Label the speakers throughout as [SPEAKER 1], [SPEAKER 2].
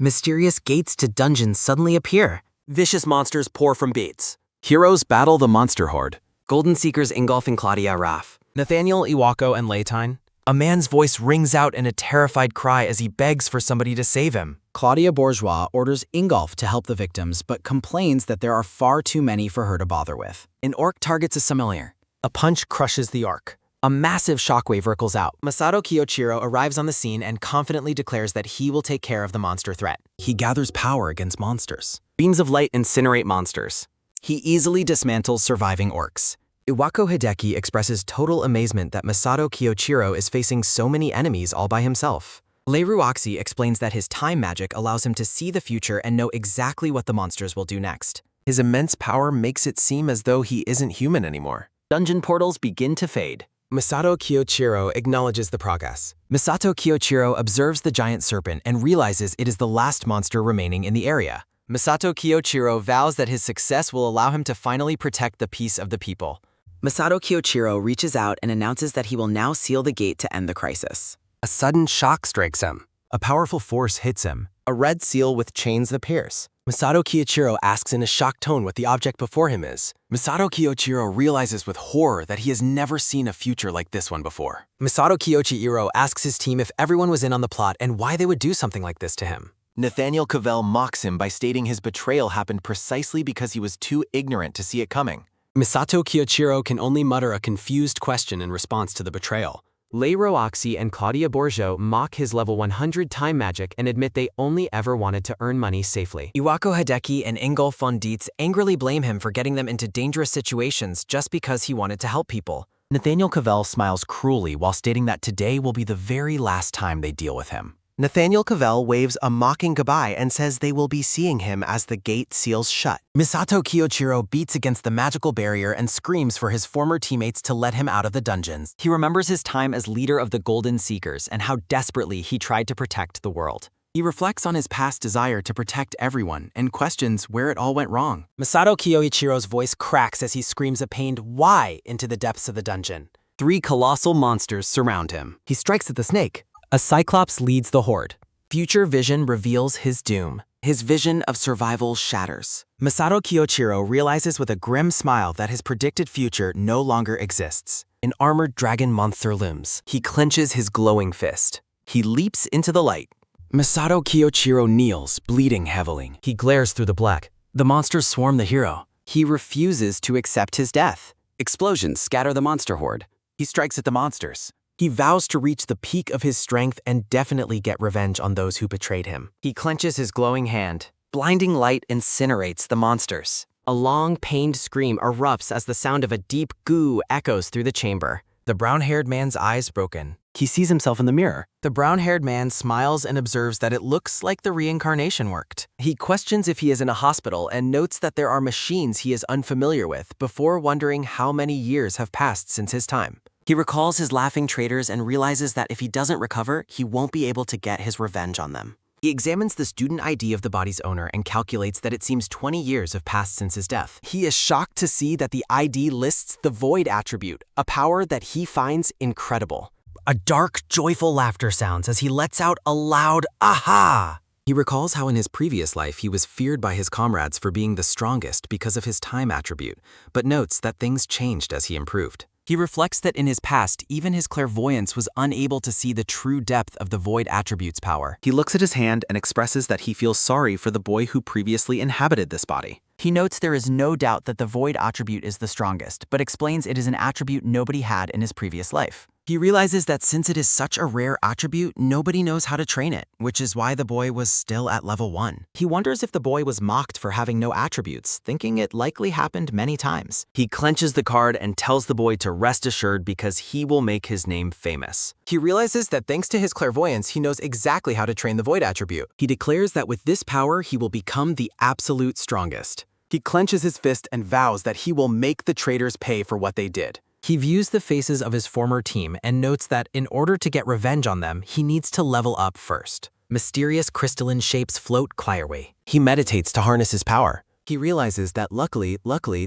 [SPEAKER 1] Mysterious gates to dungeons suddenly appear.
[SPEAKER 2] Vicious monsters pour from gates. Heroes battle the monster horde.
[SPEAKER 1] Golden Seekers Ingolf and Claudia Raff.
[SPEAKER 3] Nathaniel, Iwako, and Leitine. A man's voice rings out in a terrified cry as he begs for somebody to save him.
[SPEAKER 4] Claudia Bourgeois orders Ingolf to help the victims, but complains that there are far too many for her to bother with.
[SPEAKER 1] An orc targets a familiar.
[SPEAKER 3] A punch crushes the orc.
[SPEAKER 1] A massive shockwave ripples out.
[SPEAKER 3] Masato Kiyoshiro arrives on the scene and confidently declares that he will take care of the monster threat.
[SPEAKER 4] He gathers power against monsters.
[SPEAKER 2] Beams of light incinerate monsters.
[SPEAKER 4] He easily dismantles surviving orcs.
[SPEAKER 3] Iwako Hideki expresses total amazement that Masato Kiyoshiro is facing so many enemies all by himself.
[SPEAKER 1] Leiruoxi explains that his time magic allows him to see the future and know exactly what the monsters will do next.
[SPEAKER 3] His immense power makes it seem as though he isn't human anymore.
[SPEAKER 2] Dungeon portals begin to fade.
[SPEAKER 3] Masato Kiyoshiro acknowledges the progress.
[SPEAKER 1] Masato Kiyoshiro observes the giant serpent and realizes it is the last monster remaining in the area.
[SPEAKER 3] Masato Kiyoshiro vows that his success will allow him to finally protect the peace of the people.
[SPEAKER 1] Masato Kiyoshiro reaches out and announces that he will now seal the gate to end the crisis.
[SPEAKER 3] A sudden shock strikes him.
[SPEAKER 4] A powerful force hits him.
[SPEAKER 3] A red seal with chains appears. Masato Kiyoshiro asks in a shocked tone what the object before him is.
[SPEAKER 4] Masato Kiyoshiro realizes with horror that he has never seen a future like this one before.
[SPEAKER 3] Masato Kiyoshiro asks his team if everyone was in on the plot and why they would do something like this to him.
[SPEAKER 4] Nathaniel Cavell mocks him by stating his betrayal happened precisely because he was too ignorant to see it coming.
[SPEAKER 3] Masato Kiyoshiro can only mutter a confused question in response to the betrayal. Leiruoxi and Claudia Bourgeois mock his level 100 time magic and admit they only ever wanted to earn money safely.
[SPEAKER 1] Iwako Hideki and Ingolf von Dietz angrily blame him for getting them into dangerous situations just because he wanted to help people.
[SPEAKER 4] Nathaniel Cavell smiles cruelly while stating that today will be the very last time they deal with him.
[SPEAKER 3] Nathaniel Cavell waves a mocking goodbye and says they will be seeing him as the gate seals shut.
[SPEAKER 1] Masato Kiyoshiro beats against the magical barrier and screams for his former teammates to let him out of the dungeons.
[SPEAKER 2] He remembers his time as leader of the Golden Seekers and how desperately he tried to protect the world.
[SPEAKER 1] He reflects on his past desire to protect everyone and questions where it all went wrong.
[SPEAKER 3] Masato Kiyoichiro's voice cracks as he screams a pained "why" into the depths of the dungeon.
[SPEAKER 2] 3 colossal monsters surround him.
[SPEAKER 1] He strikes at the snake.
[SPEAKER 2] A Cyclops leads the horde.
[SPEAKER 1] Future vision reveals his doom. His vision of survival shatters.
[SPEAKER 4] Masato Kiyoshiro realizes with a grim smile that his predicted future no longer exists.
[SPEAKER 1] An armored dragon monster looms.
[SPEAKER 2] He clenches his glowing fist. He leaps into the light.
[SPEAKER 1] Masato Kiyoshiro kneels, bleeding heavily.
[SPEAKER 3] He glares through the black.
[SPEAKER 1] The monsters swarm the hero.
[SPEAKER 2] He refuses to accept his death.
[SPEAKER 1] Explosions scatter the monster horde.
[SPEAKER 4] He strikes at the monsters.
[SPEAKER 3] He vows to reach the peak of his strength and definitely get revenge on those who betrayed him.
[SPEAKER 2] He clenches his glowing hand. Blinding light incinerates the monsters. A long, pained scream erupts as the sound of a deep goo echoes through the chamber.
[SPEAKER 3] The brown-haired man's eyes broken.
[SPEAKER 2] He sees himself in the mirror.
[SPEAKER 3] The brown-haired man smiles and observes that it looks like the reincarnation worked.
[SPEAKER 2] He questions if he is in a hospital and notes that there are machines he is unfamiliar with before wondering how many years have passed since his time. He recalls his laughing traitors and realizes that if he doesn't recover, he won't be able to get his revenge on them.
[SPEAKER 1] He examines the student ID of the body's owner and calculates that it seems 20 years have passed since his death.
[SPEAKER 3] He is shocked to see that the ID lists the Void attribute, a power that he finds incredible.
[SPEAKER 1] A dark, joyful laughter sounds as he lets out a loud aha.
[SPEAKER 4] He recalls how in his previous life he was feared by his comrades for being the strongest because of his time attribute, but notes that things changed as he improved.
[SPEAKER 1] He reflects that in his past, even his clairvoyance was unable to see the true depth of the Void attribute's power.
[SPEAKER 4] He looks at his hand and expresses that he feels sorry for the boy who previously inhabited this body.
[SPEAKER 1] He notes there is no doubt that the Void attribute is the strongest, but explains it is an attribute nobody had in his previous life. He realizes that since it is such a rare attribute, nobody knows how to train it, which is why the boy was still at level 1. He wonders if the boy was mocked for having no attributes, thinking it likely happened many times.
[SPEAKER 2] He clenches the card and tells the boy to rest assured because he will make his name famous.
[SPEAKER 3] He realizes that thanks to his clairvoyance, he knows exactly how to train the Void attribute.
[SPEAKER 4] He declares that with this power, he will become the absolute strongest.
[SPEAKER 3] He clenches his fist and vows that he will make the traitors pay for what they did. He views the faces of his former team and notes that in order to get revenge on them, he needs to level up first.
[SPEAKER 1] Mysterious crystalline shapes float clearway.
[SPEAKER 3] He meditates to harness his power.
[SPEAKER 4] He realizes that luckily,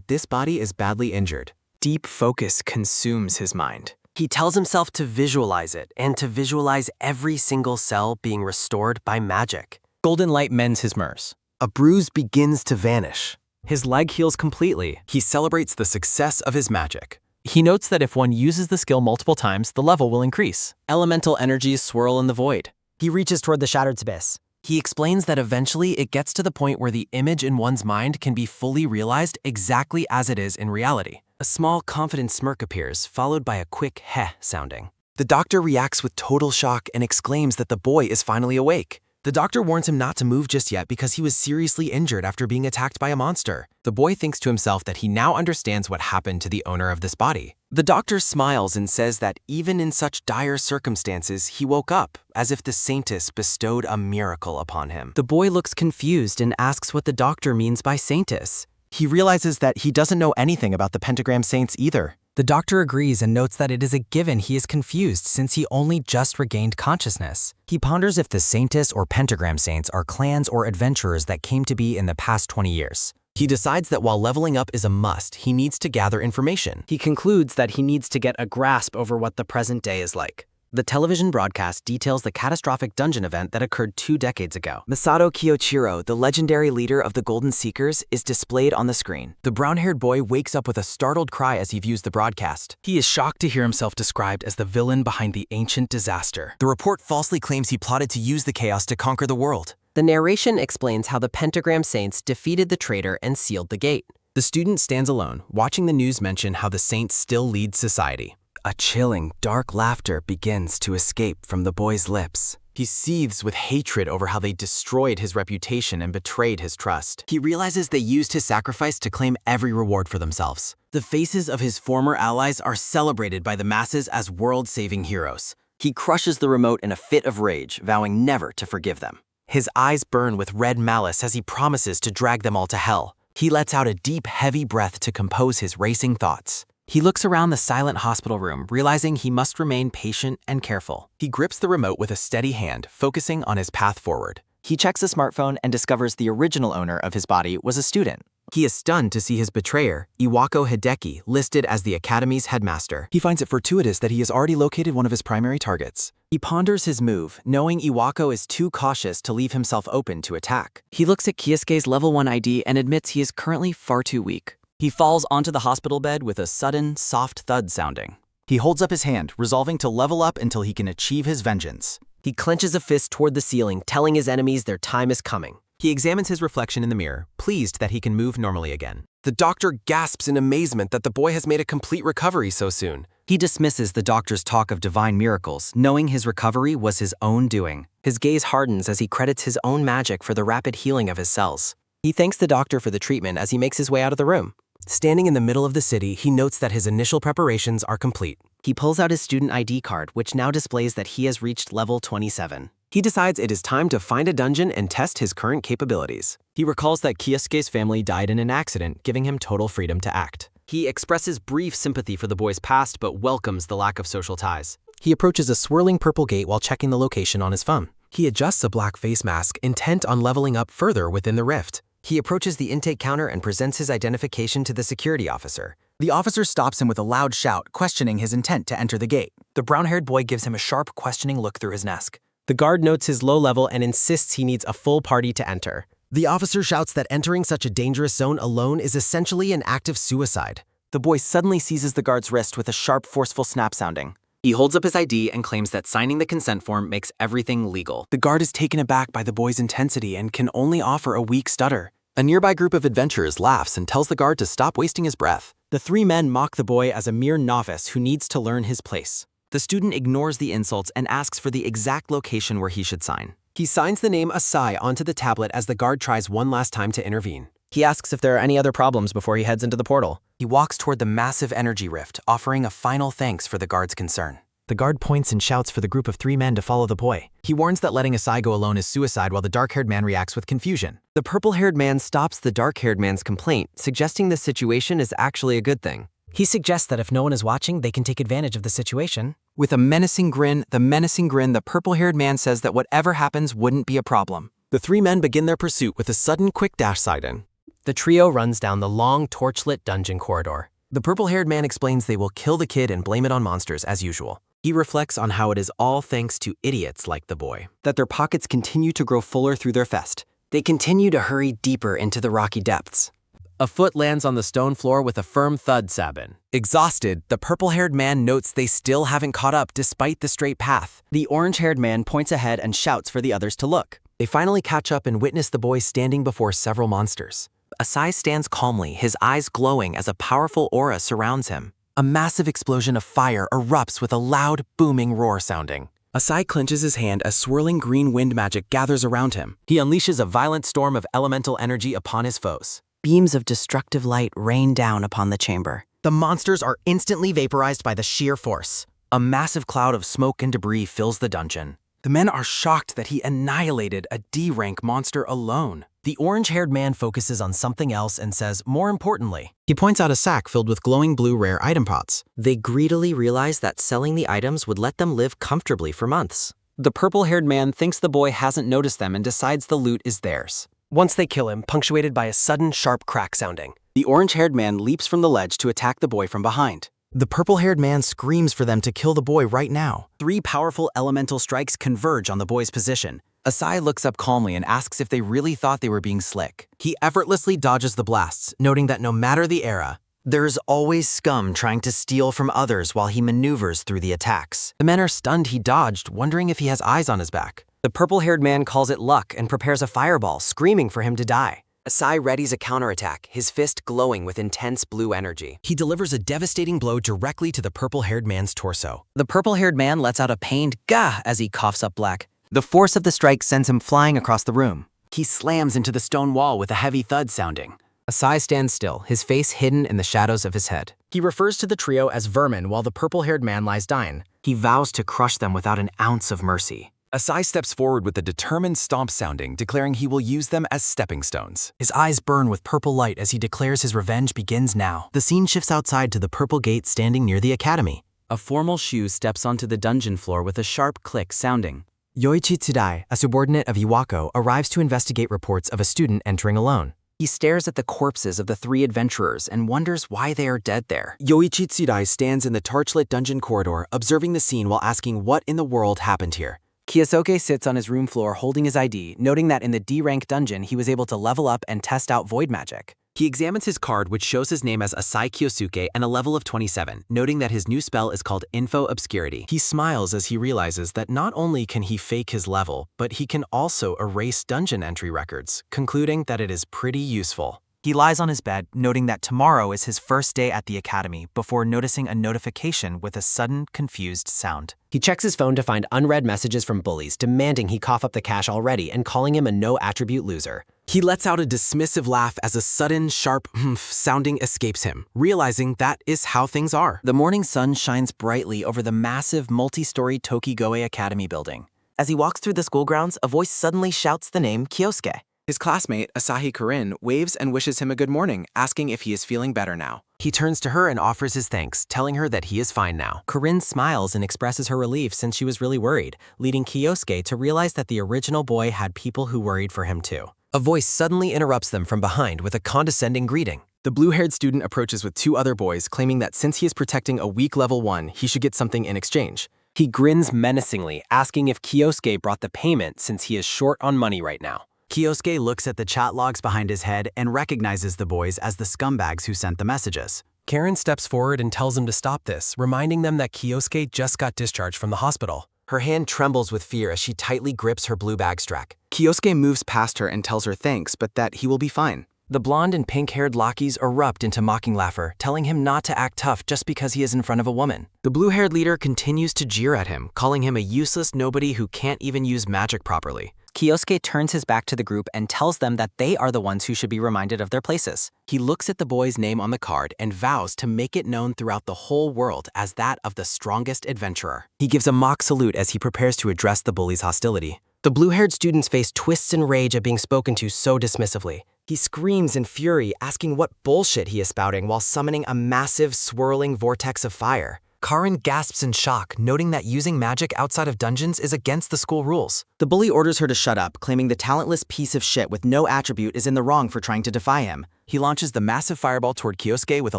[SPEAKER 4] this body is badly injured.
[SPEAKER 3] Deep focus consumes his mind.
[SPEAKER 2] He tells himself to visualize it and to visualize every single cell being restored by magic. Golden light mends his MERS.
[SPEAKER 4] A bruise begins to vanish.
[SPEAKER 3] His leg heals completely.
[SPEAKER 4] He celebrates the success of his magic.
[SPEAKER 2] He notes that if one uses the skill multiple times, the level will increase. Elemental energies swirl in the void.
[SPEAKER 1] He reaches toward the shattered abyss.
[SPEAKER 2] He explains that eventually it gets to the point where the image in one's mind can be fully realized exactly as it is in reality.
[SPEAKER 3] A small, confident smirk appears, followed by a quick heh sounding.
[SPEAKER 4] The doctor reacts with total shock and exclaims that the boy is finally awake. The doctor warns him not to move just yet because he was seriously injured after being attacked by a monster. The boy thinks to himself that he now understands what happened to the owner of this body. The doctor smiles and says that even in such dire circumstances, he woke up, as if the saintess bestowed a miracle upon him.
[SPEAKER 2] The boy looks confused and asks what the doctor means by saintess.
[SPEAKER 1] He realizes that he doesn't know anything about the pentagram saints either.
[SPEAKER 5] The doctor agrees and notes that it is a given he is confused since he only just regained consciousness.
[SPEAKER 1] He ponders if the saintess or pentagram saints are clans or adventurers that came to be in the past 20 years.
[SPEAKER 4] He decides that while leveling up is a must, he needs to gather information.
[SPEAKER 2] He concludes that he needs to get a grasp over what the present day is like. The television broadcast details the catastrophic dungeon event that occurred 2 decades ago.
[SPEAKER 1] Masato Kiyochiro, the legendary leader of the Golden Seekers, is displayed on the screen.
[SPEAKER 4] The brown-haired boy wakes up with a startled cry as he views the broadcast.
[SPEAKER 3] He is shocked to hear himself described as the villain behind the ancient disaster.
[SPEAKER 4] The report falsely claims he plotted to use the chaos to conquer the world.
[SPEAKER 2] The narration explains how the pentagram saints defeated the traitor and sealed the gate.
[SPEAKER 4] The student stands alone, watching the news mention how the saints still lead society.
[SPEAKER 1] A chilling, dark laughter begins to escape from the boy's lips.
[SPEAKER 4] He seethes with hatred over how they destroyed his reputation and betrayed his trust.
[SPEAKER 1] He realizes they used his sacrifice to claim every reward for themselves.
[SPEAKER 2] The faces of his former allies are celebrated by the masses as world-saving heroes. He crushes the remote in a fit of rage, vowing never to forgive them.
[SPEAKER 4] His eyes burn with red malice as he promises to drag them all to hell. He lets out a deep, heavy breath to compose his racing thoughts.
[SPEAKER 2] He looks around the silent hospital room, realizing he must remain patient and careful.
[SPEAKER 4] He grips the remote with a steady hand, focusing on his path forward.
[SPEAKER 1] He checks a smartphone and discovers the original owner of his body was a student.
[SPEAKER 4] He is stunned to see his betrayer, Iwako Hideki, listed as the Academy's headmaster.
[SPEAKER 1] He finds it fortuitous that he has already located one of his primary targets. He ponders his move, knowing Iwako is too cautious to leave himself open to attack.
[SPEAKER 2] He looks at Kiyosike's level 1 ID and admits he is currently far too weak.
[SPEAKER 1] He falls onto the hospital bed with a sudden, soft thud sounding. He holds up his hand, resolving to level up until he can achieve his vengeance.
[SPEAKER 2] He clenches a fist toward the ceiling, telling his enemies their time is coming.
[SPEAKER 4] He examines his reflection in the mirror, pleased that he can move normally again. The doctor gasps in amazement that the boy has made a complete recovery so soon.
[SPEAKER 1] He dismisses the doctor's talk of divine miracles, knowing his recovery was his own doing.
[SPEAKER 2] His gaze hardens as he credits his own magic for the rapid healing of his cells. He thanks the doctor for the treatment as he makes his way out of the room.
[SPEAKER 4] Standing in the middle of the city, he notes that his initial preparations are complete.
[SPEAKER 2] He pulls out his student ID card, which now displays that he has reached level 27.
[SPEAKER 4] He decides it is time to find a dungeon and test his current capabilities.
[SPEAKER 1] He recalls that Kiyosike's family died in an accident, giving him total freedom to act.
[SPEAKER 3] He expresses brief sympathy for the boy's past, but welcomes the lack of social ties.
[SPEAKER 4] He approaches a swirling purple gate while checking the location on his phone. He adjusts a black face mask, intent on leveling up further within the rift.
[SPEAKER 1] He approaches the intake counter and presents his identification to the security officer. The officer stops him with a loud shout, questioning his intent to enter the gate. The brown-haired boy gives him a sharp, questioning look through his mask.
[SPEAKER 2] The guard notes his low level and insists he needs a full party to enter.
[SPEAKER 4] The officer shouts that entering such a dangerous zone alone is essentially an act of suicide.
[SPEAKER 1] The boy suddenly seizes the guard's wrist with a sharp, forceful snap sounding. He holds up his ID and claims that signing the consent form makes everything legal. The guard is taken aback by the boy's intensity and can only offer a weak stutter.
[SPEAKER 4] A nearby group of adventurers laughs and tells the guard to stop wasting his breath.
[SPEAKER 2] The 3 men mock the boy as a mere novice who needs to learn his place.
[SPEAKER 1] The student ignores the insults and asks for the exact location where he should sign.
[SPEAKER 4] He signs the name Asai onto the tablet as the guard tries one last time to intervene.
[SPEAKER 2] He asks if there are any other problems before he heads into the portal.
[SPEAKER 1] He walks toward the massive energy rift, offering a final thanks for the guard's concern.
[SPEAKER 4] The guard points and shouts for the group of 3 men to follow the boy. He warns that letting Asai go alone is suicide while the dark-haired man reacts with confusion.
[SPEAKER 2] The purple-haired man stops the dark-haired man's complaint, suggesting the situation is actually a good thing.
[SPEAKER 5] He suggests that if no one is watching, they can take advantage of the situation.
[SPEAKER 1] With a menacing grin, the purple-haired man says that whatever happens wouldn't be a problem.
[SPEAKER 4] The 3 men begin their pursuit with a sudden quick dash sight-in.
[SPEAKER 2] The trio runs down the long, torchlit dungeon corridor.
[SPEAKER 4] The purple-haired man explains they will kill the kid and blame it on monsters as usual. He reflects on how it is all thanks to idiots like the boy.
[SPEAKER 2] That their pockets continue to grow fuller through their fest. They continue to hurry deeper into the rocky depths.
[SPEAKER 3] A foot lands on the stone floor with a firm thud, Sabin.
[SPEAKER 4] Exhausted, the purple-haired man notes they still haven't caught up despite the straight path.
[SPEAKER 2] The orange-haired man points ahead and shouts for the others to look.
[SPEAKER 4] They finally catch up and witness the boy standing before several monsters. Asai stands calmly, his eyes glowing as a powerful aura surrounds him. A massive explosion of fire erupts with a loud, booming roar sounding. Asai clenches his hand as swirling green wind magic gathers around him.
[SPEAKER 3] He unleashes a violent storm of elemental energy upon his foes.
[SPEAKER 2] Beams of destructive light rain down upon the chamber.
[SPEAKER 1] The monsters are instantly vaporized by the sheer force.
[SPEAKER 4] A massive cloud of smoke and debris fills the dungeon. The men are shocked that he annihilated a D-rank monster alone.
[SPEAKER 1] The orange-haired man focuses on something else and says, more importantly, he points out a sack filled with glowing blue rare item pots.
[SPEAKER 2] They greedily realize that selling the items would let them live comfortably for months.
[SPEAKER 1] The purple-haired man thinks the boy hasn't noticed them and decides the loot is theirs.
[SPEAKER 2] Once they kill him, punctuated by a sudden sharp crack sounding.
[SPEAKER 1] The orange-haired man leaps from the ledge to attack the boy from behind.
[SPEAKER 4] The purple-haired man screams for them to kill the boy right now.
[SPEAKER 1] 3 powerful elemental strikes converge on the boy's position.
[SPEAKER 4] Asai looks up calmly and asks if they really thought they were being slick. He effortlessly dodges the blasts, noting that no matter the era,
[SPEAKER 1] there's always scum trying to steal from others while he maneuvers through the attacks.
[SPEAKER 4] The men are stunned he dodged, wondering if he has eyes on his back.
[SPEAKER 2] The purple-haired man calls it luck and prepares a fireball, screaming for him to die. Asai readies a counterattack, his fist glowing with intense blue energy.
[SPEAKER 4] He delivers a devastating blow directly to the purple-haired man's torso.
[SPEAKER 2] The purple-haired man lets out a pained gah as he coughs up black. The force of the strike sends him flying across the room.
[SPEAKER 1] He slams into the stone wall with a heavy thud sounding.
[SPEAKER 2] Asai stands still, his face hidden in the shadows of his head.
[SPEAKER 1] He refers to the trio as vermin while the purple-haired man lies dying. He vows to crush them without an ounce of mercy.
[SPEAKER 4] Asai steps forward with a determined stomp sounding, declaring he will use them as stepping stones. His eyes burn with purple light as he declares his revenge begins now.
[SPEAKER 1] The scene shifts outside to the purple gate standing near the academy.
[SPEAKER 3] A formal shoe steps onto the dungeon floor with a sharp click sounding.
[SPEAKER 1] Yoichi Tsurai, a subordinate of Iwako, arrives to investigate reports of a student entering alone.
[SPEAKER 2] He stares at the corpses of the 3 adventurers and wonders why they are dead there.
[SPEAKER 4] Yoichi Tsurai stands in the torchlit dungeon corridor, observing the scene while asking what in the world happened here.
[SPEAKER 2] Kiyosuke sits on his room floor holding his ID, noting that in the D-rank dungeon he was able to level up and test out void magic.
[SPEAKER 4] He examines his card, which shows his name as Asai Kiyosuke and a level of 27, noting that his new spell is called Info Obscurity. He smiles as he realizes that not only can he fake his level, but he can also erase dungeon entry records, concluding that it is pretty useful.
[SPEAKER 1] He lies on his bed, noting that tomorrow is his first day at the academy, before noticing a notification with a sudden, confused sound.
[SPEAKER 2] He checks his phone to find unread messages from bullies demanding he cough up the cash already and calling him a no-attribute loser.
[SPEAKER 4] He lets out a dismissive laugh as a sudden, sharp sounding escapes him, realizing that is how things are.
[SPEAKER 1] The morning sun shines brightly over the massive, multi-story Tokigoe Academy building. As he walks through the school grounds, a voice suddenly shouts the name Kyosuke.
[SPEAKER 4] His classmate, Asahi Corinne, waves and wishes him a good morning, asking if he is feeling better now. He turns to her and offers his thanks, telling her that he is fine now.
[SPEAKER 1] Corinne smiles and expresses her relief since she was really worried, leading Kyosuke to realize that the original boy had people who worried for him too.
[SPEAKER 4] A voice suddenly interrupts them from behind with a condescending greeting. The blue-haired student approaches with 2 other boys, claiming that since he is protecting a weak level 1, he should get something in exchange.
[SPEAKER 2] He grins menacingly, asking if Kyosuke brought the payment since he is short on money right now.
[SPEAKER 1] Kyosuke looks at the chat logs behind his head and recognizes the boys as the scumbags who sent the messages.
[SPEAKER 4] Karen steps forward and tells him to stop this, reminding them that Kyosuke just got discharged from the hospital. Her hand trembles with fear as she tightly grips her blue bag strap. Kyosuke moves past her and tells her thanks, but that he will be fine. The blonde and pink-haired lackeys erupt into mocking laughter, telling him not to act tough just because he is in front of a woman. The blue-haired leader continues to jeer at him, calling him a useless nobody who can't even use magic properly.
[SPEAKER 2] Kyosuke turns his back to the group and tells them that they are the ones who should be reminded of their places.
[SPEAKER 4] He looks at the boy's name on the card and vows to make it known throughout the whole world as that of the strongest adventurer. He gives a mock salute as he prepares to address the bully's hostility.
[SPEAKER 2] The blue-haired student's face twists in rage at being spoken to so dismissively. He screams in fury, asking what bullshit he is spouting while summoning a massive, swirling vortex of fire.
[SPEAKER 4] Karin gasps in shock, noting that using magic outside of dungeons is against the school rules.
[SPEAKER 1] The bully orders her to shut up, claiming the talentless piece of shit with no attribute is in the wrong for trying to defy him.
[SPEAKER 4] He launches the massive fireball toward Kyosuke with a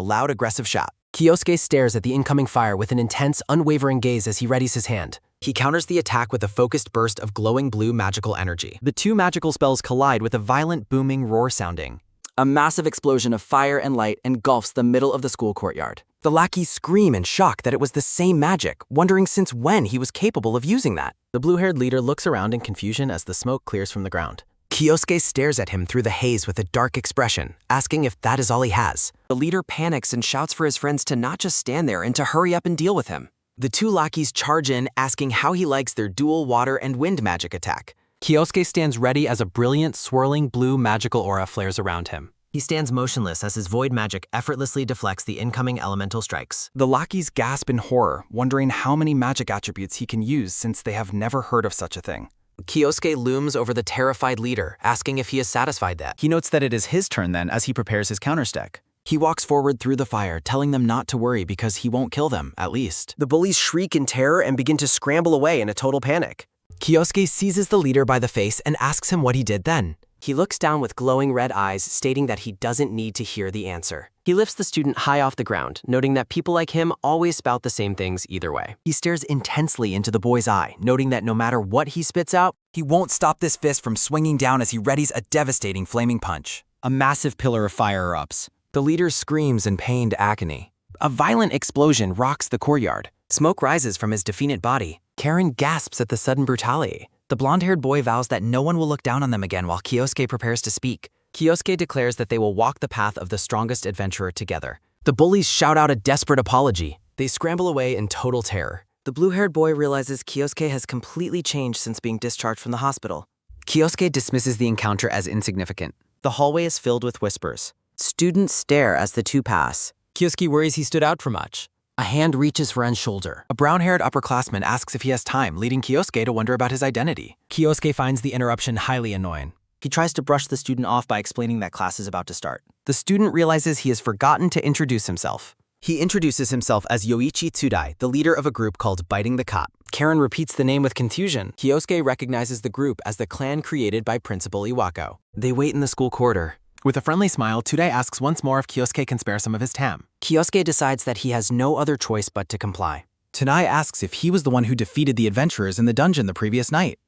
[SPEAKER 4] loud, aggressive shot.
[SPEAKER 2] Kyosuke stares at the incoming fire with an intense, unwavering gaze as he readies his hand.
[SPEAKER 4] He counters the attack with a focused burst of glowing blue magical energy.
[SPEAKER 1] The two magical spells collide with a violent, booming roar sounding. A massive explosion of fire and light engulfs the middle of the school courtyard.
[SPEAKER 4] The lackeys scream in shock that it was the same magic, wondering since when he was capable of using that.
[SPEAKER 2] The blue-haired leader looks around in confusion as the smoke clears from the ground.
[SPEAKER 4] Kyosuke stares at him through the haze with a dark expression, asking if that is all he has. The leader panics and shouts for his friends to not just stand there and to hurry up and deal with him. The two lackeys charge in, asking how he likes their dual water and wind magic attack.
[SPEAKER 3] Kyosuke stands ready as a brilliant, swirling blue magical aura flares around him.
[SPEAKER 2] He stands motionless as his void magic effortlessly deflects the incoming elemental strikes.
[SPEAKER 4] The lackeys gasp in horror, wondering how many magic attributes he can use since they have never heard of such a thing. Kyosuke looms over the terrified leader, asking if he is satisfied that.
[SPEAKER 1] He notes that it is his turn then as he prepares his counterstack. He walks forward through the fire, telling them not to worry because he won't kill them, at least.
[SPEAKER 2] The bullies shriek in terror and begin to scramble away in a total panic.
[SPEAKER 4] Kyosuke seizes the leader by the face and asks him what he did then.
[SPEAKER 2] He looks down with glowing red eyes, stating that he doesn't need to hear the answer. He lifts the student high off the ground, noting that people like him always spout the same things either way.
[SPEAKER 1] He stares intensely into the boy's eye, noting that no matter what he spits out,
[SPEAKER 4] He won't stop this fist from swinging down as he readies a devastating flaming punch.
[SPEAKER 1] a massive pillar of fire erupts.
[SPEAKER 4] The leader screams in pained agony.
[SPEAKER 1] A violent explosion rocks the courtyard.
[SPEAKER 2] Smoke rises from his defeated body.
[SPEAKER 4] Karin gasps at the sudden brutality.
[SPEAKER 1] The blonde-haired boy vows that no one will look down on them again while Kyosuke prepares to speak.
[SPEAKER 2] Kyosuke declares that they will walk the path of the strongest adventurer together.
[SPEAKER 4] The bullies shout out a desperate apology. They scramble away in total terror.
[SPEAKER 2] The blue-haired boy realizes Kyosuke has completely changed since being discharged from the hospital.
[SPEAKER 1] Kyosuke dismisses the encounter as insignificant. The hallway is filled with whispers. Students stare as the two pass.
[SPEAKER 2] Kyosuke worries he stood out for much. A hand reaches for Ren's shoulder.
[SPEAKER 4] A brown-haired upperclassman asks if he has time, leading Kyosuke to wonder about his identity.
[SPEAKER 2] Kyosuke finds the interruption highly annoying.
[SPEAKER 1] He tries to brush the student off by explaining that class is about to start. The student realizes he has forgotten to introduce himself. He introduces himself as Yoichi Tsudai, the leader of a group called Biting the Cop.
[SPEAKER 2] Karin repeats the name with confusion.
[SPEAKER 1] Kyosuke recognizes the group as the clan created by Principal Iwako.
[SPEAKER 4] They wait in the school corridor. With a friendly smile, Tsudai asks once more if Kyosuke can spare some of his tam.
[SPEAKER 1] Kyosuke decides that he has no other choice but to comply.
[SPEAKER 4] Tsudai asks if he was the one who defeated the adventurers in the dungeon the previous night.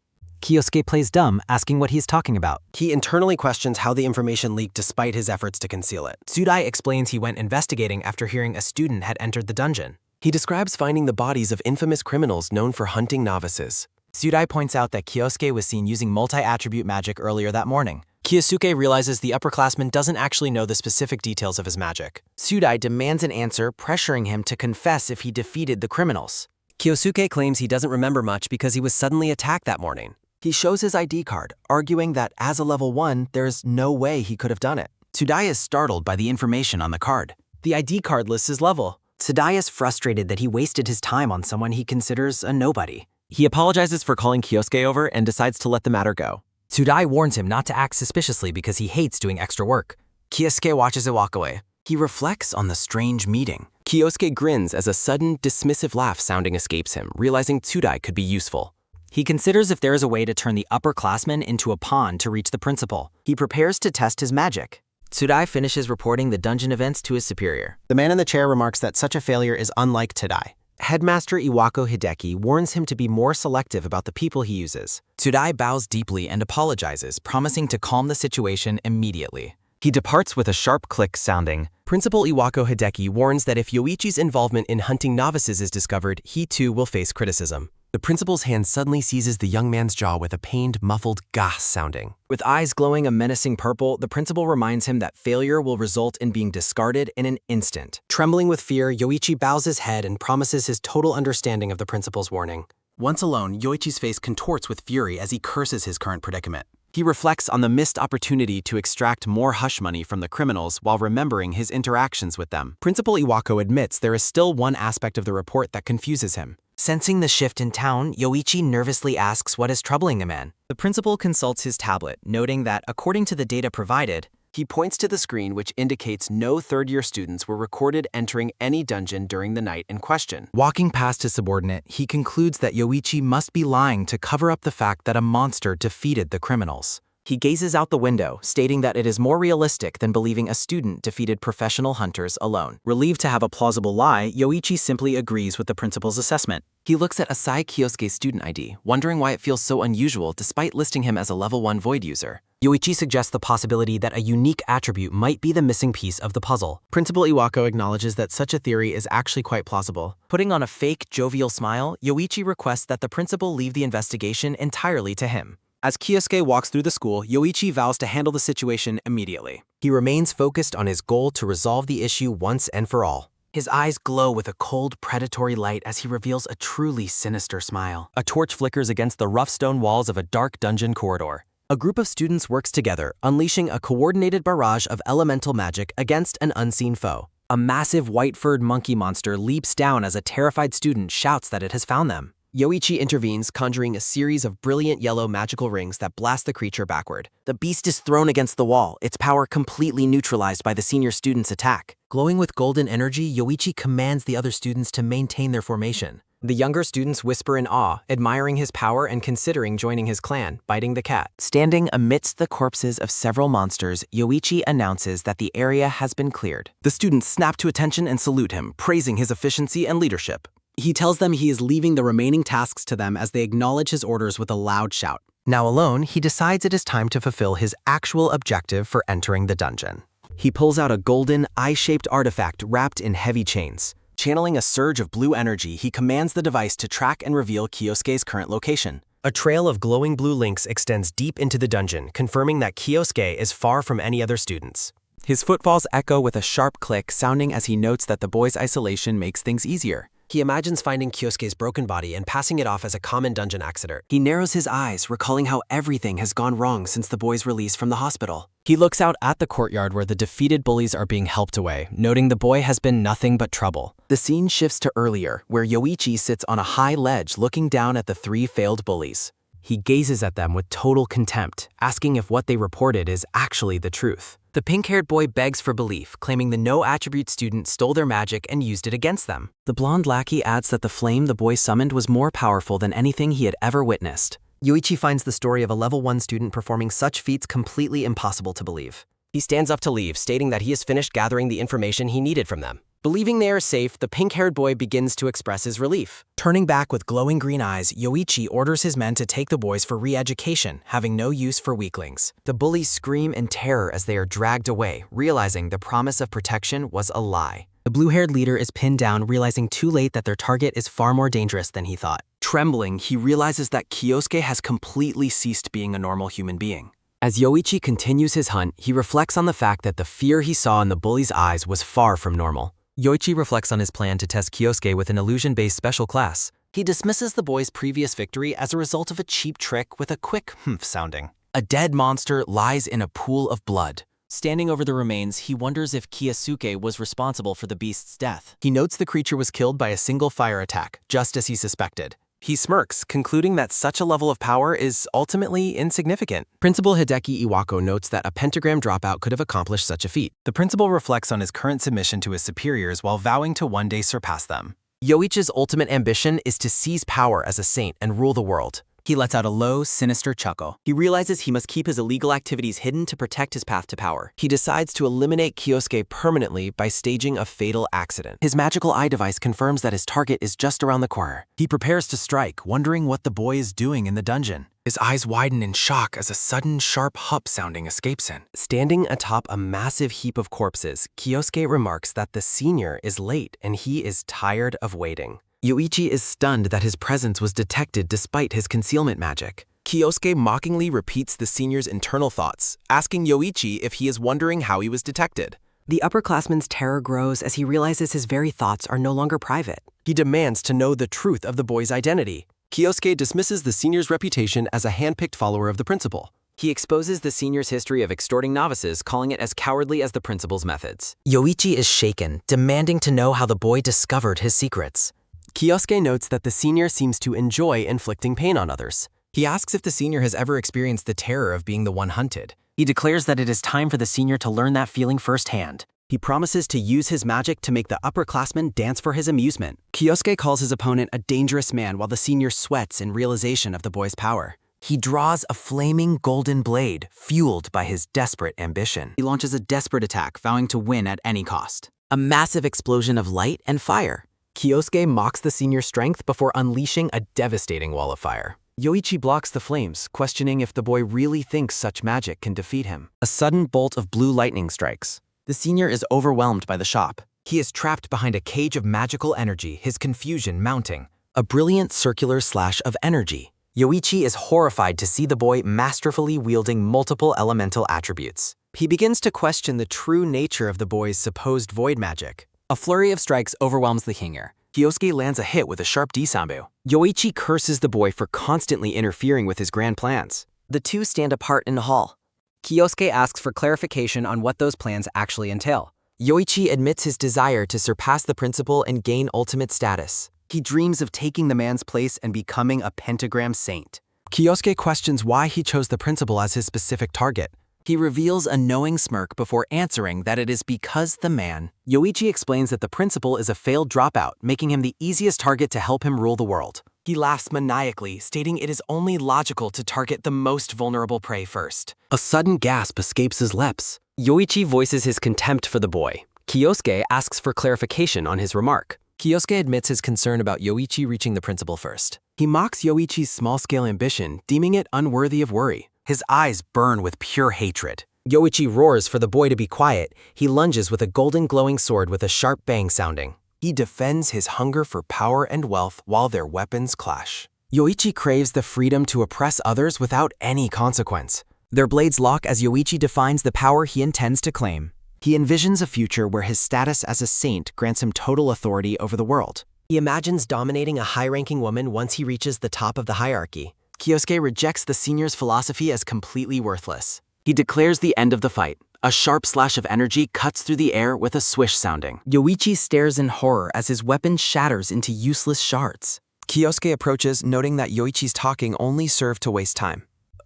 [SPEAKER 2] Kyosuke plays dumb, asking what he's talking about.
[SPEAKER 4] He internally questions how the information leaked despite his efforts to conceal it.
[SPEAKER 2] Tsudai explains he went investigating after hearing a student had entered the dungeon.
[SPEAKER 4] He describes finding the bodies of infamous criminals known for hunting novices.
[SPEAKER 1] Tsudai points out that Kyosuke was seen using multi-attribute magic earlier that morning.
[SPEAKER 2] Kyosuke realizes the upperclassman doesn't actually know the specific details of his magic.
[SPEAKER 1] Tsudai demands an answer, pressuring him to confess if he defeated the criminals.
[SPEAKER 2] Kyosuke claims he doesn't remember much because he was suddenly attacked that morning.
[SPEAKER 1] He shows his ID card, arguing that as a level 1, there's no way he could have done it. Tsudai is startled by the information on the card.
[SPEAKER 2] The ID card lists his level.
[SPEAKER 1] Tsudai is frustrated that he wasted his time on someone he considers a nobody.
[SPEAKER 2] He apologizes for calling Kyosuke over and decides to let the matter go.
[SPEAKER 1] Tsudai warns him not to act suspiciously because he hates doing extra work. Kyosuke watches it walk away. He reflects on the strange meeting.
[SPEAKER 4] Kyosuke grins as a sudden, dismissive laugh sounding escapes him, realizing Tsudai could be useful.
[SPEAKER 1] He considers if there is a way to turn the upperclassman into a pawn to reach the principal. He prepares to test his magic. Tsudai finishes reporting the dungeon events to his superior. The man in the chair remarks that such a failure is unlike Tsudai. Headmaster Iwako Hideki warns him to be more selective about the people he uses. Tsudai bows deeply and apologizes, promising to calm the situation immediately.
[SPEAKER 4] He departs with a sharp click sounding. Principal Iwako Hideki warns that if Yoichi's involvement in hunting novices is discovered, he too will face criticism. The principal's hand suddenly seizes the young man's jaw with a pained, muffled gah sounding.
[SPEAKER 1] With eyes glowing a menacing purple, the principal reminds him that failure will result in being discarded in an instant. Trembling with fear, Yoichi bows his head and promises his total understanding of the principal's warning.
[SPEAKER 4] Once alone, Yoichi's face contorts with fury as he curses his current predicament.
[SPEAKER 1] He reflects on the missed opportunity to extract more hush money from the criminals while remembering his interactions with them.
[SPEAKER 4] Principal Iwako admits there is still one aspect of the report that confuses him.
[SPEAKER 1] Sensing the shift in town, Yoichi nervously asks what is troubling the man. The principal consults his tablet, noting that according to the data provided,
[SPEAKER 2] He points to the screen which indicates no third-year students were recorded entering any dungeon during the night in question.
[SPEAKER 4] Walking past his subordinate, he concludes that Yoichi must be lying to cover up the fact that a monster defeated the criminals.
[SPEAKER 2] He gazes out the window, stating that it is more realistic than believing a student defeated professional hunters alone.
[SPEAKER 1] Relieved to have a plausible lie, Yoichi simply agrees with the principal's assessment.
[SPEAKER 2] He looks at Asai Kyosuke's student ID, wondering why it feels so unusual despite listing him as a level 1 Void user.
[SPEAKER 3] Yoichi suggests the possibility that a unique attribute might be the missing piece of the puzzle.
[SPEAKER 4] Principal Iwako acknowledges that such a theory is actually quite plausible.
[SPEAKER 2] Putting on a fake, jovial smile, Yoichi requests that the principal leave the investigation entirely to him.
[SPEAKER 1] As Kyosuke walks through the school, Yoichi vows to handle the situation immediately.
[SPEAKER 4] He remains focused on his goal to resolve the issue once and for all.
[SPEAKER 1] His eyes glow with a cold, predatory light as he reveals a truly sinister smile.
[SPEAKER 2] A torch flickers against the rough stone walls of a dark dungeon corridor. A group of students works together, unleashing a coordinated barrage of elemental magic against an unseen foe. A massive white-furred monkey monster leaps down as a terrified student shouts that it has found them. Yoichi intervenes, conjuring a series of brilliant yellow magical rings that blast the creature backward. The beast is thrown against the wall, its power completely neutralized by the senior student's attack.
[SPEAKER 4] Glowing with golden energy, Yoichi commands the other students to maintain their formation.
[SPEAKER 2] The younger students whisper in awe, admiring his power and considering joining his clan, biting the cat. Standing amidst the corpses of several monsters, Yoichi announces that the area has been cleared.
[SPEAKER 1] The students snap to attention and salute him, praising his efficiency and leadership. He tells them he is leaving the remaining tasks to them as they acknowledge his orders with a loud shout.
[SPEAKER 4] Now alone, he decides it is time to fulfill his actual objective for entering the dungeon.
[SPEAKER 2] He pulls out a golden, eye-shaped artifact wrapped in heavy chains. Channeling a surge of blue energy, he commands the device to track and reveal Kyosuke's current location.
[SPEAKER 4] A trail of glowing blue links extends deep into the dungeon, confirming that Kyosuke is far from any other students.
[SPEAKER 1] His footfalls echo with a sharp click, sounding as he notes that the boy's isolation makes things easier.
[SPEAKER 2] He imagines finding Kyosuke's broken body and passing it off as a common dungeon accident. He narrows his eyes, recalling how everything has gone wrong since the boy's release from the hospital.
[SPEAKER 1] He looks out at the courtyard where the defeated bullies are being helped away, noting the boy has been nothing but trouble.
[SPEAKER 2] The scene shifts to earlier, where Yoichi sits on a high ledge looking down at the 3 failed bullies.
[SPEAKER 3] He gazes at them with total contempt, asking if what they reported is actually the truth.
[SPEAKER 2] The pink-haired boy begs for belief, claiming the no-attribute student stole their magic and used it against them.
[SPEAKER 1] The blonde lackey adds that the flame the boy summoned was more powerful than anything he had ever witnessed.
[SPEAKER 2] Yoichi finds the story of a level 1 student performing such feats completely impossible to believe. He stands up to leave, stating that he has finished gathering the information he needed from them. Believing they are safe, the pink-haired boy begins to express his relief.
[SPEAKER 4] Turning back with glowing green eyes, Yoichi orders his men to take the boys for re-education, having no use for weaklings.
[SPEAKER 2] The bullies scream in terror as they are dragged away, realizing the promise of protection was a lie.
[SPEAKER 1] The blue-haired leader is pinned down, realizing too late that their target is far more dangerous than he thought. Trembling, he realizes that Kyosuke has completely ceased being a normal human being.
[SPEAKER 2] As Yoichi continues his hunt, he reflects on the fact that the fear he saw in the bully's eyes was far from normal.
[SPEAKER 1] Yoichi reflects on his plan to test Kyosuke with an illusion-based special class.
[SPEAKER 2] He dismisses the boy's previous victory as a result of a cheap trick with a quick humph sounding.
[SPEAKER 1] A dead monster lies in a pool of blood. Standing over the remains, he wonders if Kyosuke was responsible for the beast's death. He notes the creature was killed by a single fire attack, just as he suspected.
[SPEAKER 4] He smirks, concluding that such a level of power is ultimately insignificant.
[SPEAKER 2] Principal Hideki Iwako notes that a pentagram dropout could have accomplished such a feat.
[SPEAKER 4] The principal reflects on his current submission to his superiors while vowing to one day surpass them.
[SPEAKER 2] Yoichi's ultimate ambition is to seize power as a saint and rule the world.
[SPEAKER 1] He lets out a low, sinister chuckle. He realizes he must keep his illegal activities hidden to protect his path to power.
[SPEAKER 2] He decides to eliminate Kyosuke permanently by staging a fatal accident. His magical eye device confirms that his target is just around the corner.
[SPEAKER 4] He prepares to strike, wondering what the boy is doing in the dungeon. His eyes widen in shock as a sudden, sharp hup sounding escapes him.
[SPEAKER 2] Standing atop a massive heap of corpses, Kyosuke remarks that the senior is late and he is tired of waiting. Yoichi is stunned that his presence was detected despite his concealment magic.
[SPEAKER 4] Kyosuke mockingly repeats the senior's internal thoughts, asking Yoichi if he is wondering how he was detected.
[SPEAKER 2] The upperclassman's terror grows as he realizes his very thoughts are no longer private.
[SPEAKER 4] He demands to know the truth of the boy's identity. Kyosuke dismisses the senior's reputation as a handpicked follower of the principal.
[SPEAKER 2] He exposes the senior's history of extorting novices, calling it as cowardly as the principal's methods.
[SPEAKER 1] Yoichi is shaken, demanding to know how the boy discovered his secrets.
[SPEAKER 2] Kyosuke notes that the senior seems to enjoy inflicting pain on others.
[SPEAKER 4] He asks if the senior has ever experienced the terror of being the one hunted.
[SPEAKER 2] He declares that it is time for the senior to learn that feeling firsthand.
[SPEAKER 1] He promises to use his magic to make the upperclassmen dance for his amusement. Kyosuke calls his opponent a dangerous man while the senior sweats in realization of the boy's power.
[SPEAKER 4] He draws a flaming golden blade, fueled by his desperate ambition.
[SPEAKER 1] He launches a desperate attack, vowing to win at any cost. A massive explosion of light and fire.
[SPEAKER 3] Kyosuke mocks the senior's strength before unleashing a devastating wall of fire. Yoichi blocks the flames, questioning if the boy really thinks such magic can defeat him.
[SPEAKER 1] A sudden bolt of blue lightning strikes. The senior is overwhelmed by the shock.
[SPEAKER 4] He is trapped behind a cage of magical energy, his confusion mounting. A brilliant circular slash of energy.
[SPEAKER 2] Yoichi is horrified to see the boy masterfully wielding multiple elemental attributes.
[SPEAKER 1] He begins to question the true nature of the boy's supposed void magic. A flurry of strikes overwhelms the Hinger.
[SPEAKER 4] Kyosuke lands a hit with a sharp D-sambu.
[SPEAKER 1] Yoichi curses the boy for constantly interfering with his grand plans.
[SPEAKER 2] The two stand apart in the hall.
[SPEAKER 1] Kyosuke asks for clarification on what those plans actually entail.
[SPEAKER 2] Yoichi admits his desire to surpass the principal and gain ultimate status.
[SPEAKER 1] He dreams of taking the man's place and becoming a pentagram saint.
[SPEAKER 4] Kyosuke questions why he chose the principal as his specific target.
[SPEAKER 1] He reveals a knowing smirk before answering that it is because the man. Yoichi explains that the principal is a failed dropout, making him the easiest target to help him rule the world.
[SPEAKER 4] He laughs maniacally, stating it is only logical to target the most vulnerable prey first.
[SPEAKER 1] A sudden gasp escapes his lips.
[SPEAKER 2] Yoichi voices his contempt for the boy. Kyosuke asks for clarification on his remark.
[SPEAKER 4] Kyosuke admits his concern about Yoichi reaching the principal first.
[SPEAKER 1] He mocks Yoichi's small-scale ambition, deeming it unworthy of worry.
[SPEAKER 4] His eyes burn with pure hatred.
[SPEAKER 2] Yoichi roars for the boy to be quiet. He lunges with a golden glowing sword with a sharp bang sounding.
[SPEAKER 4] He defends his hunger for power and wealth while their weapons clash.
[SPEAKER 1] Yoichi craves the freedom to oppress others without any consequence. Their blades lock as Yoichi defines the power he intends to claim. He envisions a future where his status as a saint grants him total authority over the world.
[SPEAKER 2] He imagines dominating a high-ranking woman once he reaches the top of the hierarchy.
[SPEAKER 1] Kyosuke rejects the senior's philosophy as completely worthless. He declares the end of the fight. A sharp slash of energy cuts through the air with a swish sounding. Yoichi stares in horror as his weapon shatters into useless shards.
[SPEAKER 4] Kyosuke approaches, noting that Yoichi's talking only served to waste time.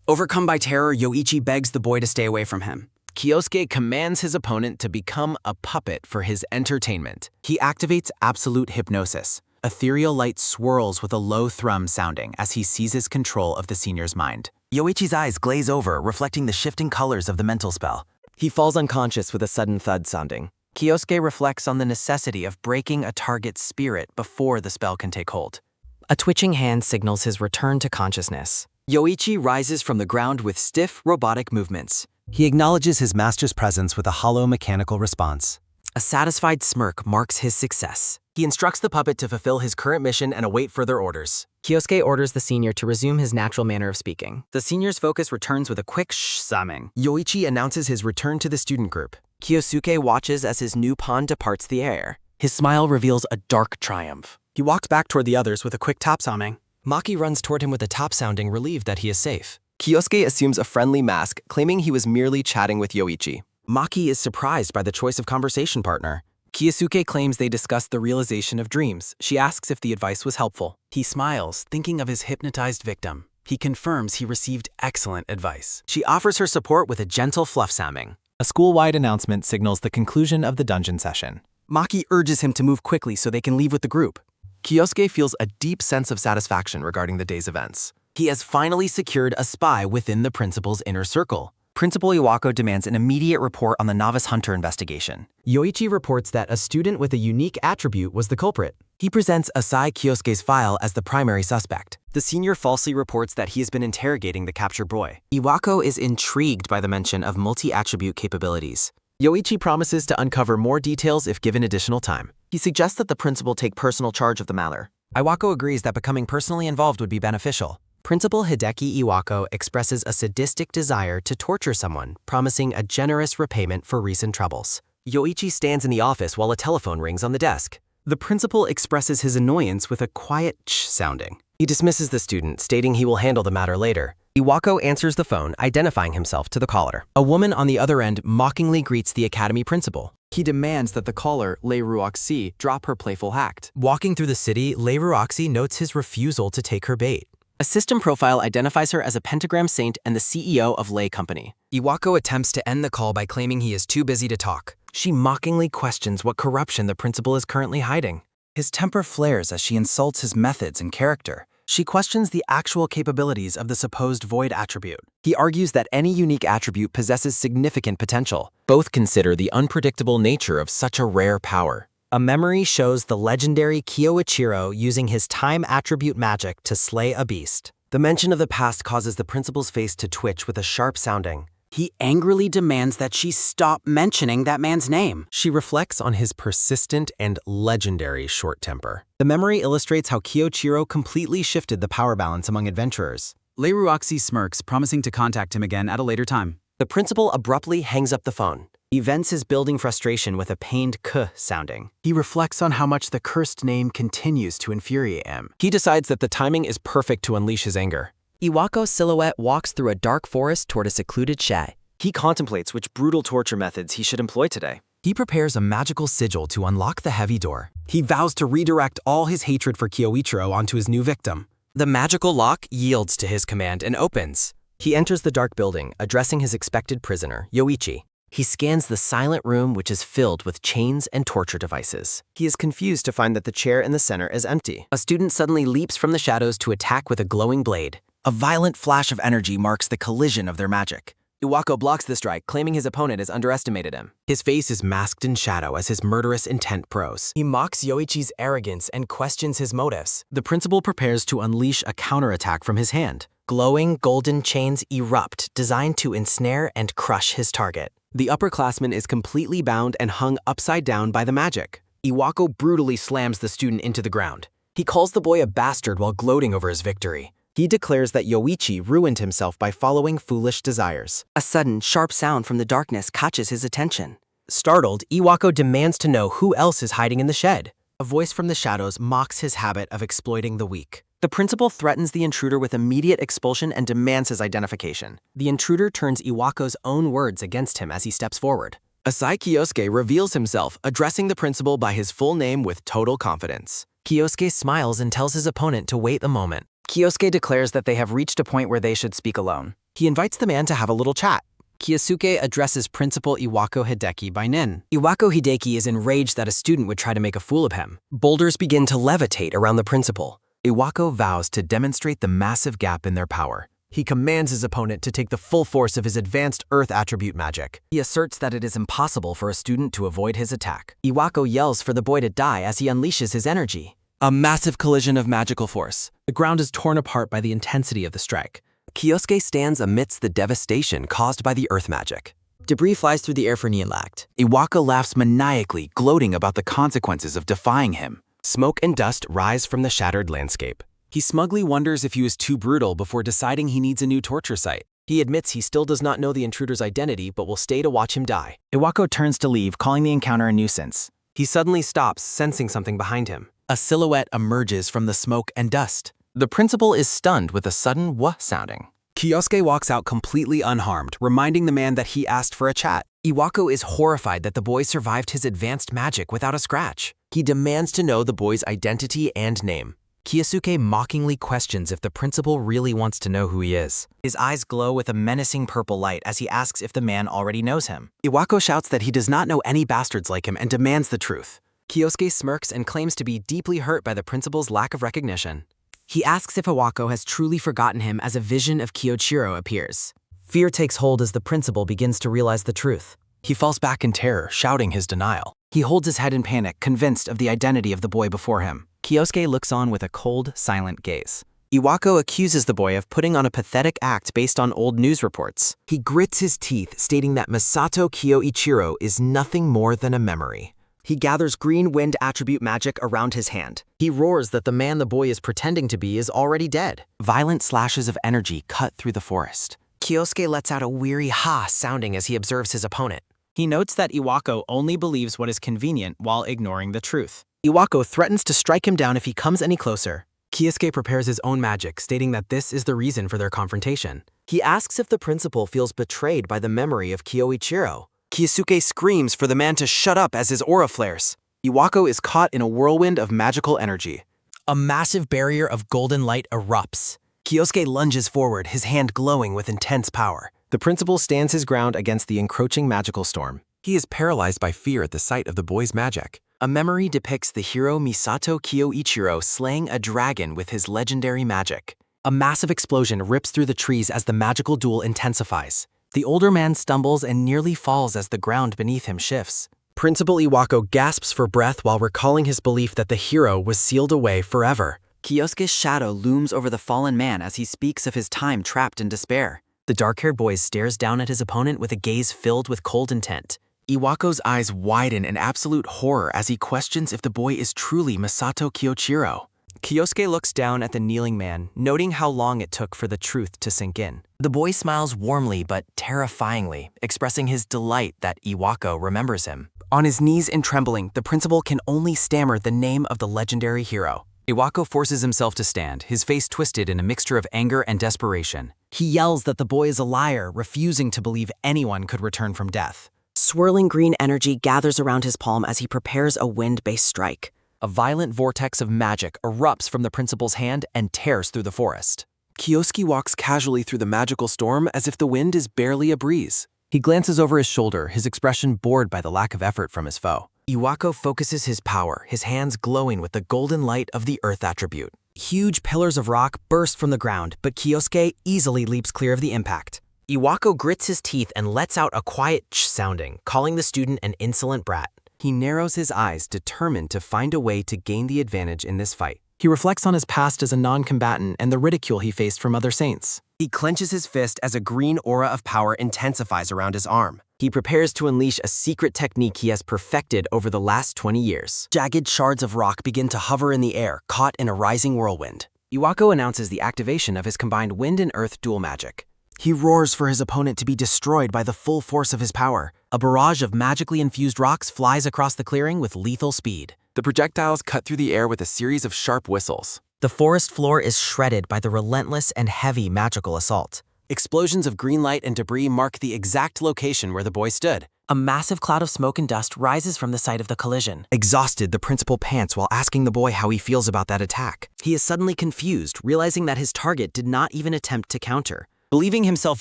[SPEAKER 1] Overcome by terror, Yoichi begs the boy to stay away from him.
[SPEAKER 4] Kyosuke commands his opponent to become a puppet for his entertainment.
[SPEAKER 1] He activates absolute hypnosis. Ethereal light swirls with a low thrum sounding as he seizes control of the senior's mind.
[SPEAKER 4] Yoichi's eyes glaze over, reflecting the shifting colors of the mental spell.
[SPEAKER 2] He falls unconscious with a sudden thud sounding.
[SPEAKER 1] Kyosuke reflects on the necessity of breaking a target's spirit before the spell can take hold.
[SPEAKER 2] A twitching hand signals his return to consciousness.
[SPEAKER 1] Yoichi rises from the ground with stiff, robotic movements.
[SPEAKER 4] He acknowledges his master's presence with a hollow mechanical response.
[SPEAKER 2] A satisfied smirk marks his success.
[SPEAKER 4] He instructs the puppet to fulfill his current mission and await further orders.
[SPEAKER 2] Kyosuke orders the senior to resume his natural manner of speaking.
[SPEAKER 1] The senior's focus returns with a quick shh-summing.
[SPEAKER 4] Yoichi announces his return to the student group.
[SPEAKER 2] Kyosuke watches as his new pawn departs the air. His smile reveals a dark triumph.
[SPEAKER 1] He walks back toward the others with a quick top-sounding.
[SPEAKER 4] Maki runs toward him with a top-sounding, relieved that he is safe.
[SPEAKER 6] Kyosuke assumes a friendly mask, claiming he was merely chatting with Yoichi.
[SPEAKER 1] Maki is surprised by the choice of conversation partner. Kyosuke claims they discussed the realization of dreams. She asks if the advice was helpful. He smiles, thinking of his hypnotized victim. He confirms he received excellent advice.
[SPEAKER 2] She offers her support with a gentle fluff sounding.
[SPEAKER 4] A school-wide announcement signals the conclusion of the dungeon session.
[SPEAKER 1] Maki urges him to move quickly so they can leave with the group.
[SPEAKER 6] Kyosuke feels a deep sense of satisfaction regarding the day's events.
[SPEAKER 2] He has finally secured a spy within the principal's inner circle.
[SPEAKER 1] Principal Iwako demands an immediate report on the novice hunter investigation.
[SPEAKER 3] Yoichi reports that a student with a unique attribute was the culprit.
[SPEAKER 2] He presents Asai Kyosuke's file as the primary suspect.
[SPEAKER 1] The senior falsely reports that he has been interrogating the captured boy.
[SPEAKER 2] Iwako is intrigued by the mention of multi-attribute capabilities.
[SPEAKER 6] Yoichi promises to uncover more details if given additional time. He suggests that the principal take personal charge of the matter.
[SPEAKER 4] Iwako agrees that becoming personally involved would be beneficial.
[SPEAKER 2] Principal Hideki Iwako expresses a sadistic desire to torture someone, promising a generous repayment for recent troubles.
[SPEAKER 3] Yoichi stands in the office while a telephone rings on the desk.
[SPEAKER 1] The principal expresses his annoyance with a quiet ch sounding.
[SPEAKER 2] He dismisses the student, stating he will handle the matter later.
[SPEAKER 3] Iwako answers the phone, identifying himself to the caller.
[SPEAKER 2] A woman on the other end mockingly greets the academy principal.
[SPEAKER 1] He demands that the caller, Lei Ruoxi, drop her playful act.
[SPEAKER 2] Walking through the city, Lei Ruoxi notes his refusal to take her bait. A system profile identifies her as a pentagram saint and the CEO of Lay Company.
[SPEAKER 5] Iwako attempts to end the call by claiming he is too busy to talk.
[SPEAKER 4] She mockingly questions what corruption the principal is currently hiding.
[SPEAKER 5] His temper flares as she insults his methods and character.
[SPEAKER 1] She questions the actual capabilities of the supposed void attribute.
[SPEAKER 2] He argues that any unique attribute possesses significant potential.
[SPEAKER 6] Both consider the unpredictable nature of such a rare power.
[SPEAKER 5] A memory shows the legendary Kyoichiro using his time attribute magic to slay a beast.
[SPEAKER 2] The mention of the past causes the principal's face to twitch with a sharp sounding.
[SPEAKER 1] He angrily demands that she stop mentioning that man's name.
[SPEAKER 4] She reflects on his persistent and legendary short temper.
[SPEAKER 5] The memory illustrates how Kyoichiro completely shifted the power balance among adventurers.
[SPEAKER 1] Leiruoxi smirks, promising to contact him again at a later time.
[SPEAKER 2] The principal abruptly hangs up the phone.
[SPEAKER 1] He vents his building frustration with a pained k sounding. He reflects on how much the cursed name continues to infuriate him.
[SPEAKER 4] He decides that the timing is perfect to unleash his anger.
[SPEAKER 2] Iwako's silhouette walks through a dark forest toward a secluded shed. He contemplates which brutal torture methods he should employ today.
[SPEAKER 5] He prepares a magical sigil to unlock the heavy door. He vows to redirect all his hatred for Kyoichiro onto his new victim. The magical lock yields to his command and opens.
[SPEAKER 2] He enters the dark building, addressing his expected prisoner, Yoichi. He scans the silent room, which is filled with chains and torture devices. He is confused to find that the chair in the center is empty. A student suddenly leaps from the shadows to attack with a glowing blade.
[SPEAKER 1] A violent flash of energy marks the collision of their magic.
[SPEAKER 2] Iwako blocks the strike, claiming his opponent has underestimated him.
[SPEAKER 4] His face is masked in shadow as his murderous intent grows.
[SPEAKER 5] He mocks Yoichi's arrogance and questions his motives.
[SPEAKER 1] The principal prepares to unleash a counterattack from his hand.
[SPEAKER 5] Glowing golden chains erupt, designed to ensnare and crush his target.
[SPEAKER 2] The upperclassman is completely bound and hung upside down by the magic. Iwako brutally slams the student into the ground.
[SPEAKER 5] He calls the boy a bastard while gloating over his victory.
[SPEAKER 2] He declares that Yoichi ruined himself by following foolish desires. A sudden, sharp sound from the darkness catches his attention.
[SPEAKER 5] Startled, Iwako demands to know who else is hiding in the shed.
[SPEAKER 1] A voice from the shadows mocks his habit of exploiting the weak.
[SPEAKER 2] The principal threatens the intruder with immediate expulsion and demands his identification. The intruder turns Iwako's own words against him as he steps forward.
[SPEAKER 4] Asai Kyosuke reveals himself, addressing the principal by his full name with total confidence.
[SPEAKER 5] Kyosuke smiles and tells his opponent to wait a moment.
[SPEAKER 1] Kyosuke declares that they have reached a point where they should speak alone. He invites the man to have a little chat. Kyosuke addresses Principal Iwako Hideki by nin.
[SPEAKER 5] Iwako Hideki is enraged that a student would try to make a fool of him.
[SPEAKER 2] Boulders begin to levitate around the principal.
[SPEAKER 4] Iwako vows to demonstrate the massive gap in their power. He commands his opponent to take the full force of his advanced Earth attribute magic.
[SPEAKER 1] He asserts that it is impossible for a student to avoid his attack.
[SPEAKER 2] Iwako yells for the boy to die as he unleashes his energy.
[SPEAKER 4] A massive collision of magical force. The ground is torn apart by the intensity of the strike.
[SPEAKER 2] Kyosuke stands amidst the devastation caused by the earth magic.
[SPEAKER 1] Debris flies through the air for Neelact.
[SPEAKER 4] Iwako laughs maniacally, gloating about the consequences of defying him.
[SPEAKER 2] Smoke and dust rise from the shattered landscape.
[SPEAKER 4] He smugly wonders if he was too brutal before deciding he needs a new torture site.
[SPEAKER 2] He admits he still does not know the intruder's identity, but will stay to watch him die.
[SPEAKER 1] Iwako turns to leave, calling the encounter a nuisance.
[SPEAKER 2] He suddenly stops, sensing something behind him.
[SPEAKER 1] A silhouette emerges from the smoke and dust.
[SPEAKER 4] The principal is stunned with a sudden wah sounding.
[SPEAKER 1] Kyosuke walks out completely unharmed, reminding the man that he asked for a chat.
[SPEAKER 5] Iwako is horrified that the boy survived his advanced magic without a scratch.
[SPEAKER 2] He demands to know the boy's identity and name.
[SPEAKER 5] Kyosuke mockingly questions if the principal really wants to know who he is.
[SPEAKER 1] His eyes glow with a menacing purple light as he asks if the man already knows him. Iwako shouts that he does not know any bastards like him and demands the truth.
[SPEAKER 5] Kyosuke smirks and claims to be deeply hurt by the principal's lack of recognition. He asks if Iwako has truly forgotten him as a vision of Kyoichiro appears. Fear takes hold as the principal begins to realize the truth.
[SPEAKER 4] He falls back in terror, shouting his denial.
[SPEAKER 1] He holds his head in panic, convinced of the identity of the boy before him. Kyosuke looks on with a cold, silent gaze. Iwako accuses the boy of putting on a pathetic act based on old news reports.
[SPEAKER 2] He grits his teeth, stating that Masato Kyoichiro is nothing more than a memory. He gathers green wind attribute magic around his hand. He roars that the man the boy is pretending to be is already dead.
[SPEAKER 1] Violent slashes of energy cut through the forest.
[SPEAKER 5] Kyosuke lets out a weary ha sounding as he observes his opponent.
[SPEAKER 1] He notes that Iwako only believes what is convenient while ignoring the truth.
[SPEAKER 5] Iwako threatens to strike him down if he comes any closer.
[SPEAKER 3] Kyosuke prepares his own magic, stating that this is the reason for their confrontation.
[SPEAKER 2] He asks if the principal feels betrayed by the memory of Kyoichiro. Kyosuke screams for the man to shut up as his aura flares.
[SPEAKER 4] Iwako is caught in a whirlwind of magical energy.
[SPEAKER 5] A massive barrier of golden light erupts.
[SPEAKER 2] Kyosuke lunges forward, his hand glowing with intense power.
[SPEAKER 4] The principal stands his ground against the encroaching magical storm. He is paralyzed by fear at the sight of the boy's magic.
[SPEAKER 2] A memory depicts the hero Misato Kyoichiro slaying a dragon with his legendary magic. A massive explosion rips through the trees as the magical duel intensifies. The older man stumbles and nearly falls as the ground beneath him shifts. Principal Iwako gasps for breath while recalling his belief that the hero was sealed away forever. Kyosuke's shadow looms over the fallen man as he speaks of his time trapped in despair. The dark-haired boy stares down at his opponent with a gaze filled with cold intent.
[SPEAKER 4] Iwako's eyes widen in absolute horror as he questions if the boy is truly Masato Kyoichiro.
[SPEAKER 2] Kyosuke looks down at the kneeling man, noting how long it took for the truth to sink in. The boy smiles warmly but terrifyingly, expressing his delight that Iwako remembers him. On his knees and trembling, the principal can only stammer the name of the legendary hero.
[SPEAKER 1] Iwako forces himself to stand, his face twisted in a mixture of anger and desperation.
[SPEAKER 2] He yells that the boy is a liar, refusing to believe anyone could return from death. Swirling green energy gathers around his palm as he prepares a wind-based strike. A violent vortex of magic erupts from the principal's hand and tears through the forest.
[SPEAKER 4] Kyosuke walks casually through the magical storm as if the wind is barely a breeze.
[SPEAKER 2] He glances over his shoulder, his expression bored by the lack of effort from his foe. Iwako focuses his power, his hands glowing with the golden light of the earth attribute. Huge pillars of rock burst from the ground, but Kyosuke easily leaps clear of the impact. Iwako grits his teeth and lets out a quiet ch sounding, calling the student an insolent brat. He narrows his eyes, determined to find a way to gain the advantage in this fight. He reflects on his past as a non-combatant and the ridicule he faced from other saints. He clenches his fist as a green aura of power intensifies around his arm. He prepares to unleash a secret technique he has perfected over the last 20 years. Jagged shards of rock begin to hover in the air, caught in a rising whirlwind. Iwako announces the activation of his combined wind and earth dual magic. He roars for his opponent to be destroyed by the full force of his power. A barrage of magically infused rocks flies across the clearing with lethal speed.
[SPEAKER 4] The projectiles cut through the air with a series of sharp whistles.
[SPEAKER 2] The forest floor is shredded by the relentless and heavy magical assault. Explosions of green light and debris mark the exact location where the boy stood. A massive cloud of smoke and dust rises from the site of the collision. Exhausted, the principal pants while asking the boy how he feels about that attack. He is suddenly confused, realizing that his target did not even attempt to counter. Believing himself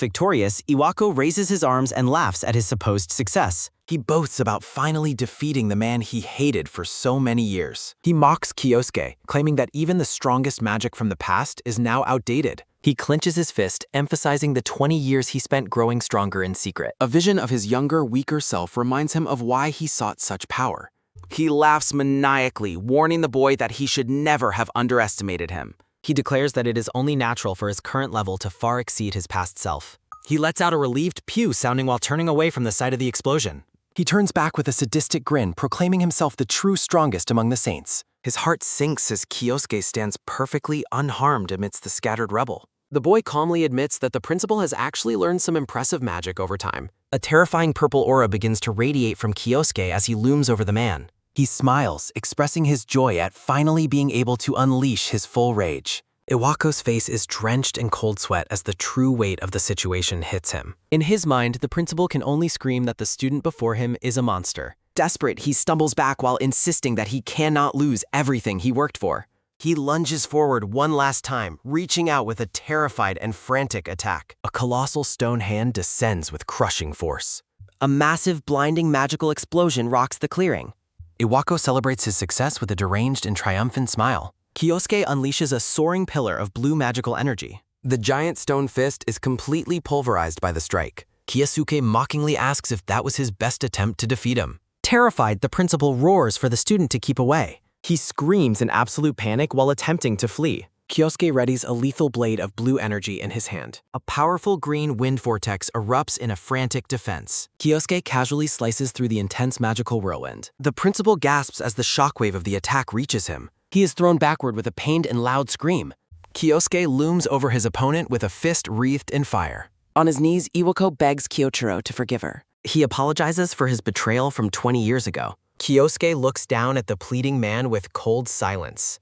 [SPEAKER 2] victorious, Iwako raises his arms and laughs at his supposed success.
[SPEAKER 4] He boasts about finally defeating the man he hated for so many years.
[SPEAKER 2] He mocks Kyosuke, claiming that even the strongest magic from the past is now outdated. He clenches his fist, emphasizing the 20 years he spent growing stronger in secret.
[SPEAKER 4] A vision of his younger, weaker self reminds him of why he sought such power.
[SPEAKER 2] He laughs maniacally, warning the boy that he should never have underestimated him. He declares that it is only natural for his current level to far exceed his past self. He lets out a relieved pew sounding while turning away from the site of the explosion.
[SPEAKER 4] He turns back with a sadistic grin, proclaiming himself the true strongest among the saints.
[SPEAKER 2] His heart sinks as Kyosuke stands perfectly unharmed amidst the scattered rubble. The boy calmly admits that the principal has actually learned some impressive magic over time. A terrifying purple aura begins to radiate from Kyosuke as he looms over the man.
[SPEAKER 4] He smiles, expressing his joy at finally being able to unleash his full rage.
[SPEAKER 2] Iwako's face is drenched in cold sweat as the true weight of the situation hits him. In his mind, the principal can only scream that the student before him is a monster. Desperate, he stumbles back while insisting that he cannot lose everything he worked for. He lunges forward one last time, reaching out with a terrified and frantic attack. A colossal stone hand descends with crushing force. A massive, blinding magical explosion rocks the clearing.
[SPEAKER 4] Iwako celebrates his success with a deranged and triumphant smile.
[SPEAKER 2] Kyosuke unleashes a soaring pillar of blue magical energy.
[SPEAKER 4] The giant stone fist is completely pulverized by the strike.
[SPEAKER 2] Kyosuke mockingly asks if that was his best attempt to defeat him. Terrified, the principal roars for the student to keep away. He screams in absolute panic while attempting to flee. Kyosuke readies a lethal blade of blue energy in his hand. A powerful green wind vortex erupts in a frantic defense. Kyosuke casually slices through the intense magical whirlwind. The principal gasps as the shockwave of the attack reaches him. He is thrown backward with a pained and loud scream. Kyosuke looms over his opponent with a fist wreathed in fire. On his knees, Iwako begs Kyoichiro to forgive her. He apologizes for his betrayal from 20 years ago. Kyosuke looks down at the pleading man with cold silence.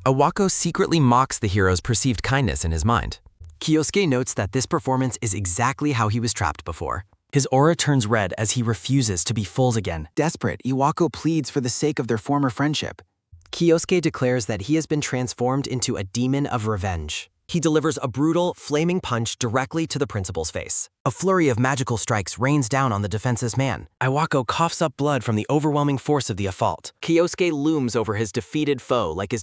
[SPEAKER 4] Iwako secretly mocks the hero's perceived kindness in his mind.
[SPEAKER 2] Kyosuke notes that this performance is exactly how he was trapped before. His aura turns red as he refuses to be fooled again.
[SPEAKER 7] Desperate, Iwako pleads for the sake of their former friendship.
[SPEAKER 2] Kyosuke declares that he has been transformed into a demon of revenge. He delivers a brutal, flaming punch directly to the principal's face. A flurry of magical strikes rains down on the defenseless man. Iwako coughs up blood from the overwhelming force of the assault. Kyosuke looms over his defeated foe like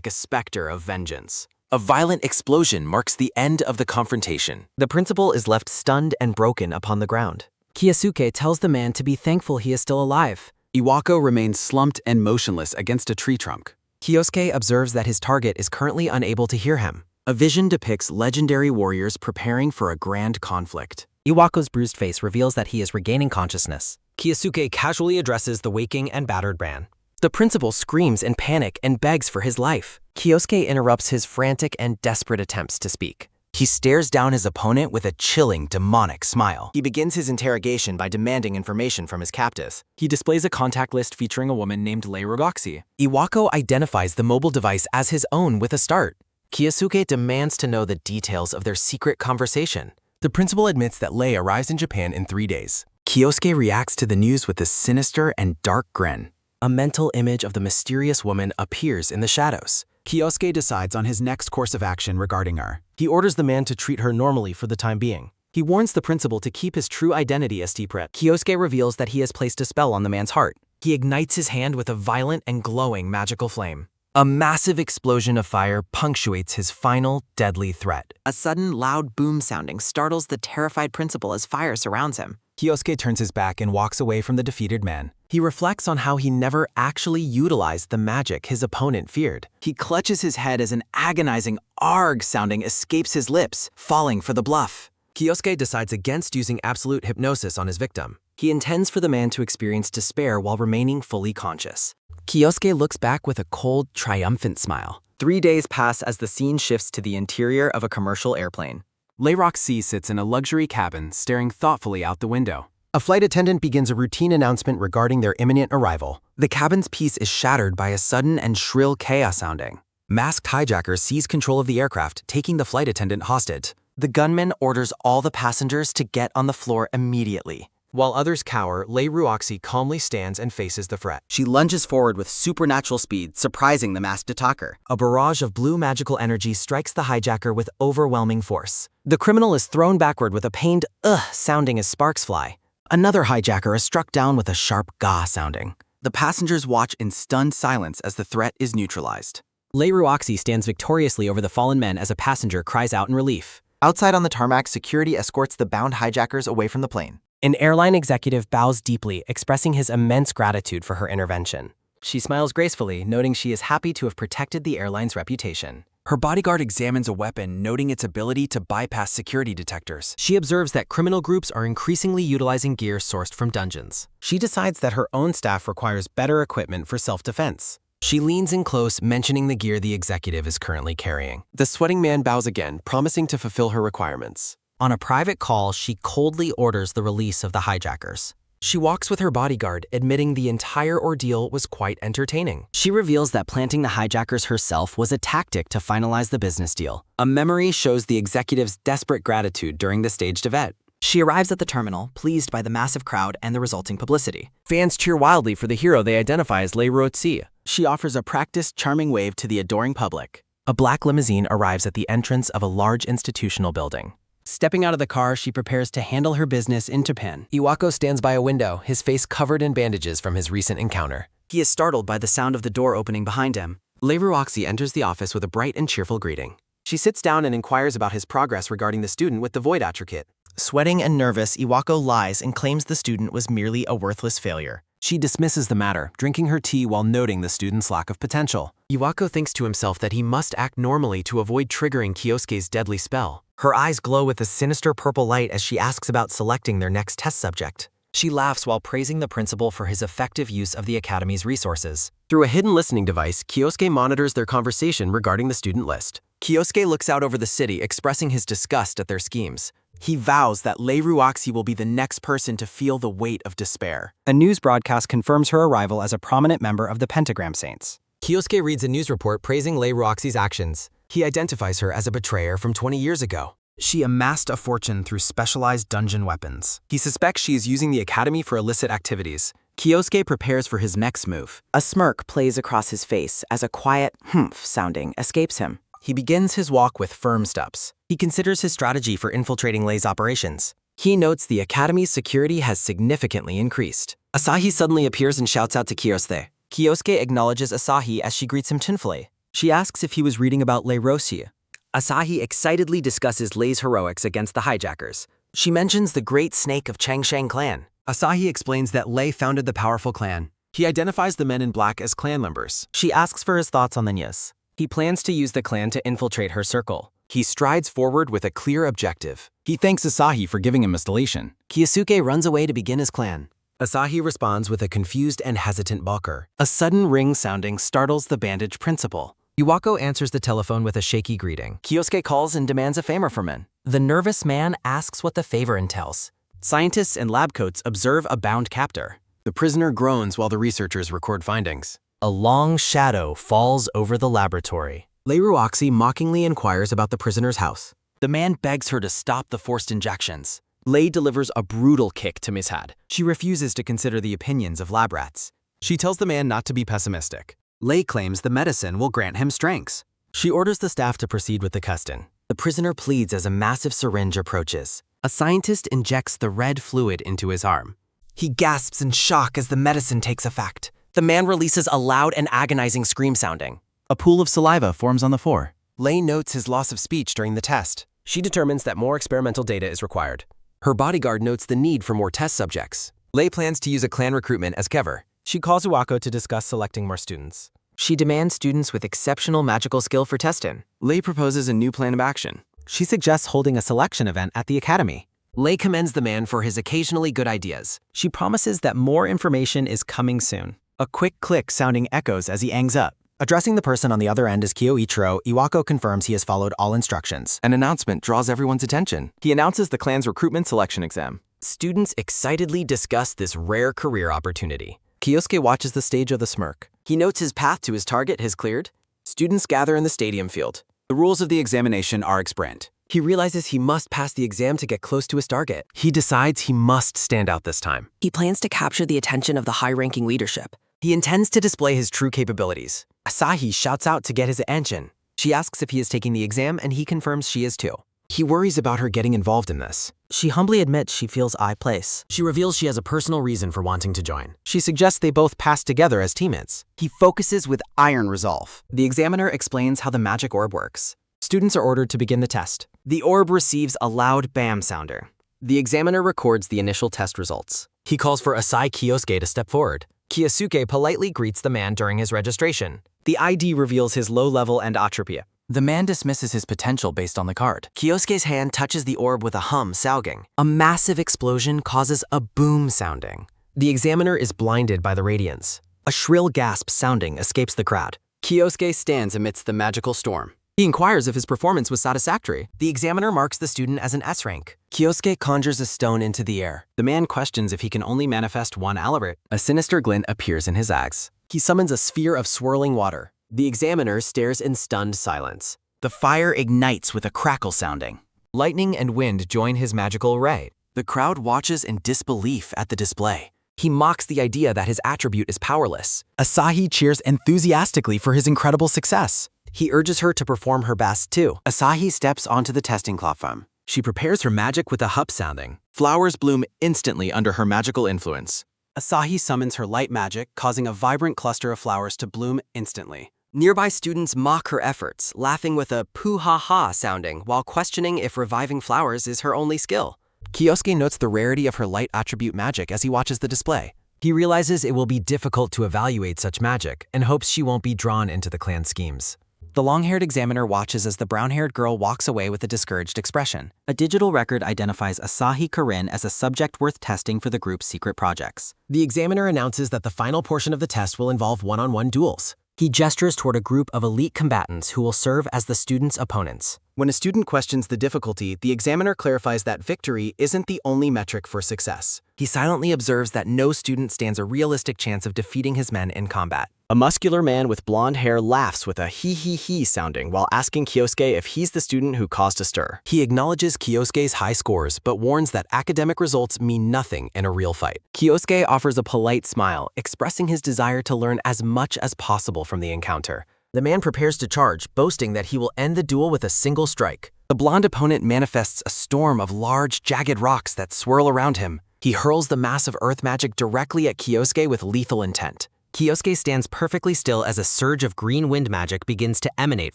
[SPEAKER 2] a specter of vengeance. A violent explosion marks the end of the confrontation. The principal is left stunned and broken upon the ground.
[SPEAKER 5] Kyosuke tells the man to be thankful he is still alive.
[SPEAKER 8] Iwako remains slumped and motionless against a tree trunk.
[SPEAKER 2] Kyosuke observes that his target is currently unable to hear him. A vision depicts legendary warriors preparing for a grand conflict.
[SPEAKER 5] Iwako's bruised face reveals that he is regaining consciousness.
[SPEAKER 2] Kyosuke casually addresses the waking and battered man. The principal screams in panic and begs for his life. Kyosuke interrupts his frantic and desperate attempts to speak. He stares down his opponent with a chilling, demonic smile. He begins his interrogation by demanding information from his captives. He displays a contact list featuring a woman named Lei Rogoxi. Iwako identifies the mobile device as his own with a start. Kyosuke demands to know the details of their secret conversation. The principal admits that Lei arrives in Japan in 3 days. Kyosuke reacts to the news with a sinister and dark grin. A mental image of the mysterious woman appears in the shadows.
[SPEAKER 4] Kyosuke decides on his next course of action regarding her.
[SPEAKER 2] He orders the man to treat her normally for the time being. He warns the principal to keep his true identity a secret. Kyosuke reveals that he has placed a spell on the man's heart. He ignites his hand with a violent and glowing magical flame. A massive explosion of fire punctuates his final, deadly threat.
[SPEAKER 1] A sudden, loud boom sounding startles the terrified principal as fire surrounds him.
[SPEAKER 4] Kyosuke turns his back and walks away from the defeated man.
[SPEAKER 2] He reflects on how he never actually utilized the magic his opponent feared.
[SPEAKER 1] He clutches his head as an agonizing arg sounding escapes his lips, falling for the bluff.
[SPEAKER 2] Kyosuke decides against using absolute hypnosis on his victim. He intends for the man to experience despair while remaining fully conscious. Kyosuke looks back with a cold, triumphant smile. 3 days pass as the scene shifts to the interior of a commercial airplane.
[SPEAKER 8] Lei Roxi sits in a luxury cabin, staring thoughtfully out the window.
[SPEAKER 2] A flight attendant begins a routine announcement regarding their imminent arrival. The cabin's peace is shattered by a sudden and shrill chaos sounding. Masked hijackers seize control of the aircraft, taking the flight attendant hostage. The gunman orders all the passengers to get on the floor immediately. While others cower, Lei Roxi calmly stands and faces the threat.
[SPEAKER 1] She lunges forward with supernatural speed, surprising the masked attacker.
[SPEAKER 2] A barrage of blue magical energy strikes the hijacker with overwhelming force. The criminal is thrown backward with a pained sounding as sparks fly. Another hijacker is struck down with a sharp gah sounding.
[SPEAKER 1] The passengers watch in stunned silence as the threat is neutralized.
[SPEAKER 5] Lei Roxi stands victoriously over the fallen men as a passenger cries out in relief.
[SPEAKER 1] Outside on the tarmac, security escorts the bound hijackers away from the plane.
[SPEAKER 2] An airline executive bows deeply, expressing his immense gratitude for her intervention. She smiles gracefully, noting she is happy to have protected the airline's reputation.
[SPEAKER 4] Her bodyguard examines a weapon, noting its ability to bypass security detectors.
[SPEAKER 2] She observes that criminal groups are increasingly utilizing gear sourced from dungeons. She decides that her own staff requires better equipment for self-defense. She leans in close, mentioning the gear the executive is currently carrying. The sweating man bows again, promising to fulfill her requirements. On a private call, she coldly orders the release of the hijackers. She walks with her bodyguard, admitting the entire ordeal was quite entertaining.
[SPEAKER 5] She reveals that planting the hijackers herself was a tactic to finalize the business deal.
[SPEAKER 2] A memory shows the executive's desperate gratitude during the staged event.
[SPEAKER 5] She arrives at the terminal, pleased by the massive crowd and the resulting publicity.
[SPEAKER 2] Fans cheer wildly for the hero they identify as Lei Roxi. She offers a practiced, charming wave to the adoring public. A black limousine arrives at the entrance of a large institutional building.
[SPEAKER 5] Stepping out of the car, she prepares to handle her business in Japan.
[SPEAKER 2] Iwako stands by a window, his face covered in bandages from his recent encounter.
[SPEAKER 5] He is startled by the sound of the door opening behind him.
[SPEAKER 2] Lei Roxi enters the office with a bright and cheerful greeting. She sits down and inquires about his progress regarding the student with the void attribute. Sweating and nervous, Iwako lies and claims the student was merely a worthless failure. She dismisses the matter, drinking her tea while noting the student's lack of potential. Iwako thinks to himself that he must act normally to avoid triggering Kyosuke's deadly spell. Her eyes glow with a sinister purple light as she asks about selecting their next test subject. She laughs while praising the principal for his effective use of the academy's resources. Through a hidden listening device, Kyosuke monitors their conversation regarding the student list. Kyosuke looks out over the city, expressing his disgust at their schemes. He vows that Lei Roxi will be the next person to feel the weight of despair.
[SPEAKER 5] A news broadcast confirms her arrival as a prominent member of the Pentagram Saints.
[SPEAKER 2] Kyosuke reads a news report praising Lei Roxi's actions. He identifies her as a betrayer from 20 years ago.
[SPEAKER 4] She amassed a fortune through specialized dungeon weapons.
[SPEAKER 2] He suspects she is using the academy for illicit activities. Kyosuke prepares for his next move.
[SPEAKER 1] A smirk plays across his face as a quiet humph sounding escapes him.
[SPEAKER 2] He begins his walk with firm steps. He considers his strategy for infiltrating Lei's operations. He notes the academy's security has significantly increased. Asahi suddenly appears and shouts out to Kyosuke. Kyosuke acknowledges Asahi as she greets him tunefully. She asks if he was reading about Lei Roshi. Asahi excitedly discusses Lei's heroics against the hijackers. She mentions the great snake of Changsheng clan. Asahi explains that Lei founded the powerful clan.
[SPEAKER 4] He identifies the men in black as clan members.
[SPEAKER 2] She asks for his thoughts on the news. He plans to use the clan to infiltrate her circle.
[SPEAKER 6] He strides forward with a clear objective.
[SPEAKER 8] He thanks Asahi for giving him a installation.
[SPEAKER 2] Kyosuke runs away to begin his clan. Asahi responds with a confused and hesitant balker. A sudden ring sounding startles the bandage principal. Iwako answers the telephone with a shaky greeting. Kyosuke calls and demands a favor from him. The nervous man asks what the favor entails. Scientists in lab coats observe a bound captor.
[SPEAKER 4] The prisoner groans while the researchers record findings.
[SPEAKER 2] A long shadow falls over the laboratory.
[SPEAKER 7] Leiruoxi mockingly inquires about the prisoner's house.
[SPEAKER 2] The man begs her to stop the forced injections. Lei delivers a brutal kick to Ms. Had. She refuses to consider the opinions of lab rats.
[SPEAKER 8] She tells the man not to be pessimistic. Lei claims the medicine will grant him strengths.
[SPEAKER 2] She orders the staff to proceed with the custom. The prisoner pleads as a massive syringe approaches. A scientist injects the red fluid into his arm. He gasps in shock as the medicine takes effect. The man releases a loud and agonizing scream sounding.
[SPEAKER 8] A pool of saliva forms on the floor.
[SPEAKER 4] Lei notes his loss of speech during the test.
[SPEAKER 2] She determines that more experimental data is required. Her bodyguard notes the need for more test subjects.
[SPEAKER 4] Lei plans to use a clan recruitment as cover.
[SPEAKER 2] She calls Iwako to discuss selecting more students. She demands students with exceptional magical skill for testing.
[SPEAKER 8] Lei proposes a new plan of action.
[SPEAKER 2] She suggests holding a selection event at the academy. Lei commends the man for his occasionally good ideas. She promises that more information is coming soon. A quick click sounding echoes as he hangs up. Addressing the person on the other end as Kyoichiro, Iwako confirms he has followed all instructions.
[SPEAKER 4] An announcement draws everyone's attention.
[SPEAKER 8] He announces the clan's recruitment selection exam.
[SPEAKER 2] Students excitedly discuss this rare career opportunity. Kyosuke watches the stage with a smirk. He notes his path to his target has cleared. Students gather in the stadium field.
[SPEAKER 8] The rules of the examination are explained.
[SPEAKER 2] He realizes he must pass the exam to get close to his target.
[SPEAKER 4] He decides he must stand out this time.
[SPEAKER 9] He plans to capture the attention of the high-ranking leadership.
[SPEAKER 2] He intends to display his true capabilities. Asahi shouts out to get his attention. She asks if he is taking the exam, and he confirms she is too.
[SPEAKER 4] He worries about her getting involved in this.
[SPEAKER 2] She humbly admits she feels I place. She reveals she has a personal reason for wanting to join. She suggests they both pass together as teammates.
[SPEAKER 1] He focuses with iron resolve.
[SPEAKER 2] The examiner explains how the magic orb works. Students are ordered to begin the test. The orb receives a loud bam sounder. The examiner records the initial test results. He calls for Asai Kyosuke to step forward. Kyosuke politely greets the man during his registration. The ID reveals his low level and attribute.
[SPEAKER 1] The man dismisses his potential based on the card.
[SPEAKER 2] Kyosuke's hand touches the orb with a hum sounding. A massive explosion causes a boom sounding. The examiner is blinded by the radiance. A shrill gasp sounding escapes the crowd. Kyosuke stands amidst the magical storm. He inquires if his performance was satisfactory. The examiner marks the student as an S rank. Kyosuke conjures a stone into the air.
[SPEAKER 8] The man questions if he can only manifest one alibert.
[SPEAKER 2] A sinister glint appears in his eyes. He summons a sphere of swirling water. The examiner stares in stunned silence.
[SPEAKER 1] The fire ignites with a crackle sounding.
[SPEAKER 2] Lightning and wind join his magical array.
[SPEAKER 1] The crowd watches in disbelief at the display.
[SPEAKER 2] He mocks the idea that his attribute is powerless.
[SPEAKER 1] Asahi cheers enthusiastically for his incredible success.
[SPEAKER 2] He urges her to perform her best too.
[SPEAKER 1] Asahi steps onto the testing platform.
[SPEAKER 2] She prepares her magic with a hup sounding.
[SPEAKER 4] Flowers bloom instantly under her magical influence.
[SPEAKER 8] Asahi summons her light magic, causing a vibrant cluster of flowers to bloom instantly.
[SPEAKER 2] Nearby students mock her efforts, laughing with a poo-ha-ha sounding while questioning if reviving flowers is her only skill.
[SPEAKER 4] Kyosuke notes the rarity of her light attribute magic as he watches the display.
[SPEAKER 2] He realizes it will be difficult to evaluate such magic and hopes she won't be drawn into the clan schemes. The long-haired examiner watches as the brown-haired girl walks away with a discouraged expression.
[SPEAKER 1] A digital record identifies Asahi Karin as a subject worth testing for the group's secret projects.
[SPEAKER 2] The examiner announces that the final portion of the test will involve one-on-one duels. He gestures toward a group of elite combatants who will serve as the students' opponents.
[SPEAKER 8] When a student questions the difficulty, the examiner clarifies that victory isn't the only metric for success.
[SPEAKER 2] He silently observes that no student stands a realistic chance of defeating his men in combat.
[SPEAKER 8] A muscular man with blonde hair laughs with a hee-hee-hee sounding while asking Kyosuke if he's the student who caused a stir.
[SPEAKER 4] He acknowledges Kyosuke's high scores, but warns that academic results mean nothing in a real fight.
[SPEAKER 2] Kyosuke offers a polite smile, expressing his desire to learn as much as possible from the encounter.
[SPEAKER 4] The man prepares to charge, boasting that he will end the duel with a single strike. The blonde opponent manifests a storm of large, jagged rocks that swirl around him. He hurls the massive earth magic directly at Kyosuke with lethal intent. Kyosuke stands perfectly still as a surge of green wind magic begins to emanate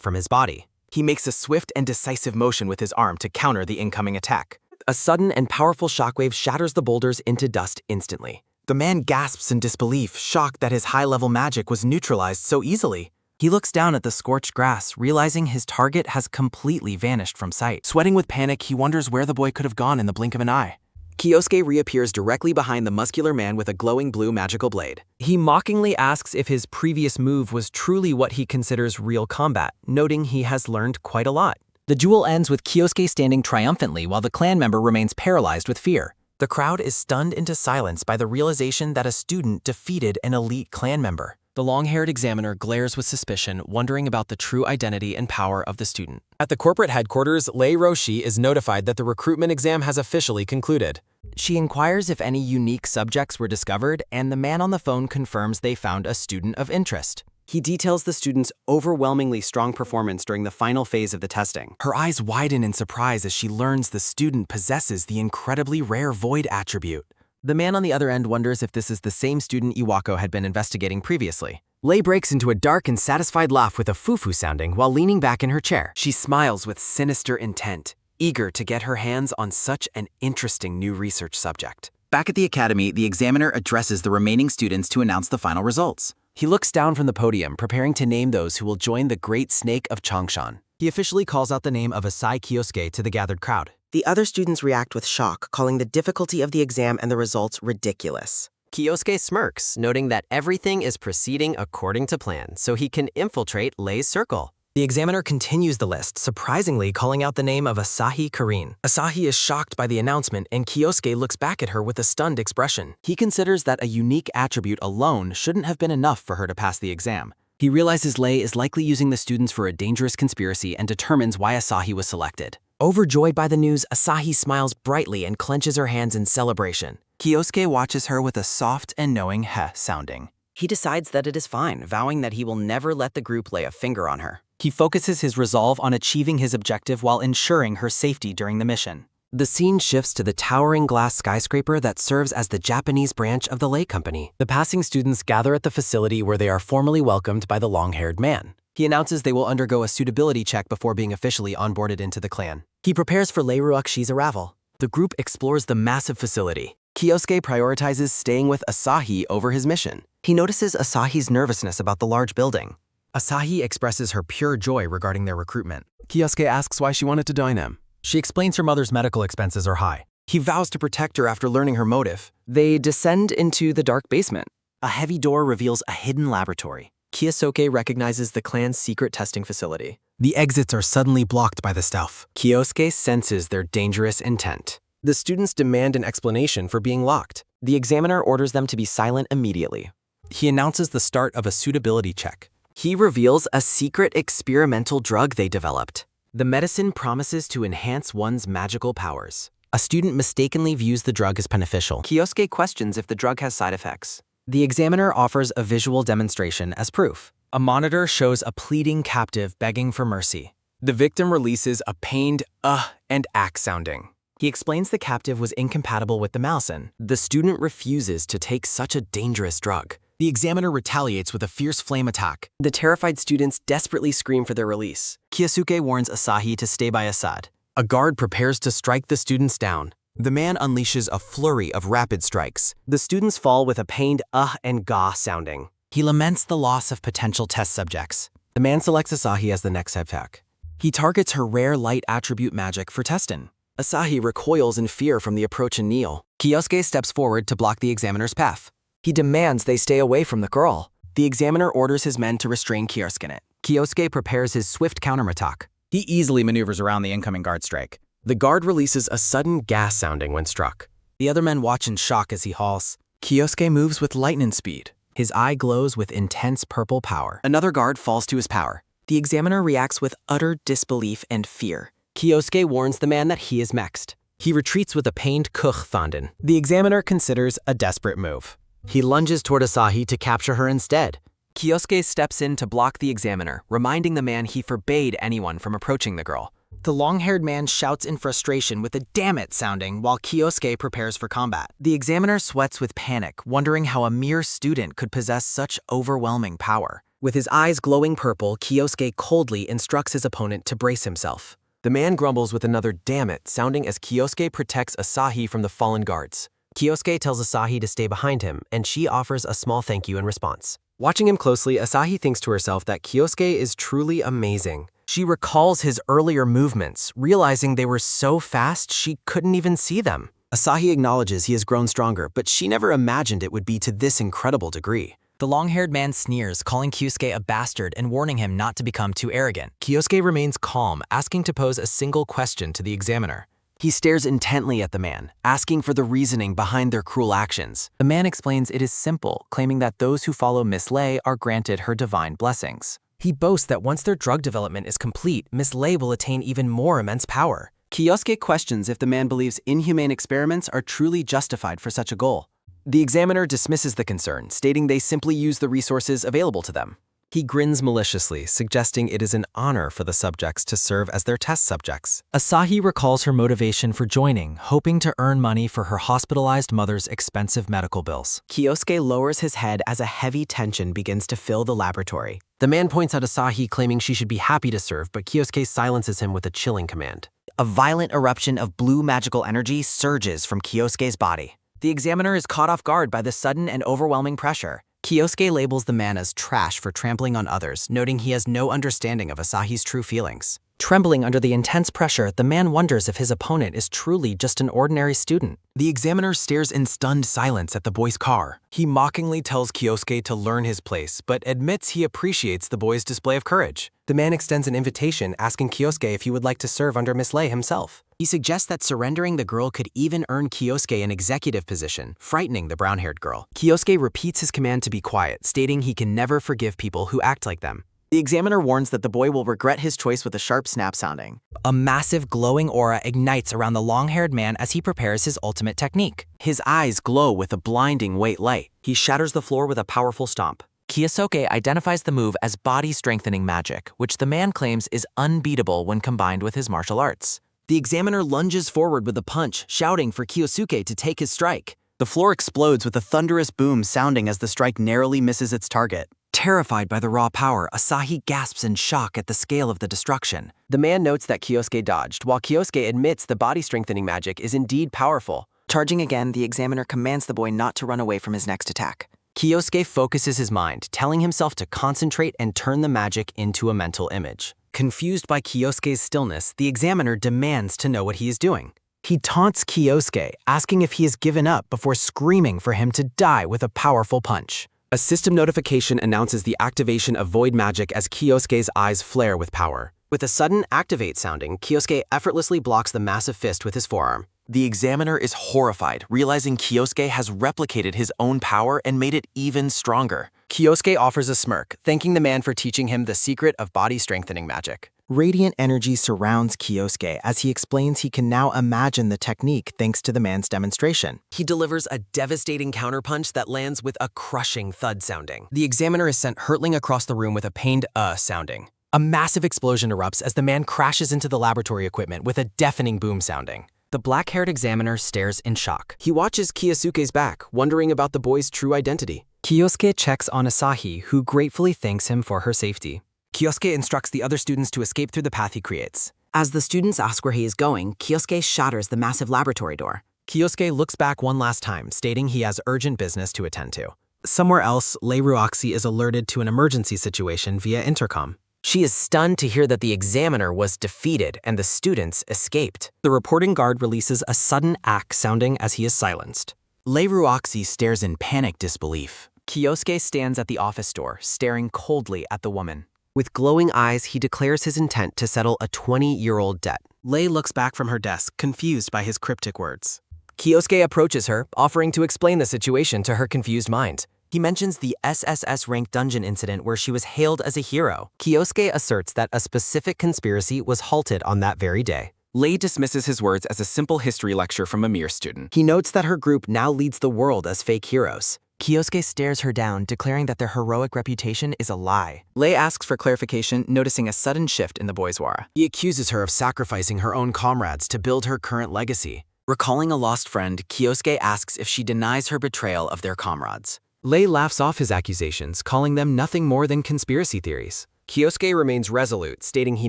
[SPEAKER 4] from his body. He makes a swift and decisive motion with his arm to counter the incoming attack. A sudden and powerful shockwave shatters the boulders into dust instantly. The man gasps in disbelief, shocked that his high-level magic was neutralized so easily. He looks down at the scorched grass, realizing his target has completely vanished from sight. Sweating with panic, he wonders where the boy could have gone in the blink of an eye.
[SPEAKER 2] Kyosuke reappears directly behind the muscular man with a glowing blue magical blade. He mockingly asks if his previous move was truly what he considers real combat, noting he has learned quite a lot. The duel ends with Kyosuke standing triumphantly while the clan member remains paralyzed with fear.
[SPEAKER 4] The crowd is stunned into silence by the realization that a student defeated an elite clan member.
[SPEAKER 2] The long-haired examiner glares with suspicion, wondering about the true identity and power of the student.
[SPEAKER 3] At the corporate headquarters, Lei Roshi is notified that the recruitment exam has officially concluded.
[SPEAKER 2] She inquires if any unique subjects were discovered, and the man on the phone confirms they found a student of interest. He details the student's overwhelmingly strong performance during the final phase of the testing.
[SPEAKER 4] Her eyes widen in surprise as she learns the student possesses the incredibly rare void attribute.
[SPEAKER 2] The man on the other end wonders if this is the same student Iwako had been investigating previously. Lei breaks into a dark and satisfied laugh with a foo-foo sounding while leaning back in her chair.
[SPEAKER 4] She smiles with sinister intent, eager to get her hands on such an interesting new research subject.
[SPEAKER 1] Back at the academy, the examiner addresses the remaining students to announce the final results.
[SPEAKER 2] He looks down from the podium, preparing to name those who will join the Great Snake of Changshan.
[SPEAKER 5] He officially calls out the name of Asai Kyosuke to the gathered crowd.
[SPEAKER 9] The other students react with shock, calling the difficulty of the exam and the results ridiculous.
[SPEAKER 8] Kyosuke smirks, noting that everything is proceeding according to plan, so he can infiltrate Lei's circle.
[SPEAKER 5] The examiner continues the list, surprisingly calling out the name of Asahi Karin.
[SPEAKER 4] Asahi is shocked by the announcement, and Kyosuke looks back at her with a stunned expression.
[SPEAKER 2] He considers that a unique attribute alone shouldn't have been enough for her to pass the exam. He realizes Lei is likely using the students for a dangerous conspiracy and determines why Asahi was selected.
[SPEAKER 4] Overjoyed by the news, Asahi smiles brightly and clenches her hands in celebration.
[SPEAKER 1] Kyosuke watches her with a soft and knowing heh sounding.
[SPEAKER 9] He decides that it is fine, vowing that he will never let the group lay a finger on her.
[SPEAKER 2] He focuses his resolve on achieving his objective while ensuring her safety during the mission.
[SPEAKER 4] The scene shifts to the towering glass skyscraper that serves as the Japanese branch of the Lei Company. The passing students gather at the facility where they are formally welcomed by the long-haired man.
[SPEAKER 2] He announces they will undergo a suitability check before being officially onboarded into the clan.
[SPEAKER 4] He prepares for Lei Ruakshi's arrival. The group explores the massive facility.
[SPEAKER 2] Kyosuke prioritizes staying with Asahi over his mission.
[SPEAKER 4] He notices Asahi's nervousness about the large building. Asahi expresses her pure joy regarding their recruitment.
[SPEAKER 3] Kyosuke asks why she wanted to join him.
[SPEAKER 5] She explains her mother's medical expenses are high.
[SPEAKER 4] He vows to protect her after learning her motive.
[SPEAKER 2] They descend into the dark basement. A heavy door reveals a hidden laboratory. Kyosuke recognizes the clan's secret testing facility.
[SPEAKER 4] The exits are suddenly blocked by the stealth.
[SPEAKER 2] Kyosuke senses their dangerous intent.
[SPEAKER 3] The students demand an explanation for being locked.
[SPEAKER 2] The examiner orders them to be silent immediately.
[SPEAKER 4] He announces the start of a suitability check.
[SPEAKER 2] He reveals a secret experimental drug they developed. The medicine promises to enhance one's magical powers.
[SPEAKER 4] A student mistakenly views the drug as beneficial.
[SPEAKER 2] Kyosuke questions if the drug has side effects. The examiner offers a visual demonstration as proof.
[SPEAKER 4] A monitor shows a pleading captive begging for mercy. The victim releases a pained and ack sounding.
[SPEAKER 2] He explains the captive was incompatible with the malison. The student refuses to take such a dangerous drug.
[SPEAKER 4] The examiner retaliates with a fierce flame attack.
[SPEAKER 2] The terrified students desperately scream for their release. Kyosuke warns Asahi to stay by Assad.
[SPEAKER 4] A guard prepares to strike the students down. The man unleashes a flurry of rapid strikes.
[SPEAKER 2] The students fall with a pained and ga sounding.
[SPEAKER 4] He laments the loss of potential test subjects. The man selects Asahi as the next attack. He targets her rare light attribute magic for testing.
[SPEAKER 2] Asahi recoils in fear from the approach and kneel.
[SPEAKER 4] Kyosuke steps forward to block the examiner's path.
[SPEAKER 2] He demands they stay away from the girl. The examiner orders his men to restrain Kyosuke.
[SPEAKER 4] Kyosuke prepares his swift counterattack.
[SPEAKER 1] He easily maneuvers around the incoming guard strike.
[SPEAKER 3] The guard releases a sudden gas sounding when struck.
[SPEAKER 4] The other men watch in shock as he hauls.
[SPEAKER 1] Kyosuke moves with lightning speed.
[SPEAKER 4] His eye glows with intense purple power.
[SPEAKER 2] Another guard falls to his power. The examiner reacts with utter disbelief and fear. Kyosuke warns the man that he is mexed.
[SPEAKER 4] He retreats with a pained kuch thanden.
[SPEAKER 2] The examiner considers a desperate move.
[SPEAKER 4] He lunges toward Asahi to capture her instead.
[SPEAKER 2] Kyosuke steps in to block the examiner, reminding the man he forbade anyone from approaching the girl.
[SPEAKER 5] The long-haired man shouts in frustration with a "damn it" sounding while Kyosuke prepares for combat.
[SPEAKER 1] The examiner sweats with panic, wondering how a mere student could possess such overwhelming power.
[SPEAKER 5] With his eyes glowing purple, Kyosuke coldly instructs his opponent to brace himself.
[SPEAKER 8] The man grumbles with another "damn it" sounding as Kyosuke protects Asahi from the fallen guards. Kyosuke tells Asahi to stay behind him, and she offers a small thank you in response. Watching him closely, Asahi thinks to herself that Kyosuke is truly amazing.
[SPEAKER 1] She recalls his earlier movements, realizing they were so fast she couldn't even see them.
[SPEAKER 4] Asahi acknowledges he has grown stronger, but she never imagined it would be to this incredible degree.
[SPEAKER 1] The long-haired man sneers, calling Kyosuke a bastard and warning him not to become too arrogant.
[SPEAKER 4] Kyosuke remains calm, asking to pose a single question to the examiner.
[SPEAKER 1] He stares intently at the man, asking for the reasoning behind their cruel actions. The man explains it is simple, claiming that those who follow Miss Lei are granted her divine blessings.
[SPEAKER 5] He boasts that once their drug development is complete, Miss Lei will attain even more immense power.
[SPEAKER 1] Kyosuke questions if the man believes inhumane experiments are truly justified for such a goal. The examiner dismisses the concern, stating they simply use the resources available to them.
[SPEAKER 4] He grins maliciously, suggesting it is an honor for the subjects to serve as their test subjects.
[SPEAKER 1] Asahi recalls her motivation for joining, hoping to earn money for her hospitalized mother's expensive medical bills.
[SPEAKER 5] Kyosuke lowers his head as a heavy tension begins to fill the laboratory.
[SPEAKER 4] The man points out Asahi, claiming she should be happy to serve, but Kyosuke silences him with a chilling command.
[SPEAKER 1] A violent eruption of blue magical energy surges from Kyosuke's body. The examiner is caught off guard by the sudden and overwhelming pressure. Kyosuke labels the man as trash for trampling on others, noting he has no understanding of Asahi's true feelings.
[SPEAKER 5] Trembling under the intense pressure, the man wonders if his opponent is truly just an ordinary student.
[SPEAKER 4] The examiner stares in stunned silence at the boy's car. He mockingly tells Kyosuke to learn his place, but admits he appreciates the boy's display of courage. The man extends an invitation, asking Kyosuke if he would like to serve under Miss Lei himself.
[SPEAKER 1] He suggests that surrendering the girl could even earn Kyosuke an executive position, frightening the brown-haired girl. Kyosuke repeats his command to be quiet, stating he can never forgive people who act like them. The examiner warns that the boy will regret his choice with a sharp snap sounding.
[SPEAKER 5] A massive glowing aura ignites around the long-haired man as he prepares his ultimate technique.
[SPEAKER 1] His eyes glow with a blinding white light.
[SPEAKER 2] He shatters the floor with a powerful stomp.
[SPEAKER 1] Kyosuke identifies the move as body-strengthening magic, which the man claims is unbeatable when combined with his martial arts. The examiner lunges forward with a punch, shouting for Kyosuke to take his strike. The floor explodes with a thunderous boom sounding as the strike narrowly misses its target. Terrified by the raw power, Asahi gasps in shock at the scale of the destruction.
[SPEAKER 2] The man notes that Kyosuke dodged, while Kyosuke admits the body-strengthening magic is indeed powerful.
[SPEAKER 1] Charging again, the examiner commands the boy not to run away from his next attack. Kyosuke focuses his mind, telling himself to concentrate and turn the magic into a mental image. Confused by Kyosuke's stillness, the examiner demands to know what he is doing. He taunts Kyosuke, asking if he has given up before screaming for him to die with a powerful punch.
[SPEAKER 8] A system notification announces the activation of void magic as Kyosuke's eyes flare with power.
[SPEAKER 2] With a sudden activate sounding, Kyosuke effortlessly blocks the massive fist with his forearm.
[SPEAKER 4] The examiner is horrified, realizing Kyosuke has replicated his own power and made it even stronger.
[SPEAKER 2] Kyosuke offers a smirk, thanking the man for teaching him the secret of body-strengthening magic.
[SPEAKER 1] Radiant energy surrounds Kyosuke as he explains he can now imagine the technique thanks to the man's demonstration.
[SPEAKER 2] He delivers a devastating counterpunch that lands with a crushing thud sounding. The examiner is sent hurtling across the room with a pained sounding. A massive explosion erupts as the man crashes into the laboratory equipment with a deafening boom sounding. The black-haired examiner stares in shock.
[SPEAKER 8] He watches Kyosuke's back, wondering about the boy's true identity.
[SPEAKER 5] Kyosuke checks on Asahi, who gratefully thanks him for her safety.
[SPEAKER 2] Kyosuke instructs the other students to escape through the path he creates.
[SPEAKER 9] As the students ask where he is going, Kyosuke shatters the massive laboratory door.
[SPEAKER 5] Kyosuke looks back one last time, stating he has urgent business to attend to. Somewhere else, Lei Ruoxi is alerted to an emergency situation via intercom.
[SPEAKER 2] She is stunned to hear that the examiner was defeated and the students escaped.
[SPEAKER 5] The reporting guard releases a sudden ack sounding as he is silenced.
[SPEAKER 1] Lei Ruoxi stares in panic disbelief.
[SPEAKER 2] Kyosuke stands at the office door, staring coldly at the woman.
[SPEAKER 8] With glowing eyes, he declares his intent to settle a 20-year-old debt.
[SPEAKER 5] Lei looks back from her desk, confused by his cryptic words.
[SPEAKER 2] Kyosuke approaches her, offering to explain the situation to her confused mind.
[SPEAKER 1] He mentions the SSS-ranked dungeon incident where she was hailed as a hero.
[SPEAKER 2] Kyosuke asserts that a specific conspiracy was halted on that very day.
[SPEAKER 3] Lei dismisses his words as a simple history lecture from a mere student.
[SPEAKER 2] He notes that her group now leads the world as fake heroes.
[SPEAKER 1] Kyosuke stares her down, declaring that their heroic reputation is a lie. Lei asks for clarification, noticing a sudden shift in the boy's aura.
[SPEAKER 7] He accuses her of sacrificing her own comrades to build her current legacy.
[SPEAKER 1] Recalling a lost friend, Kyosuke asks if she denies her betrayal of their comrades.
[SPEAKER 3] Lei laughs off his accusations, calling them nothing more than conspiracy theories.
[SPEAKER 8] Kyosuke remains resolute, stating he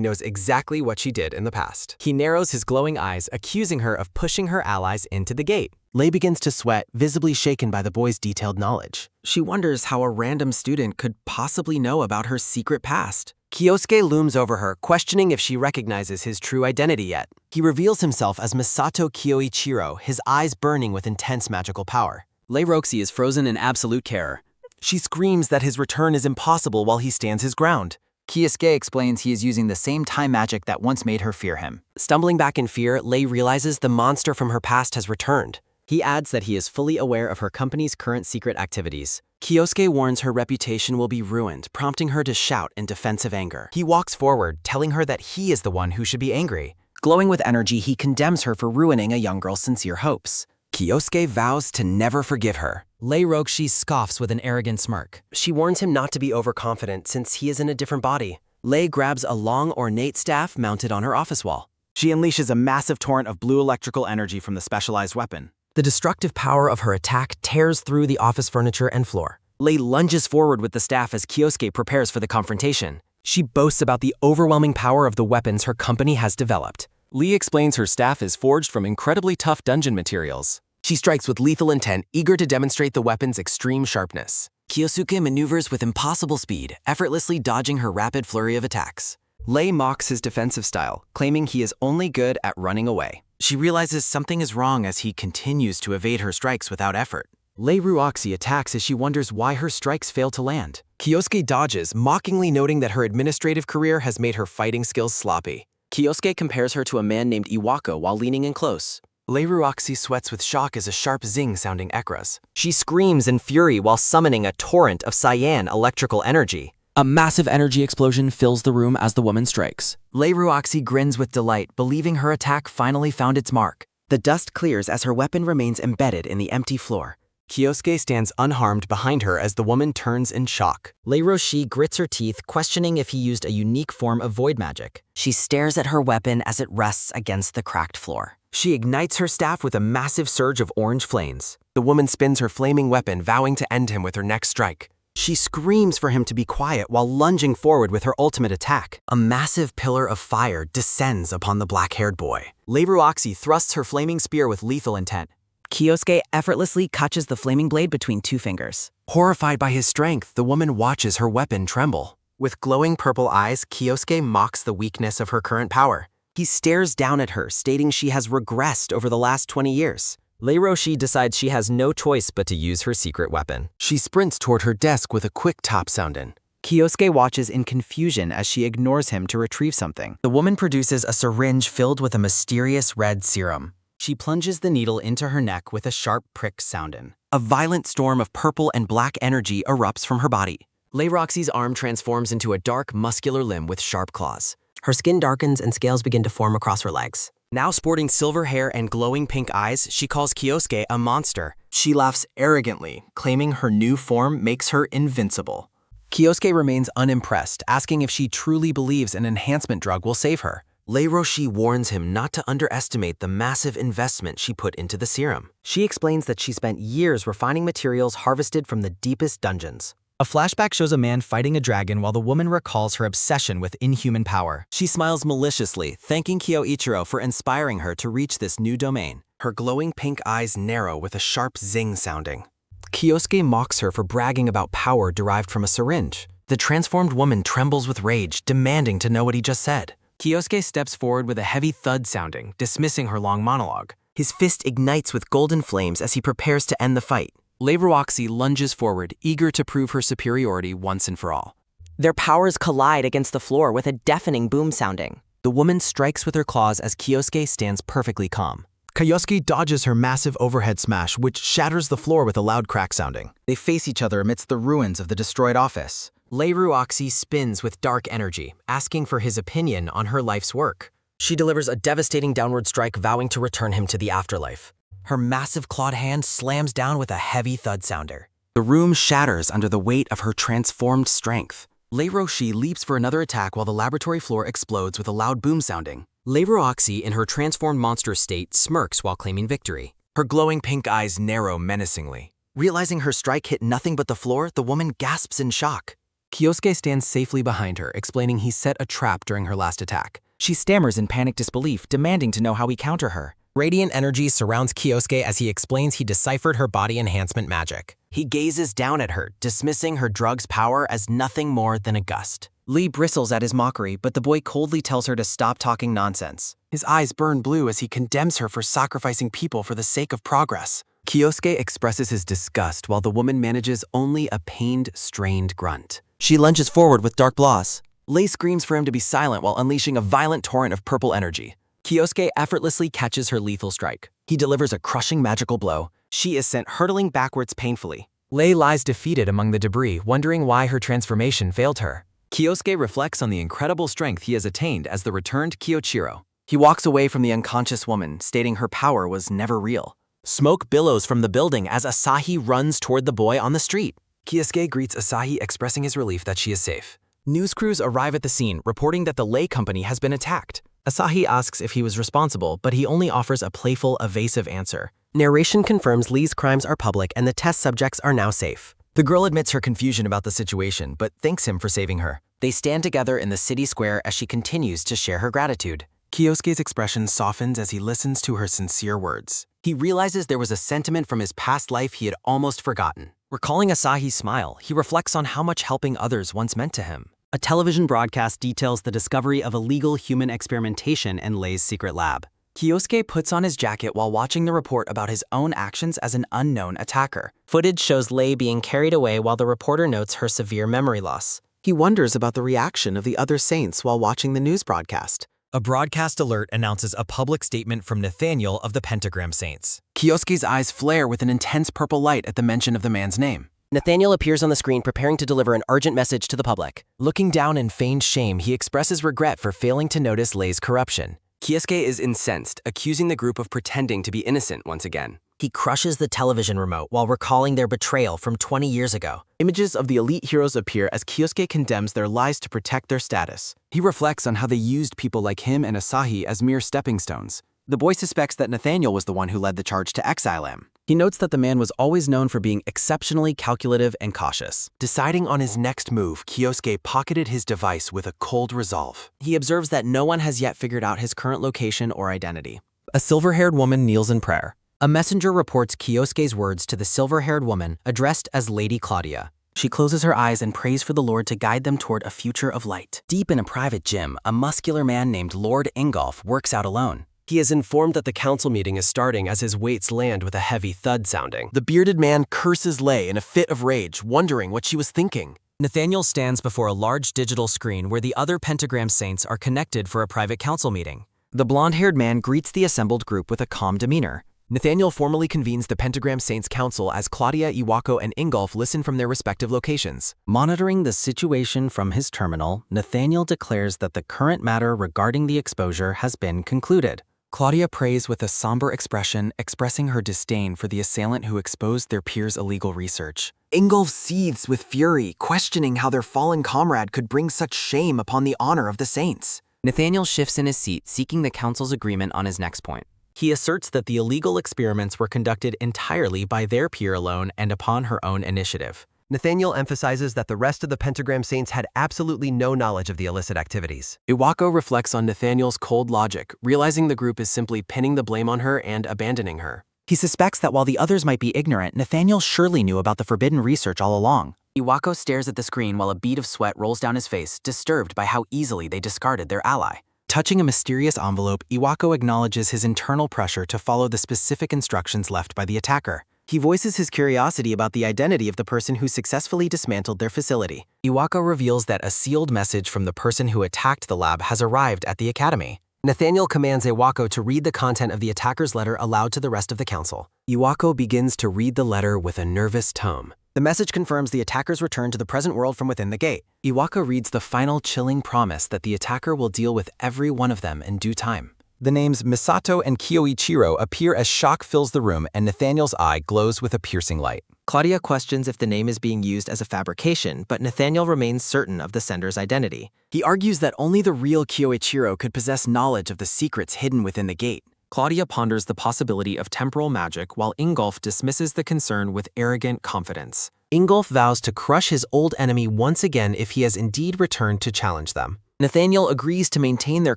[SPEAKER 8] knows exactly what she did in the past.
[SPEAKER 3] He narrows his glowing eyes, accusing her of pushing her allies into the gate.
[SPEAKER 4] Lei begins to sweat, visibly shaken by the boy's detailed knowledge.
[SPEAKER 1] She wonders how a random student could possibly know about her secret past. Kyosuke looms over her, questioning if she recognizes his true identity yet.
[SPEAKER 4] He reveals himself as Misato Kyoichiro, his eyes burning with intense magical power.
[SPEAKER 1] Lei Roxy is frozen in absolute terror.
[SPEAKER 4] She screams that his return is impossible while he stands his ground.
[SPEAKER 1] Kyosuke explains he is using the same time magic that once made her fear him.
[SPEAKER 2] Stumbling back in fear, Lei realizes the monster from her past has returned. He adds that he is fully aware of her company's current secret activities.
[SPEAKER 1] Kyosuke warns her reputation will be ruined, prompting her to shout in defensive anger.
[SPEAKER 4] He walks forward, telling her that he is the one who should be angry.
[SPEAKER 1] Glowing with energy, he condemns her for ruining a young girl's sincere hopes. Kyosuke vows to never forgive her.
[SPEAKER 5] Lei Roxy scoffs with an arrogant smirk.
[SPEAKER 2] She warns him not to be overconfident since he is in a different body.
[SPEAKER 1] Lei grabs a long, ornate staff mounted on her office wall.
[SPEAKER 4] She unleashes a massive torrent of blue electrical energy from the specialized weapon.
[SPEAKER 5] The destructive power of her attack tears through the office furniture and floor.
[SPEAKER 1] Lei lunges forward with the staff as Kyosuke prepares for the confrontation.
[SPEAKER 2] She boasts about the overwhelming power of the weapons her company has developed.
[SPEAKER 8] Lee explains her staff is forged from incredibly tough dungeon materials.
[SPEAKER 2] She strikes with lethal intent, eager to demonstrate the weapon's extreme sharpness.
[SPEAKER 1] Kyosuke maneuvers with impossible speed, effortlessly dodging her rapid flurry of attacks. Lei mocks his defensive style, claiming he is only good at running away. She realizes something is wrong as he continues to evade her strikes without effort.
[SPEAKER 3] Lei Roxy attacks as she wonders why her strikes fail to land.
[SPEAKER 8] Kyosuke dodges, mockingly noting that her administrative career has made her fighting skills sloppy.
[SPEAKER 2] Kyosuke compares her to a man named Iwako while leaning in close.
[SPEAKER 4] Lei Roxy sweats with shock as a sharp zing-sounding echoes.
[SPEAKER 2] She screams in fury while summoning a torrent of cyan electrical energy.
[SPEAKER 1] A massive energy explosion fills the room as the woman strikes. Lei Roxy grins with delight, believing her attack finally found its mark. The dust clears as her weapon remains embedded in the empty floor.
[SPEAKER 3] Kyosuke stands unharmed behind her as the woman turns in shock.
[SPEAKER 5] Lei Roxy grits her teeth, questioning if he used a unique form of void magic.
[SPEAKER 1] She stares at her weapon as it rests against the cracked floor.
[SPEAKER 2] She ignites her staff with a massive surge of orange flames.
[SPEAKER 8] The woman spins her flaming weapon, vowing to end him with her next strike.
[SPEAKER 2] She screams for him to be quiet while lunging forward with her ultimate attack.
[SPEAKER 1] A massive pillar of fire descends upon the black-haired boy.
[SPEAKER 2] Lei Roxy thrusts her flaming spear with lethal intent.
[SPEAKER 1] Kyosuke effortlessly catches the flaming blade between two fingers.
[SPEAKER 4] Horrified by his strength, the woman watches her weapon tremble. With glowing purple eyes, Kyosuke mocks the weakness of her current power.
[SPEAKER 2] He stares down at her, stating she has regressed over the last 20 years. Lei Roxy decides she has no choice but to use her secret weapon.
[SPEAKER 4] She sprints toward her desk with a quick top sounding.
[SPEAKER 1] Kyosuke watches in confusion as she ignores him to retrieve something. The woman produces a syringe filled with a mysterious red serum. She plunges the needle into her neck with a sharp prick sounding. A violent storm of purple and black energy erupts from her body.
[SPEAKER 2] Lei Roxy's arm transforms into a dark, muscular limb with sharp claws.
[SPEAKER 5] Her skin darkens and scales begin to form across her legs.
[SPEAKER 2] Now sporting silver hair and glowing pink eyes, she calls Kyosuke a monster.
[SPEAKER 4] She laughs arrogantly, claiming her new form makes her invincible.
[SPEAKER 1] Kyosuke remains unimpressed, asking if she truly believes an enhancement drug will save her.
[SPEAKER 4] Lei Roxy warns him not to underestimate the massive investment she put into the serum.
[SPEAKER 2] She explains that she spent years refining materials harvested from the deepest dungeons.
[SPEAKER 1] A flashback shows a man fighting a dragon while the woman recalls her obsession with inhuman power. She smiles maliciously, thanking Kyoichiro for inspiring her to reach this new domain.
[SPEAKER 4] Her glowing pink eyes narrow with a sharp zing sounding.
[SPEAKER 2] Kyosuke mocks her for bragging about power derived from a syringe.
[SPEAKER 4] The transformed woman trembles with rage, demanding to know what he just said.
[SPEAKER 2] Kyosuke steps forward with a heavy thud sounding, dismissing her long monologue. His fist ignites with golden flames as he prepares to end the fight.
[SPEAKER 1] Lei Roxy lunges forward, eager to prove her superiority once and for all.
[SPEAKER 10] Their powers collide against the floor with a deafening boom sounding.
[SPEAKER 1] The woman strikes with her claws as Kyosuke stands perfectly calm.
[SPEAKER 4] Kyosuke dodges her massive overhead smash, which shatters the floor with a loud crack sounding.
[SPEAKER 1] They face each other amidst the ruins of the destroyed office.
[SPEAKER 2] Lei Roxy spins with dark energy, asking for his opinion on her life's work. She delivers a devastating downward strike, vowing to return him to the afterlife.
[SPEAKER 1] Her massive clawed hand slams down with a heavy thud sounder. The room shatters under the weight of her transformed strength. Lei Roshi leaps for another attack while the laboratory floor explodes with a loud boom sounding.
[SPEAKER 2] Lei Roxy, in her transformed monster state, smirks while claiming victory.
[SPEAKER 4] Her glowing pink eyes narrow menacingly.
[SPEAKER 1] Realizing her strike hit nothing but the floor, the woman gasps in shock.
[SPEAKER 8] Kyosuke stands safely behind her, explaining he set a trap during her last attack.
[SPEAKER 1] She stammers in panic disbelief, demanding to know how he counter her.
[SPEAKER 8] Radiant energy surrounds Kyosuke as he explains he deciphered her body enhancement magic.
[SPEAKER 1] He gazes down at her, dismissing her drug's power as nothing more than a gust. Lee bristles at his mockery, but the boy coldly tells her to stop talking nonsense.
[SPEAKER 4] His eyes burn blue as he condemns her for sacrificing people for the sake of progress.
[SPEAKER 1] Kyosuke expresses his disgust while the woman manages only a pained, strained grunt. She lunges forward with dark bloss. Lei screams for him to be silent while unleashing a violent torrent of purple energy. Kyosuke effortlessly catches her lethal strike. He delivers a crushing magical blow. She is sent hurtling backwards painfully.
[SPEAKER 8] Lei lies defeated among the debris, wondering why her transformation failed her.
[SPEAKER 1] Kyosuke reflects on the incredible strength he has attained as the returned Kyochiro. He walks away from the unconscious woman, stating her power was never real. Smoke billows from the building as Asahi runs toward the boy on the street.
[SPEAKER 4] Kyosuke greets Asahi, expressing his relief that she is safe.
[SPEAKER 1] News crews arrive at the scene, reporting that the Lei company has been attacked.
[SPEAKER 8] Asahi asks if he was responsible, but he only offers a playful, evasive answer.
[SPEAKER 5] Narration confirms Lee's crimes are public and the test subjects are now safe.
[SPEAKER 1] The girl admits her confusion about the situation, but thanks him for saving her. They stand together in the city square as she continues to share her gratitude.
[SPEAKER 4] Kyosuke's expression softens as he listens to her sincere words.
[SPEAKER 1] He realizes there was a sentiment from his past life he had almost forgotten. Recalling Asahi's smile, he reflects on how much helping others once meant to him. A television broadcast details the discovery of illegal human experimentation in Lei's secret lab. Kyosuke puts on his jacket while watching the report about his own actions as an unknown attacker.
[SPEAKER 5] Footage shows Lei being carried away while the reporter notes her severe memory loss.
[SPEAKER 9] He wonders about the reaction of the other saints while watching the news broadcast.
[SPEAKER 4] A broadcast alert announces a public statement from Nathaniel of the Pentagram Saints. Kyosuke's eyes flare with an intense purple light at the mention of the man's name.
[SPEAKER 5] Nathaniel appears on the screen preparing to deliver an urgent message to the public.
[SPEAKER 4] Looking down in feigned shame, he expresses regret for failing to notice Lei's corruption.
[SPEAKER 1] Kyosuke is incensed, accusing the group of pretending to be innocent once again.
[SPEAKER 5] He crushes the television remote while recalling their betrayal from 20 years ago.
[SPEAKER 4] Images of the elite heroes appear as Kyosuke condemns their lies to protect their status.
[SPEAKER 1] He reflects on how they used people like him and Asahi as mere stepping stones. The boy suspects that Nathaniel was the one who led the charge to exile him. He notes that the man was always known for being exceptionally calculative and cautious.
[SPEAKER 4] Deciding on his next move, Kyosuke pocketed his device with a cold resolve.
[SPEAKER 1] He observes that no one has yet figured out his current location or identity.
[SPEAKER 8] A silver-haired woman kneels in prayer.
[SPEAKER 5] A messenger reports Kyosuke's words to the silver-haired woman, addressed as Lady Claudia.
[SPEAKER 1] She closes her eyes and prays for the Lord to guide them toward a future of light. Deep in a private gym, a muscular man named Lord Ingolf works out alone.
[SPEAKER 8] He is informed that the council meeting is starting as his weights land with a heavy thud sounding.
[SPEAKER 4] The bearded man curses Lei in a fit of rage, wondering what she was thinking.
[SPEAKER 2] Nathaniel stands before a large digital screen where the other Pentagram Saints are connected for a private council meeting.
[SPEAKER 1] The blonde-haired man greets the assembled group with a calm demeanor.
[SPEAKER 4] Nathaniel formally convenes the Pentagram Saints Council as Claudia, Iwako, and Ingolf listen from their respective locations.
[SPEAKER 1] Monitoring the situation from his terminal, Nathaniel declares that the current matter regarding the exposure has been concluded. Claudia prays with a somber expression, expressing her disdain for the assailant who exposed their peers' illegal research.
[SPEAKER 4] Ingolf seethes with fury, questioning how their fallen comrade could bring such shame upon the honor of the Saints.
[SPEAKER 1] Nathaniel shifts in his seat, seeking the council's agreement on his next point. He asserts that the illegal experiments were conducted entirely by their peer alone and upon her own initiative.
[SPEAKER 8] Nathaniel emphasizes that the rest of the Pentagram Saints had absolutely no knowledge of the illicit activities.
[SPEAKER 4] Iwako reflects on Nathaniel's cold logic, realizing the group is simply pinning the blame on her and abandoning her.
[SPEAKER 1] He suspects that while the others might be ignorant, Nathaniel surely knew about the forbidden research all along. Iwako stares at the screen while a bead of sweat rolls down his face, disturbed by how easily they discarded their ally. Touching a mysterious envelope, Iwako acknowledges his internal pressure to follow the specific instructions left by the attacker. He voices his curiosity about the identity of the person who successfully dismantled their facility. Iwako reveals that a sealed message from the person who attacked the lab has arrived at the academy.
[SPEAKER 8] Nathaniel commands Iwako to read the content of the attacker's letter aloud to the rest of the council.
[SPEAKER 4] Iwako begins to read the letter with a nervous tone.
[SPEAKER 1] The message confirms the attacker's return to the present world from within the gate. Iwako reads the final chilling promise that the attacker will deal with every one of them in due time.
[SPEAKER 4] The names Misato and Kyoichiro appear as shock fills the room and Nathaniel's eye glows with a piercing light.
[SPEAKER 2] Claudia questions if the name is being used as a fabrication, but Nathaniel remains certain of the sender's identity.
[SPEAKER 1] He argues that only the real Kyoichiro could possess knowledge of the secrets hidden within the gate.
[SPEAKER 2] Claudia ponders the possibility of temporal magic while Ingolf dismisses the concern with arrogant confidence.
[SPEAKER 8] Ingolf vows to crush his old enemy once again if he has indeed returned to challenge them.
[SPEAKER 1] Nathaniel agrees to maintain their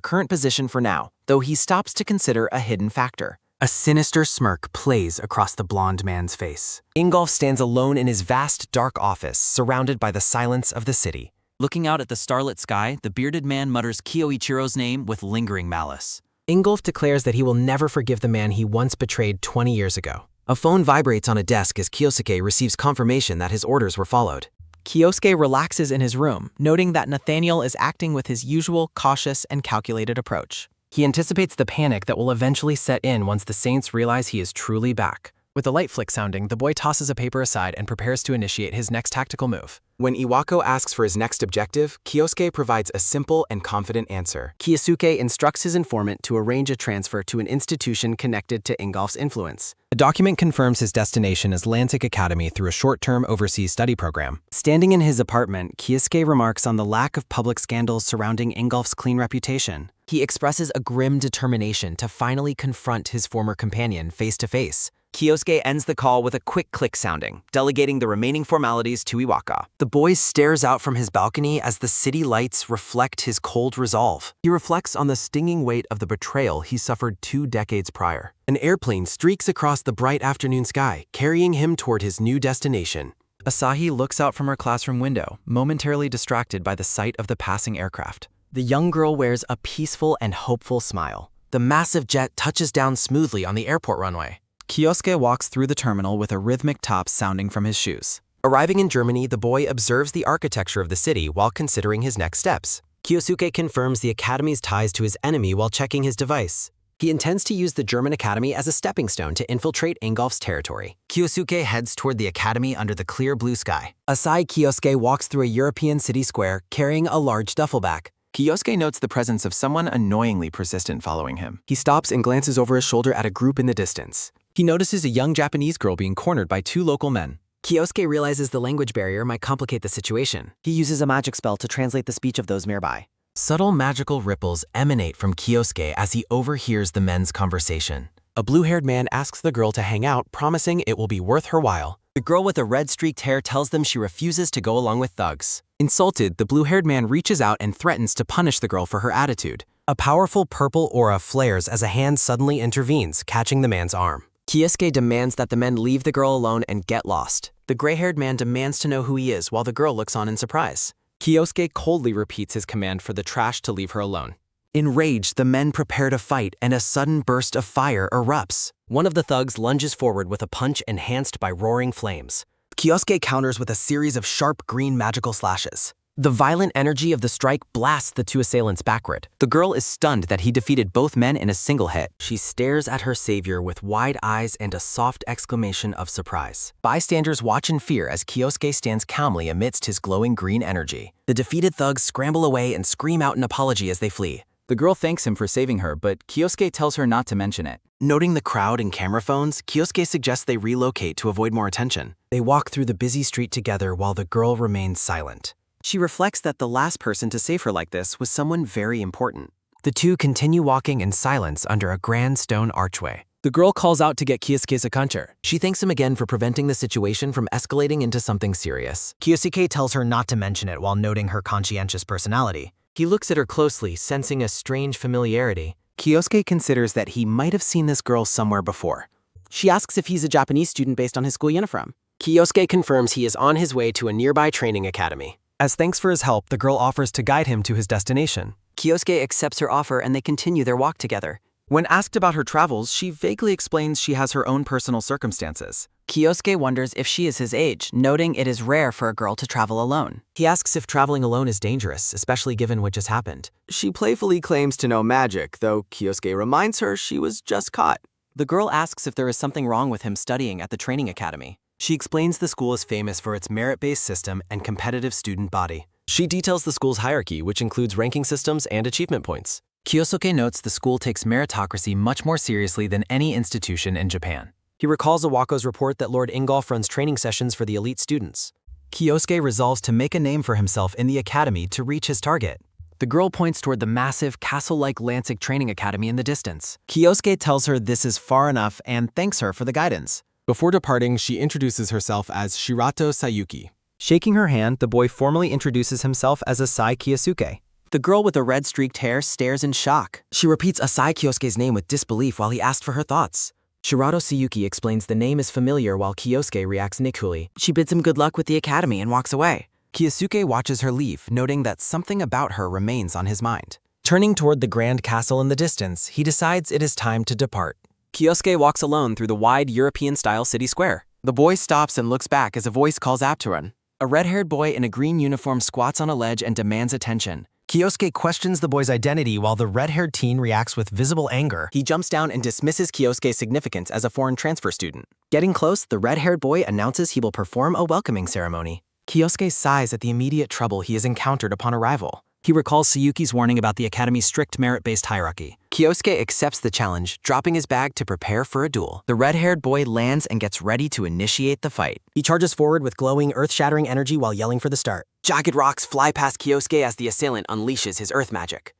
[SPEAKER 1] current position for now, though he stops to consider a hidden factor.
[SPEAKER 5] A sinister smirk plays across the blonde man's face.
[SPEAKER 8] Ingolf stands alone in his vast, dark office, surrounded by the silence of the city.
[SPEAKER 1] Looking out at the starlit sky, the bearded man mutters Kyoichiro's name with lingering malice.
[SPEAKER 8] Ingolf declares that he will never forgive the man he once betrayed 20 years ago.
[SPEAKER 6] A phone vibrates on a desk as Kyosuke receives confirmation that his orders were followed.
[SPEAKER 2] Kyosuke relaxes in his room, noting that Nathaniel is acting with his usual cautious and calculated approach.
[SPEAKER 8] He anticipates the panic that will eventually set in once the Saints realize he is truly back.
[SPEAKER 5] With the light flick sounding, the boy tosses a paper aside and prepares to initiate his next tactical move.
[SPEAKER 4] When Iwako asks for his next objective, Kyosuke provides a simple and confident answer.
[SPEAKER 8] Kyosuke instructs his informant to arrange a transfer to an institution connected to Ingolf's influence.
[SPEAKER 4] The document confirms his destination as Lantic Academy through a short-term overseas study program.
[SPEAKER 1] Standing in his apartment, Kyosuke remarks on the lack of public scandals surrounding Ingolf's clean reputation.
[SPEAKER 2] He expresses a grim determination to finally confront his former companion face to face.
[SPEAKER 1] Kyosuke ends the call with a quick click sounding, delegating the remaining formalities to Iwaka.
[SPEAKER 6] The boy stares out from his balcony as the city lights reflect his cold resolve. He reflects on the stinging weight of the betrayal he suffered 2 decades prior. An airplane streaks across the bright afternoon sky, carrying him toward his new destination.
[SPEAKER 1] Asahi looks out from her classroom window, momentarily distracted by the sight of the passing aircraft.
[SPEAKER 2] The young girl wears a peaceful and hopeful smile.
[SPEAKER 6] The massive jet touches down smoothly on the airport runway.
[SPEAKER 1] Kyosuke walks through the terminal with a rhythmic top sounding from his shoes.
[SPEAKER 6] Arriving in Germany, the boy observes the architecture of the city while considering his next steps.
[SPEAKER 8] Kyosuke confirms the academy's ties to his enemy while checking his device. He intends to use the German academy as a stepping stone to infiltrate Ingolf's territory.
[SPEAKER 6] Kyosuke heads toward the academy under the clear blue sky.
[SPEAKER 8] Asai Kyosuke walks through a European city square carrying a large duffel bag.
[SPEAKER 4] Kyosuke notes the presence of someone annoyingly persistent following him.
[SPEAKER 8] He stops and glances over his shoulder at a group in the distance.
[SPEAKER 4] He notices a young Japanese girl being cornered by 2 local men.
[SPEAKER 2] Kyosuke realizes the language barrier might complicate the situation. He uses a magic spell to translate the speech of those nearby.
[SPEAKER 6] Subtle magical ripples emanate from Kyosuke as he overhears the men's conversation.
[SPEAKER 8] A blue-haired man asks the girl to hang out, promising it will be worth her while.
[SPEAKER 1] The girl with the red-streaked hair tells them she refuses to go along with thugs.
[SPEAKER 4] Insulted, the blue-haired man reaches out and threatens to punish the girl for her attitude.
[SPEAKER 8] A powerful purple aura flares as a hand suddenly intervenes, catching the man's arm.
[SPEAKER 2] Kyosuke demands that the men leave the girl alone and get lost. The gray-haired man demands to know who he is while the girl looks on in surprise.
[SPEAKER 4] Kyosuke coldly repeats his command for the trash to leave her alone.
[SPEAKER 6] Enraged, the men prepare to fight and a sudden burst of fire erupts.
[SPEAKER 8] One of the thugs lunges forward with a punch enhanced by roaring flames.
[SPEAKER 6] Kyosuke counters with a series of sharp green magical slashes.
[SPEAKER 2] The violent energy of the strike blasts the 2 assailants backward.
[SPEAKER 1] The girl is stunned that he defeated both men in a single hit.
[SPEAKER 6] She stares at her savior with wide eyes and a soft exclamation of surprise. Bystanders watch in fear as Kyosuke stands calmly amidst his glowing green energy. The defeated thugs scramble away and scream out an apology as they flee.
[SPEAKER 1] The girl thanks him for saving her, but Kyosuke tells her not to mention it.
[SPEAKER 6] Noting the crowd and camera phones, Kyosuke suggests they relocate to avoid more attention. They walk through the busy street together while the girl remains silent.
[SPEAKER 1] She reflects that the last person to save her like this was someone very important.
[SPEAKER 6] The 2 continue walking in silence under a grand stone archway.
[SPEAKER 8] The girl calls out to get Kyosuke's akuncher.
[SPEAKER 6] She thanks him again for preventing the situation from escalating into something serious.
[SPEAKER 2] Kyosuke tells her not to mention it while noting her conscientious personality.
[SPEAKER 8] He looks at her closely, sensing a strange familiarity.
[SPEAKER 6] Kyosuke considers that he might have seen this girl somewhere before.
[SPEAKER 2] She asks if he's a Japanese student based on his school uniform.
[SPEAKER 8] Kyosuke confirms he is on his way to a nearby training academy.
[SPEAKER 4] As thanks for his help, the girl offers to guide him to his destination.
[SPEAKER 1] Kyosuke accepts her offer and they continue their walk together. When asked about her travels, she vaguely explains she has her own personal circumstances. Kyosuke wonders if she is his age, noting it is rare for a girl to travel alone.
[SPEAKER 8] He asks if traveling alone is dangerous, especially given what just happened.
[SPEAKER 1] She playfully claims to know magic, though Kyosuke reminds her she was just caught. The girl asks if there is something wrong with him studying at the training academy.
[SPEAKER 6] She explains the school is famous for its merit-based system and competitive student body. She details the school's hierarchy, which includes ranking systems and achievement points.
[SPEAKER 1] Kyosuke notes the school takes meritocracy much more seriously than any institution in Japan.
[SPEAKER 8] He recalls Iwako's report that Lord Ingolf runs training sessions for the elite students.
[SPEAKER 1] Kyosuke resolves to make a name for himself in the academy to reach his target. The girl points toward the massive, castle-like Lansing Training Academy in the distance. Kyosuke tells her this is far enough and thanks her for the guidance.
[SPEAKER 6] Before departing, she introduces herself as Shirato Sayuki.
[SPEAKER 1] Shaking her hand, the boy formally introduces himself as Asai Kyosuke. The girl with the red-streaked hair stares in shock.
[SPEAKER 9] She repeats Asai Kyosuke's name with disbelief while he asked for her thoughts.
[SPEAKER 5] Shirato Sayuki explains the name is familiar while Kyosuke reacts nickily.
[SPEAKER 9] She bids him good luck with the academy and walks away.
[SPEAKER 1] Kyosuke watches her leave, noting that something about her remains on his mind.
[SPEAKER 4] Turning toward the grand castle in the distance, he decides it is time to depart.
[SPEAKER 2] Kyosuke walks alone through the wide European-style city square. The boy stops and looks back as a voice calls out to him. A red-haired boy in a green uniform squats on a ledge and demands attention.
[SPEAKER 4] Kyosuke questions the boy's identity while the red-haired teen reacts with visible anger.
[SPEAKER 2] He jumps down and dismisses Kyosuke's significance as a foreign transfer student.
[SPEAKER 9] Getting close, the red-haired boy announces he will perform a welcoming ceremony.
[SPEAKER 4] Kyosuke sighs at the immediate trouble he has encountered upon arrival.
[SPEAKER 1] He recalls Sayuki's warning about the academy's strict merit-based hierarchy.
[SPEAKER 2] Kyosuke accepts the challenge, dropping his bag to prepare for a duel. The red-haired boy lands and gets ready to initiate the fight.
[SPEAKER 9] He charges forward with glowing, earth-shattering energy while yelling for the start.
[SPEAKER 2] Jagged rocks fly past Kyosuke as the assailant unleashes his earth magic.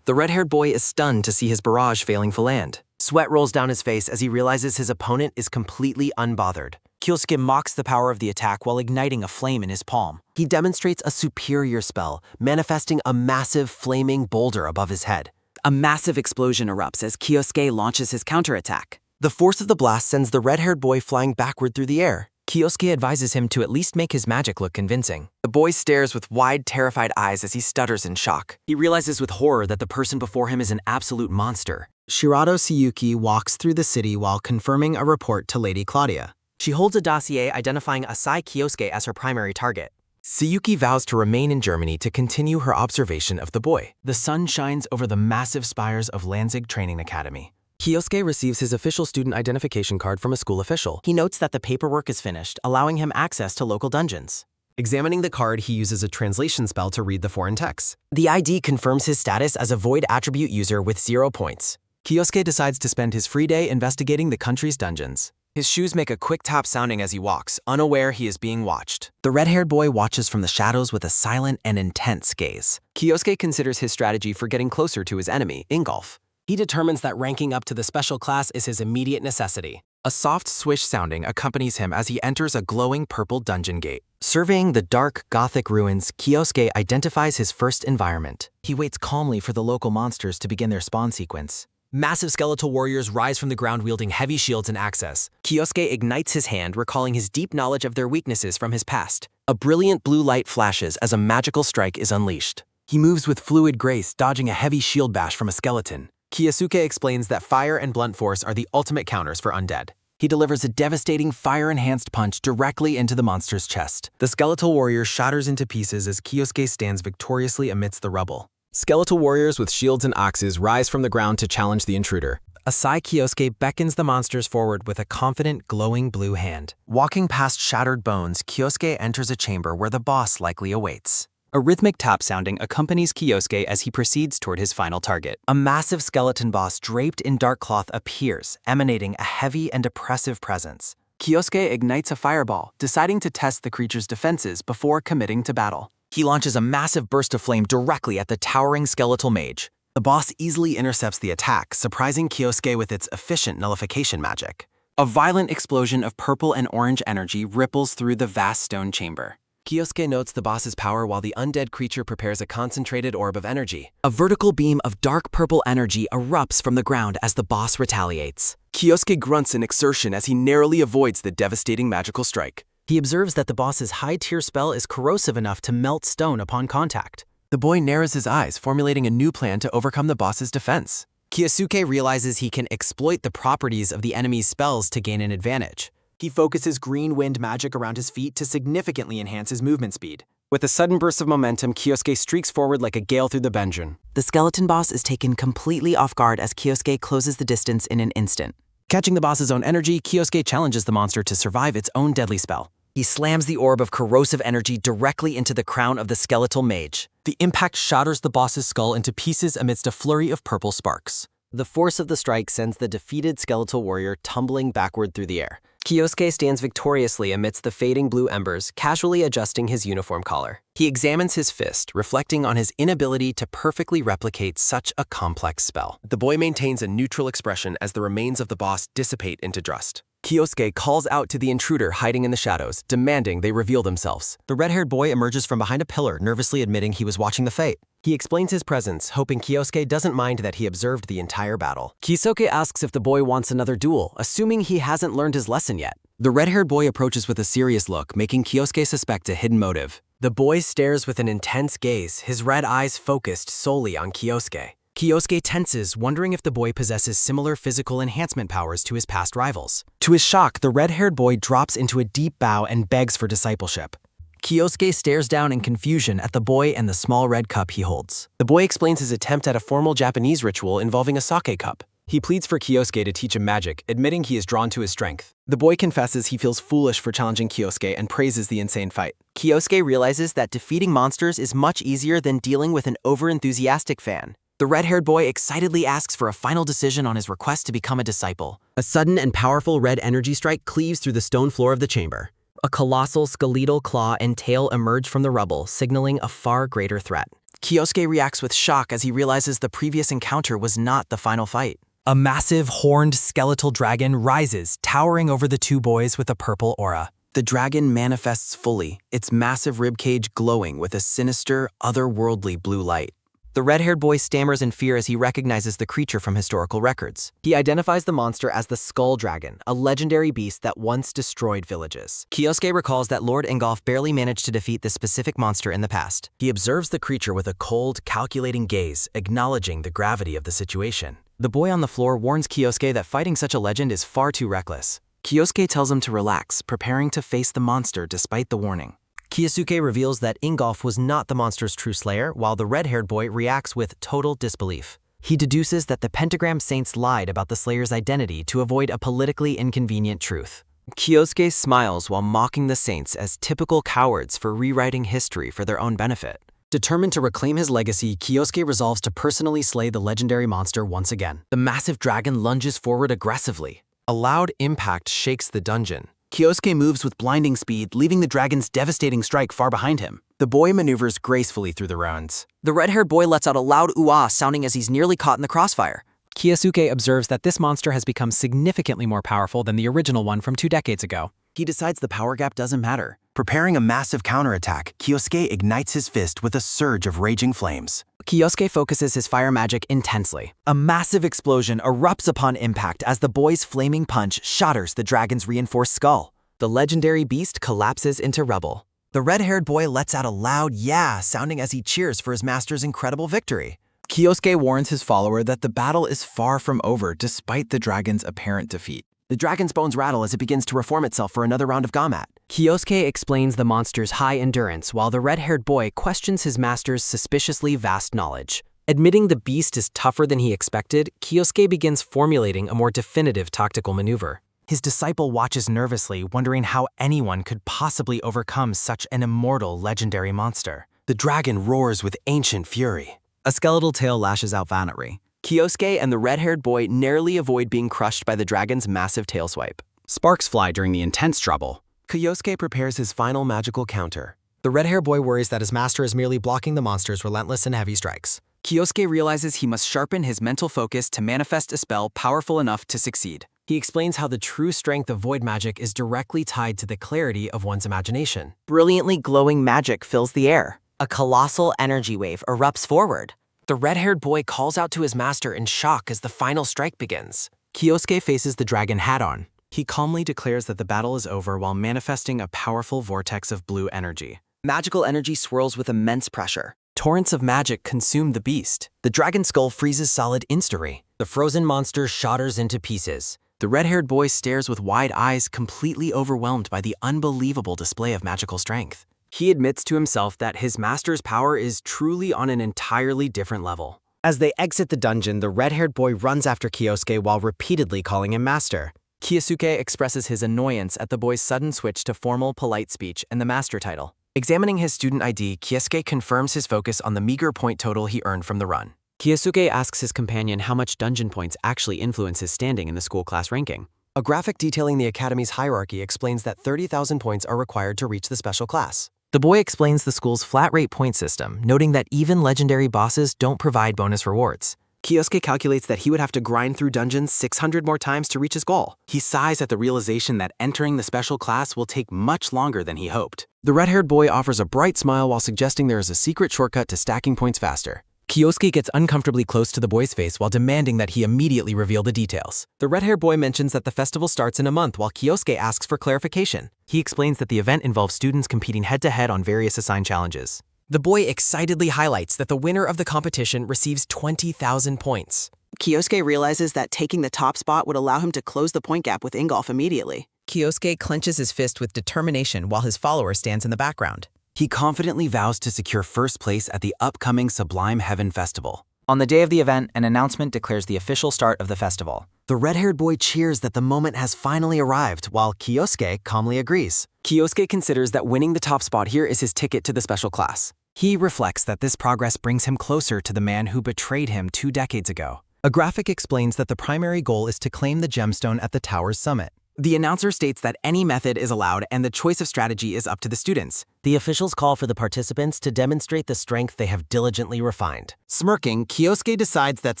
[SPEAKER 2] The red-haired boy is stunned to see his barrage failing to land. Sweat rolls down his face as he realizes his opponent is completely unbothered.
[SPEAKER 1] Kyosuke mocks the power of the attack while igniting a flame in his palm.
[SPEAKER 2] He demonstrates a superior spell, manifesting a massive flaming boulder above his head.
[SPEAKER 10] A massive explosion erupts as Kyosuke launches his counterattack.
[SPEAKER 2] The force of the blast sends the red-haired boy flying backward through the air.
[SPEAKER 1] Kyosuke advises him to at least make his magic look convincing.
[SPEAKER 2] The boy stares with wide, terrified eyes as he stutters in shock.
[SPEAKER 1] He realizes with horror that the person before him is an absolute monster.
[SPEAKER 9] Shirato Sayuki walks through the city while confirming a report to Lady Claudia.
[SPEAKER 2] She holds a dossier identifying Asai Kyosuke as her primary target.
[SPEAKER 4] Sayuki vows to remain in Germany to continue her observation of the boy.
[SPEAKER 1] The sun shines over the massive spires of Lansing Training Academy.
[SPEAKER 8] Kyosuke receives his official student identification card from a school official.
[SPEAKER 9] He notes that the paperwork is finished, allowing him access to local dungeons.
[SPEAKER 4] Examining the card, he uses a translation spell to read the foreign text.
[SPEAKER 9] The ID confirms his status as a void attribute user with 0 points.
[SPEAKER 1] Kyosuke decides to spend his free day investigating the country's dungeons.
[SPEAKER 2] His shoes make a quick tap sounding as he walks, unaware he is being watched.
[SPEAKER 1] The red-haired boy watches from the shadows with a silent and intense gaze.
[SPEAKER 2] Kyosuke considers his strategy for getting closer to his enemy, Ingolf.
[SPEAKER 8] He determines that ranking up to the special class is his immediate necessity.
[SPEAKER 4] A soft swish sounding accompanies him as he enters a glowing purple dungeon gate.
[SPEAKER 1] Surveying the dark, gothic ruins, Kyosuke identifies his first environment. He waits calmly for the local monsters to begin their spawn sequence.
[SPEAKER 8] Massive skeletal warriors rise from the ground wielding heavy shields and axes.
[SPEAKER 2] Kyosuke ignites his hand, recalling his deep knowledge of their weaknesses from his past. A brilliant blue light flashes as a magical strike is unleashed.
[SPEAKER 4] He moves with fluid grace, dodging a heavy shield bash from a skeleton. Kyosuke explains that fire and blunt force are the ultimate counters for undead.
[SPEAKER 1] He delivers a devastating fire-enhanced punch directly into the monster's chest.
[SPEAKER 4] The skeletal warrior shatters into pieces as Kyosuke stands victoriously amidst the rubble.
[SPEAKER 8] Skeletal warriors with shields and axes rise from the ground to challenge the intruder.
[SPEAKER 4] Asai Kyosuke beckons the monsters forward with a confident, glowing blue hand. Walking past shattered bones, Kyosuke enters a chamber where the boss likely awaits.
[SPEAKER 1] A rhythmic tap sounding accompanies Kyosuke as he proceeds toward his final target.
[SPEAKER 4] A massive skeleton boss draped in dark cloth appears, emanating a heavy and oppressive presence.
[SPEAKER 2] Kyosuke ignites a fireball, deciding to test the creature's defenses before committing to battle.
[SPEAKER 4] He launches a massive burst of flame directly at the towering skeletal mage. The boss easily intercepts the attack, surprising Kyosuke with its efficient nullification magic.
[SPEAKER 2] A violent explosion of purple and orange energy ripples through the vast stone chamber.
[SPEAKER 8] Kyosuke notes the boss's power while the undead creature prepares a concentrated orb of energy.
[SPEAKER 10] A vertical beam of dark purple energy erupts from the ground as the boss retaliates.
[SPEAKER 2] Kyosuke grunts in exertion as he narrowly avoids the devastating magical strike.
[SPEAKER 9] He observes that the boss's high-tier spell is corrosive enough to melt stone upon contact.
[SPEAKER 4] The boy narrows his eyes, formulating a new plan to overcome the boss's defense.
[SPEAKER 8] Kyosuke realizes he can exploit the properties of the enemy's spells to gain an advantage.
[SPEAKER 9] He focuses green wind magic around his feet to significantly enhance his movement speed.
[SPEAKER 8] With a sudden burst of momentum, Kyosuke streaks forward like a gale through the dungeon.
[SPEAKER 10] The skeleton boss is taken completely off guard as Kyosuke closes the distance in an instant.
[SPEAKER 8] Catching the boss's own energy, Kyosuke challenges the monster to survive its own deadly spell.
[SPEAKER 2] He slams the orb of corrosive energy directly into the crown of the skeletal mage.
[SPEAKER 4] The impact shatters the boss's skull into pieces amidst a flurry of purple sparks.
[SPEAKER 2] The force of the strike sends the defeated skeletal warrior tumbling backward through the air. Kyosuke stands victoriously amidst the fading blue embers, casually adjusting his uniform collar.
[SPEAKER 6] He examines his fist, reflecting on his inability to perfectly replicate such a complex spell. The boy maintains a neutral expression as the remains of the boss dissipate into dust.
[SPEAKER 8] Kyosuke calls out to the intruder hiding in the shadows, demanding they reveal themselves.
[SPEAKER 4] The red-haired boy emerges from behind a pillar, nervously admitting he was watching the fate.
[SPEAKER 8] He explains his presence, hoping Kyosuke doesn't mind that he observed the entire battle.
[SPEAKER 2] Kyosuke asks if the boy wants another duel, assuming he hasn't learned his lesson yet.
[SPEAKER 4] The red-haired boy approaches with a serious look, making Kyosuke suspect a hidden motive.
[SPEAKER 8] The boy stares with an intense gaze, his red eyes focused solely on Kyosuke.
[SPEAKER 4] Kyosuke tenses, wondering if the boy possesses similar physical enhancement powers to his past rivals. To his shock, the red-haired boy drops into a deep bow and begs for discipleship. Kyosuke stares down in confusion at the boy and the small red cup he holds.
[SPEAKER 8] The boy explains his attempt at a formal Japanese ritual involving a sake cup.
[SPEAKER 4] He pleads for Kyosuke to teach him magic, admitting he is drawn to his strength. The boy confesses he feels foolish for challenging Kyosuke and praises the insane fight.
[SPEAKER 1] Kyosuke realizes that defeating monsters is much easier than dealing with an over-enthusiastic fan.
[SPEAKER 4] The red-haired boy excitedly asks for a final decision on his request to become a disciple.
[SPEAKER 5] A sudden and powerful red energy strike cleaves through the stone floor of the chamber. A colossal skeletal claw and tail emerge from the rubble, signaling a far greater threat.
[SPEAKER 4] Kyosuke reacts with shock as he realizes the previous encounter was not the final fight. A massive, horned skeletal dragon rises, towering over the two boys with a purple aura. The dragon manifests fully, its massive ribcage glowing with a sinister, otherworldly blue light.
[SPEAKER 1] The red-haired boy stammers in fear as he recognizes the creature from historical records.
[SPEAKER 2] He identifies the monster as the Skull Dragon, a legendary beast that once destroyed villages.
[SPEAKER 1] Kyosuke recalls that Lord Ingolf barely managed to defeat this specific monster in the past.
[SPEAKER 4] He observes the creature with a cold, calculating gaze, acknowledging the gravity of the situation.
[SPEAKER 1] The boy on the floor warns Kyosuke that fighting such a legend is far too reckless.
[SPEAKER 4] Kyosuke tells him to relax, preparing to face the monster despite the warning.
[SPEAKER 1] Kyosuke reveals that Ingolf was not the monster's true slayer, while the red-haired boy reacts with total disbelief. He deduces that the Pentagram Saints lied about the slayer's identity to avoid a politically inconvenient truth. Kyosuke smiles while mocking the Saints as typical cowards for rewriting history for their own benefit.
[SPEAKER 4] Determined to reclaim his legacy, Kyosuke resolves to personally slay the legendary monster once again. The massive dragon lunges forward aggressively.
[SPEAKER 6] A loud impact shakes the dungeon.
[SPEAKER 4] Kyosuke moves with blinding speed, leaving the dragon's devastating strike far behind him. The boy maneuvers gracefully through the ruins.
[SPEAKER 1] The red-haired boy lets out a loud ooh-ah, sounding as he's nearly caught in the crossfire.
[SPEAKER 11] Kyosuke observes that this monster has become significantly more powerful than the original one from 2 decades ago.
[SPEAKER 4] He decides the power gap doesn't matter. Preparing a massive counterattack, Kyosuke ignites his fist with a surge of raging flames.
[SPEAKER 1] Kyosuke focuses his fire magic intensely. A massive explosion erupts upon impact as the boy's flaming punch shatters the dragon's reinforced skull. The legendary beast collapses into rubble. The red-haired boy lets out a loud yeah, sounding as he cheers for his master's incredible victory.
[SPEAKER 12] Kyosuke warns his follower that the battle is far from over despite the dragon's apparent defeat.
[SPEAKER 4] The dragon's bones rattle as it begins to reform itself for another round of Gamat.
[SPEAKER 2] Kyosuke explains the monster's high endurance while the red-haired boy questions his master's suspiciously vast knowledge. Admitting the beast is tougher than he expected, Kyosuke begins formulating a more definitive tactical maneuver.
[SPEAKER 4] His disciple watches nervously, wondering how anyone could possibly overcome such an immortal legendary monster. The dragon roars with ancient fury.
[SPEAKER 1] A skeletal tail lashes out violently. Kyosuke and the red-haired boy narrowly avoid being crushed by the dragon's massive tail swipe.
[SPEAKER 11] Sparks fly during the intense trouble.
[SPEAKER 6] Kyosuke prepares his final magical counter.
[SPEAKER 4] The red-haired boy worries that his master is merely blocking the monster's relentless and heavy strikes.
[SPEAKER 1] Kyosuke realizes he must sharpen his mental focus to manifest a spell powerful enough to succeed.
[SPEAKER 4] He explains how the true strength of void magic is directly tied to the clarity of one's imagination.
[SPEAKER 1] Brilliantly glowing magic fills the air. A colossal energy wave erupts forward.
[SPEAKER 4] The red-haired boy calls out to his master in shock as the final strike begins.
[SPEAKER 1] Kyosuke faces the dragon hat on. He calmly declares that the battle is over while manifesting a powerful vortex of blue energy. Magical energy swirls with immense pressure. Torrents of magic consume the beast.
[SPEAKER 4] The dragon skull freezes solid instantly. The frozen monster shatters into pieces. The red-haired boy stares with wide eyes, completely overwhelmed by the unbelievable display of magical strength.
[SPEAKER 2] He admits to himself that his master's power is truly on an entirely different level.
[SPEAKER 5] As they exit the dungeon, the red-haired boy runs after Kyosuke while repeatedly calling him master.
[SPEAKER 1] Kyosuke expresses his annoyance at the boy's sudden switch to formal, polite speech and the master title.
[SPEAKER 6] Examining his student ID, Kyosuke confirms his focus on the meager point total he earned from the run.
[SPEAKER 2] Kyosuke asks his companion how much dungeon points actually influence his standing in the school class ranking.
[SPEAKER 6] A graphic detailing the academy's hierarchy explains that 30,000 points are required to reach the special class.
[SPEAKER 8] The boy explains the school's flat-rate point system, noting that even legendary bosses don't provide bonus rewards.
[SPEAKER 6] Kyosuke calculates that he would have to grind through dungeons 600 more times to reach his goal.
[SPEAKER 12] He sighs at the realization that entering the special class will take much longer than he hoped.
[SPEAKER 6] The red-haired boy offers a bright smile while suggesting there is a secret shortcut to stacking points faster.
[SPEAKER 8] Kyosuke gets uncomfortably close to the boy's face while demanding that he immediately reveal the details.
[SPEAKER 6] The red-haired boy mentions that the festival starts in a month while Kyosuke asks for clarification.
[SPEAKER 8] He explains that the event involves students competing head-to-head on various assigned challenges.
[SPEAKER 6] The boy excitedly highlights that the winner of the competition receives 20,000 points.
[SPEAKER 10] Kyosuke realizes that taking the top spot would allow him to close the point gap with Ingolf immediately.
[SPEAKER 5] Kyosuke clenches his fist with determination while his follower stands in the background.
[SPEAKER 12] He confidently vows to secure first place at the upcoming Sublime Heaven Festival.
[SPEAKER 1] On the day of the event, an announcement declares the official start of the festival.
[SPEAKER 8] The red-haired boy cheers that the moment has finally arrived, while Kyosuke calmly agrees.
[SPEAKER 6] Kyosuke considers that winning the top spot here is his ticket to the special class.
[SPEAKER 8] He reflects that this progress brings him closer to the man who betrayed him 2 decades ago. A graphic explains that the primary goal is to claim the gemstone at the tower's summit.
[SPEAKER 6] The announcer states that any method is allowed and the choice of strategy is up to the students.
[SPEAKER 8] The officials call for the participants to demonstrate the strength they have diligently refined.
[SPEAKER 6] Smirking, Kyosuke decides that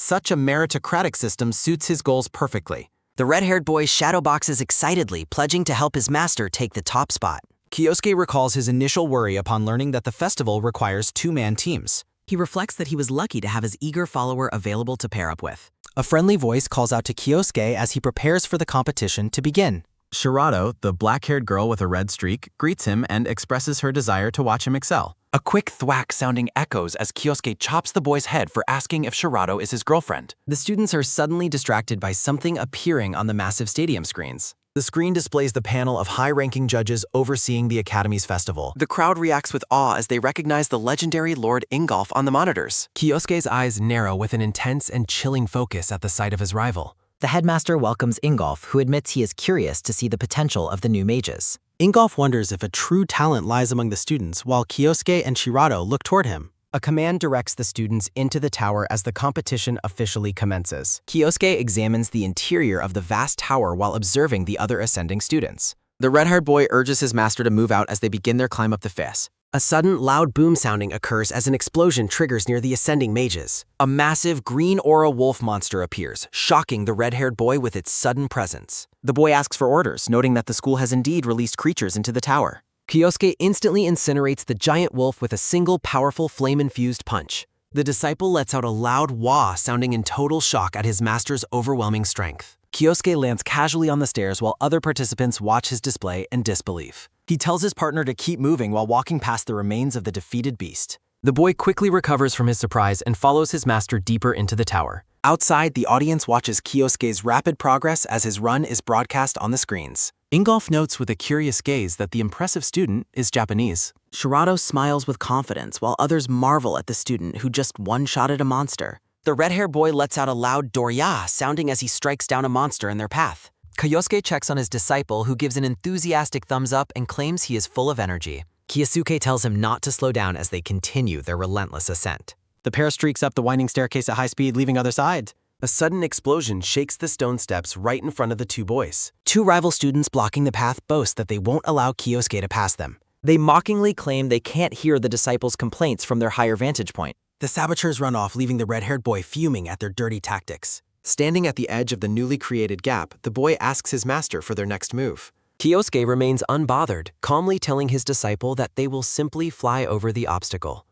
[SPEAKER 6] such a meritocratic system suits his goals perfectly.
[SPEAKER 10] The red-haired boy shadowboxes excitedly, pledging to help his master take the top spot.
[SPEAKER 8] Kyosuke recalls his initial worry upon learning that the festival requires 2-man teams.
[SPEAKER 5] He reflects that he was lucky to have his eager follower available to pair up with.
[SPEAKER 8] A friendly voice calls out to Kyosuke as he prepares for the competition to begin.
[SPEAKER 12] Shirato, the black-haired girl with a red streak, greets him and expresses her desire to watch him excel. A quick thwack sounding echoes as Kyosuke chops the boy's head for asking if Shirato is his girlfriend.
[SPEAKER 6] The students are suddenly distracted by something appearing on the massive stadium screens.
[SPEAKER 8] The screen displays the panel of high-ranking judges overseeing the Academy's festival.
[SPEAKER 6] The crowd reacts with awe as they recognize the legendary Lord Ingolf on the monitors. Kyosuke's eyes narrow with an intense and chilling focus at the sight of his rival.
[SPEAKER 5] The headmaster welcomes Ingolf, who admits he is curious to see the potential of the new mages.
[SPEAKER 8] Ingolf wonders if a true talent lies among the students, while Kyosuke and Shirato look toward him.
[SPEAKER 6] A command directs the students into the tower as the competition officially commences. Kyosuke examines the interior of the vast tower while observing the other ascending students. The red-haired boy urges his master to move out as they begin their climb up the face. A sudden, loud boom sounding occurs as an explosion triggers near the ascending mages. A massive green aura wolf monster appears, shocking the red-haired boy with its sudden presence. The boy asks for orders, noting that the school has indeed released creatures into the tower. Kyosuke instantly incinerates the giant wolf with a single powerful flame-infused punch. The disciple lets out a loud wah, sounding in total shock at his master's overwhelming strength. Kyosuke lands casually on the stairs while other participants watch his display in disbelief. He tells his partner to keep moving while walking past the remains of the defeated beast. The boy quickly recovers from his surprise and follows his master deeper into the tower. Outside, the audience watches Kyosuke's rapid progress as his run is broadcast on the screens. Ingolf notes with a curious gaze that the impressive student is Japanese.
[SPEAKER 10] Shirato smiles with confidence while others marvel at the student who just one-shotted a monster. The red-haired boy lets out a loud dorya, sounding as he strikes down a monster in their path.
[SPEAKER 2] Kyosuke checks on his disciple, who gives an enthusiastic thumbs up and claims he is full of energy.
[SPEAKER 5] Kyosuke tells him not to slow down as they continue their relentless ascent.
[SPEAKER 8] The pair streaks up the winding staircase at high speed, leaving other side.
[SPEAKER 6] A sudden explosion shakes the stone steps right in front of the two boys.
[SPEAKER 10] Two rival students blocking the path boast that they won't allow Kyosuke to pass them.
[SPEAKER 5] They mockingly claim they can't hear the disciples' complaints from their higher vantage point.
[SPEAKER 8] The saboteurs run off, leaving the red-haired boy fuming at their dirty tactics.
[SPEAKER 6] Standing at the edge of the newly created gap, the boy asks his master for their next move.
[SPEAKER 2] Kyosuke remains unbothered, calmly telling his disciple that they will simply fly over the obstacle.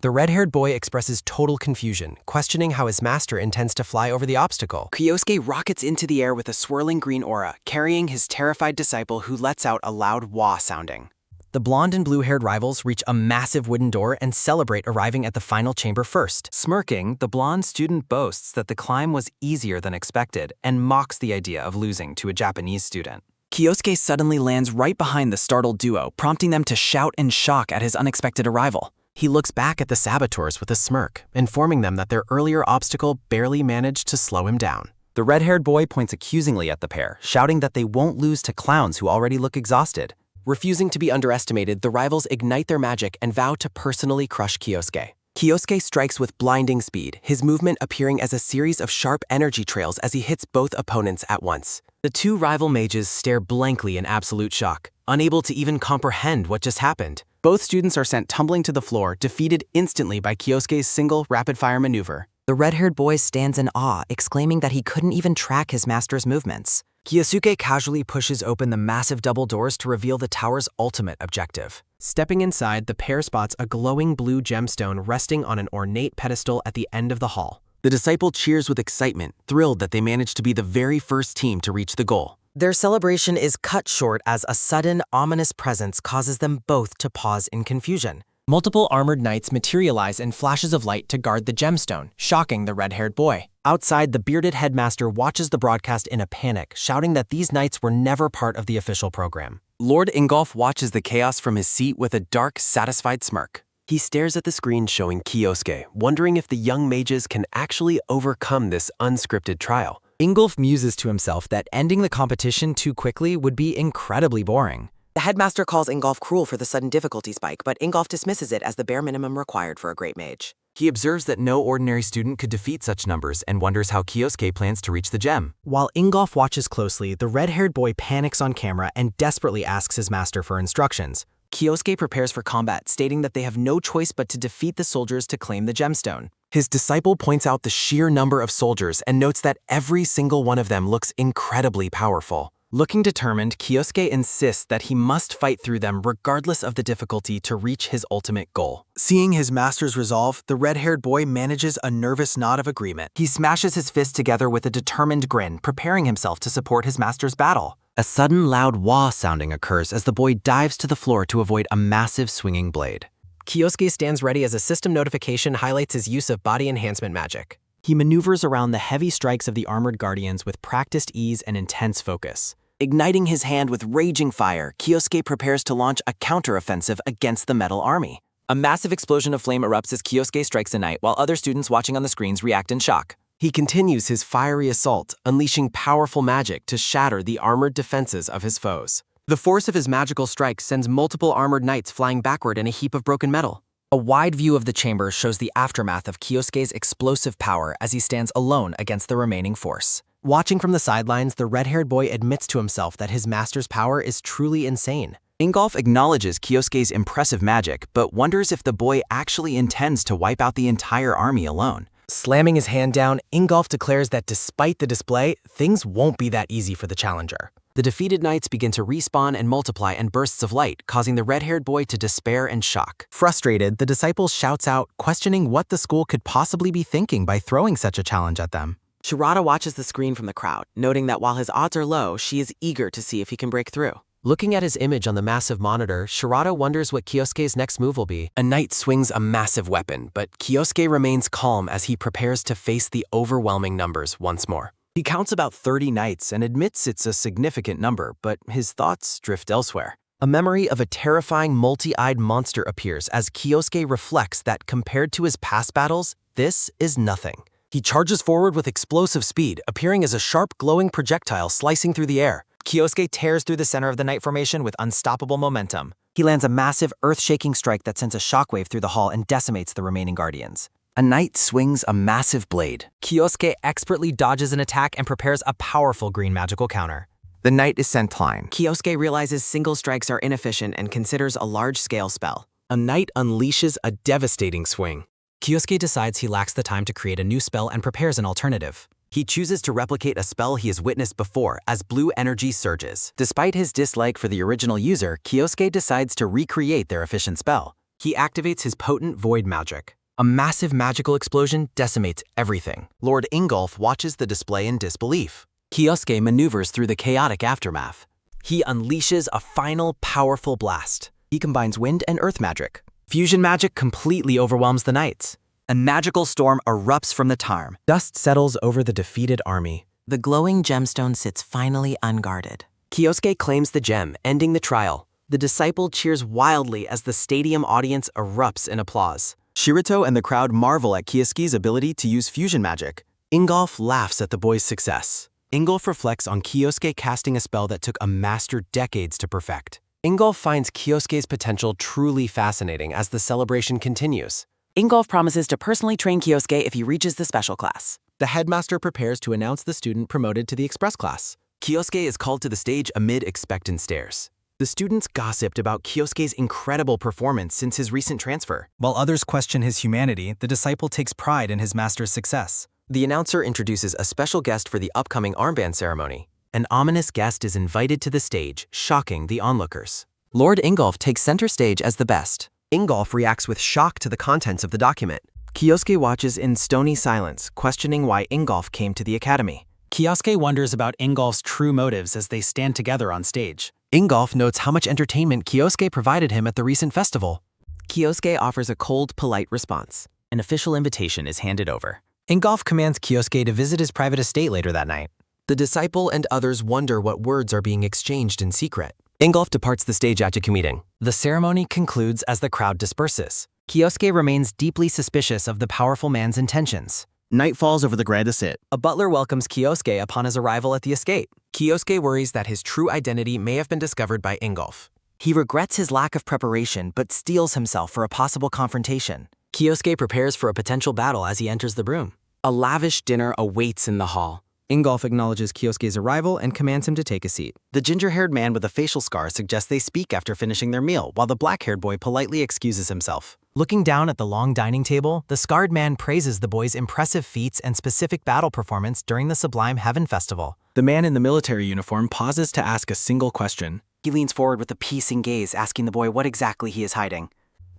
[SPEAKER 6] The red-haired boy expresses total confusion, questioning how his master intends to fly over the obstacle. Kyosuke rockets into the air with a swirling green aura, carrying his terrified disciple who lets out a loud wah sounding. The blonde and blue-haired rivals reach a massive wooden door and celebrate arriving at the final chamber first. Smirking, the blonde student boasts that the climb was easier than expected and mocks the idea of losing to a Japanese student. Kyosuke suddenly lands right behind the startled duo, prompting them to shout in shock at his unexpected arrival. He looks back at the saboteurs with a smirk, informing them that their earlier obstacle barely managed to slow him down. The red-haired boy points accusingly at the pair, shouting that they won't lose to clowns who already look exhausted.
[SPEAKER 2] Refusing to be underestimated, the rivals ignite their magic and vow to personally crush Kyosuke. Kyosuke strikes with blinding speed, his movement appearing as a series of sharp energy trails as he hits both opponents at once. The two rival mages stare blankly in absolute shock, unable to even comprehend what just happened. Both students are sent tumbling to the floor, defeated instantly by Kyosuke's single rapid-fire maneuver.
[SPEAKER 10] The red-haired boy stands in awe, exclaiming that he couldn't even track his master's movements.
[SPEAKER 8] Kyosuke casually pushes open the massive double doors to reveal the tower's ultimate objective.
[SPEAKER 2] Stepping inside, the pair spots a glowing blue gemstone resting on an ornate pedestal at the end of the hall. The disciple cheers with excitement, thrilled that they managed to be the very first team to reach the goal.
[SPEAKER 10] Their celebration is cut short as a sudden, ominous presence causes them both to pause in confusion.
[SPEAKER 2] Multiple armored knights materialize in flashes of light to guard the gemstone, shocking the red-haired boy. Outside, the bearded headmaster watches the broadcast in a panic, shouting that these knights were never part of the official program.
[SPEAKER 6] Lord Ingolf watches the chaos from his seat with a dark, satisfied smirk. He stares at the screen showing Kyosuke, wondering if the young mages can actually overcome this unscripted trial.
[SPEAKER 5] Ingolf muses to himself that ending the competition too quickly would be incredibly boring.
[SPEAKER 9] The headmaster calls Ingolf cruel for the sudden difficulty spike, but Ingolf dismisses it as the bare minimum required for a great mage.
[SPEAKER 12] He observes that no ordinary student could defeat such numbers and wonders how Kyosuke plans to reach the gem.
[SPEAKER 2] While Ingolf watches closely, the red-haired boy panics on camera and desperately asks his master for instructions. Kyosuke prepares for combat, stating that they have no choice but to defeat the soldiers to claim the gemstone.
[SPEAKER 6] His disciple points out the sheer number of soldiers and notes that every single one of them looks incredibly powerful.
[SPEAKER 2] Looking determined, Kyosuke insists that he must fight through them regardless of the difficulty to reach his ultimate goal. Seeing his master's resolve, the red-haired boy manages a nervous nod of agreement.
[SPEAKER 1] He smashes his fist together with a determined grin, preparing himself to support his master's battle.
[SPEAKER 8] A sudden loud wah sounding occurs as the boy dives to the floor to avoid a massive swinging blade.
[SPEAKER 2] Kyosuke stands ready as a system notification highlights his use of body enhancement magic. He maneuvers around the heavy strikes of the armored guardians with practiced ease and intense focus.
[SPEAKER 1] Igniting his hand with raging fire, Kyosuke prepares to launch a counteroffensive against the metal army. A massive explosion of flame erupts as Kyosuke strikes a knight, while other students watching on the screens react in shock.
[SPEAKER 2] He continues his fiery assault, unleashing powerful magic to shatter the armored defenses of his foes. The force of his magical strike sends multiple armored knights flying backward in a heap of broken metal.
[SPEAKER 10] A wide view of the chamber shows the aftermath of Kyosuke's explosive power as he stands alone against the remaining force.
[SPEAKER 2] Watching from the sidelines, the red-haired boy admits to himself that his master's power is truly insane.
[SPEAKER 1] Ingolf acknowledges Kyosuke's impressive magic, but wonders if the boy actually intends to wipe out the entire army alone.
[SPEAKER 2] Slamming his hand down, Ingolf declares that despite the display, things won't be that easy for the challenger. The defeated knights begin to respawn and multiply in bursts of light, causing the red-haired boy to despair and shock. Frustrated, the disciple shouts out, questioning what the school could possibly be thinking by throwing such a challenge at them.
[SPEAKER 9] Shirata watches the screen from the crowd, noting that while his odds are low, she is eager to see if he can break through.
[SPEAKER 2] Looking at his image on the massive monitor, Shirata wonders what Kyosuke's next move will be. A knight swings a massive weapon, but Kyosuke remains calm as he prepares to face the overwhelming numbers once more.
[SPEAKER 6] He counts about 30 knights and admits it's a significant number, but his thoughts drift elsewhere.
[SPEAKER 2] A memory of a terrifying multi-eyed monster appears as Kyosuke reflects that compared to his past battles, this is nothing. He charges forward with explosive speed, appearing as a sharp, glowing projectile slicing through the air.
[SPEAKER 5] Kyosuke tears through the center of the knight formation with unstoppable momentum.
[SPEAKER 1] He lands a massive, earth-shaking strike that sends a shockwave through the hall and decimates the remaining guardians. A knight swings a massive blade.
[SPEAKER 5] Kyosuke expertly dodges an attack and prepares a powerful green magical counter.
[SPEAKER 1] The knight is sent flying.
[SPEAKER 9] Kyosuke realizes single strikes are inefficient and considers a large-scale spell.
[SPEAKER 2] A knight unleashes a devastating swing.
[SPEAKER 5] Kyosuke decides he lacks the time to create a new spell and prepares an alternative.
[SPEAKER 1] He chooses to replicate a spell he has witnessed before as blue energy surges. Despite his dislike for the original user, Kyosuke decides to recreate their efficient spell.
[SPEAKER 2] He activates his potent void magic. A massive magical explosion decimates everything.
[SPEAKER 6] Lord Ingolf watches the display in disbelief.
[SPEAKER 2] Kyosuke maneuvers through the chaotic aftermath. He unleashes a final powerful blast. He combines wind and earth magic. Fusion magic completely overwhelms the knights.
[SPEAKER 1] A magical storm erupts from the tarm.
[SPEAKER 2] Dust settles over the defeated army.
[SPEAKER 9] The glowing gemstone sits finally unguarded.
[SPEAKER 2] Kyosuke claims the gem, ending the trial. The disciple cheers wildly as the stadium audience erupts in applause.
[SPEAKER 6] Shirato and the crowd marvel at Kyosuke's ability to use fusion magic.
[SPEAKER 2] Ingolf laughs at the boy's success. Ingolf reflects on Kyosuke casting a spell that took a master decades to perfect.
[SPEAKER 8] Ingolf finds Kyosuke's potential truly fascinating as the celebration continues.
[SPEAKER 10] Ingolf promises to personally train Kyosuke if he reaches the special class.
[SPEAKER 6] The headmaster prepares to announce the student promoted to the express class.
[SPEAKER 2] Kyosuke is called to the stage amid expectant stares. The students gossiped about Kyosuke's incredible performance since his recent transfer.
[SPEAKER 13] While others question his humanity, the disciple takes pride in his master's success.
[SPEAKER 2] The announcer introduces a special guest for the upcoming armband ceremony. An ominous guest is invited to the stage, shocking the onlookers.
[SPEAKER 1] Lord Ingolf takes center stage as the best.
[SPEAKER 2] Ingolf reacts with shock to the contents of the document.
[SPEAKER 1] Kyosuke watches in stony silence, questioning why Ingolf came to the academy.
[SPEAKER 11] Kyosuke wonders about Ingolf's true motives as they stand together on stage.
[SPEAKER 6] Ingolf notes how much entertainment Kyosuke provided him at the recent festival.
[SPEAKER 1] Kyosuke offers a cold, polite response. An official invitation is handed over.
[SPEAKER 13] Ingolf commands Kyosuke to visit his private estate later that night.
[SPEAKER 2] The disciple and others wonder what words are being exchanged in secret. Ingolf departs the stage at a meeting.
[SPEAKER 13] The ceremony concludes as the crowd disperses. Kyosuke remains deeply suspicious of the powerful man's intentions.
[SPEAKER 1] Night falls over the grand estate.
[SPEAKER 13] A butler welcomes Kyosuke upon his arrival at the estate.
[SPEAKER 2] Kyosuke worries that his true identity may have been discovered by Ingolf.
[SPEAKER 1] He regrets his lack of preparation but steels himself for a possible confrontation. Kyosuke prepares for a potential battle as he enters the room.
[SPEAKER 10] A lavish dinner awaits in the hall.
[SPEAKER 13] Ingolf acknowledges Kyosuke's arrival and commands him to take a seat.
[SPEAKER 1] The ginger-haired man with a facial scar suggests they speak after finishing their meal, while the black-haired boy politely excuses himself.
[SPEAKER 13] Looking down at the long dining table, the scarred man praises the boy's impressive feats and specific battle performance during the Sublime Heaven Festival.
[SPEAKER 11] The man in the military uniform pauses to ask a single question.
[SPEAKER 1] He leans forward with a piercing gaze, asking the boy what exactly he is hiding.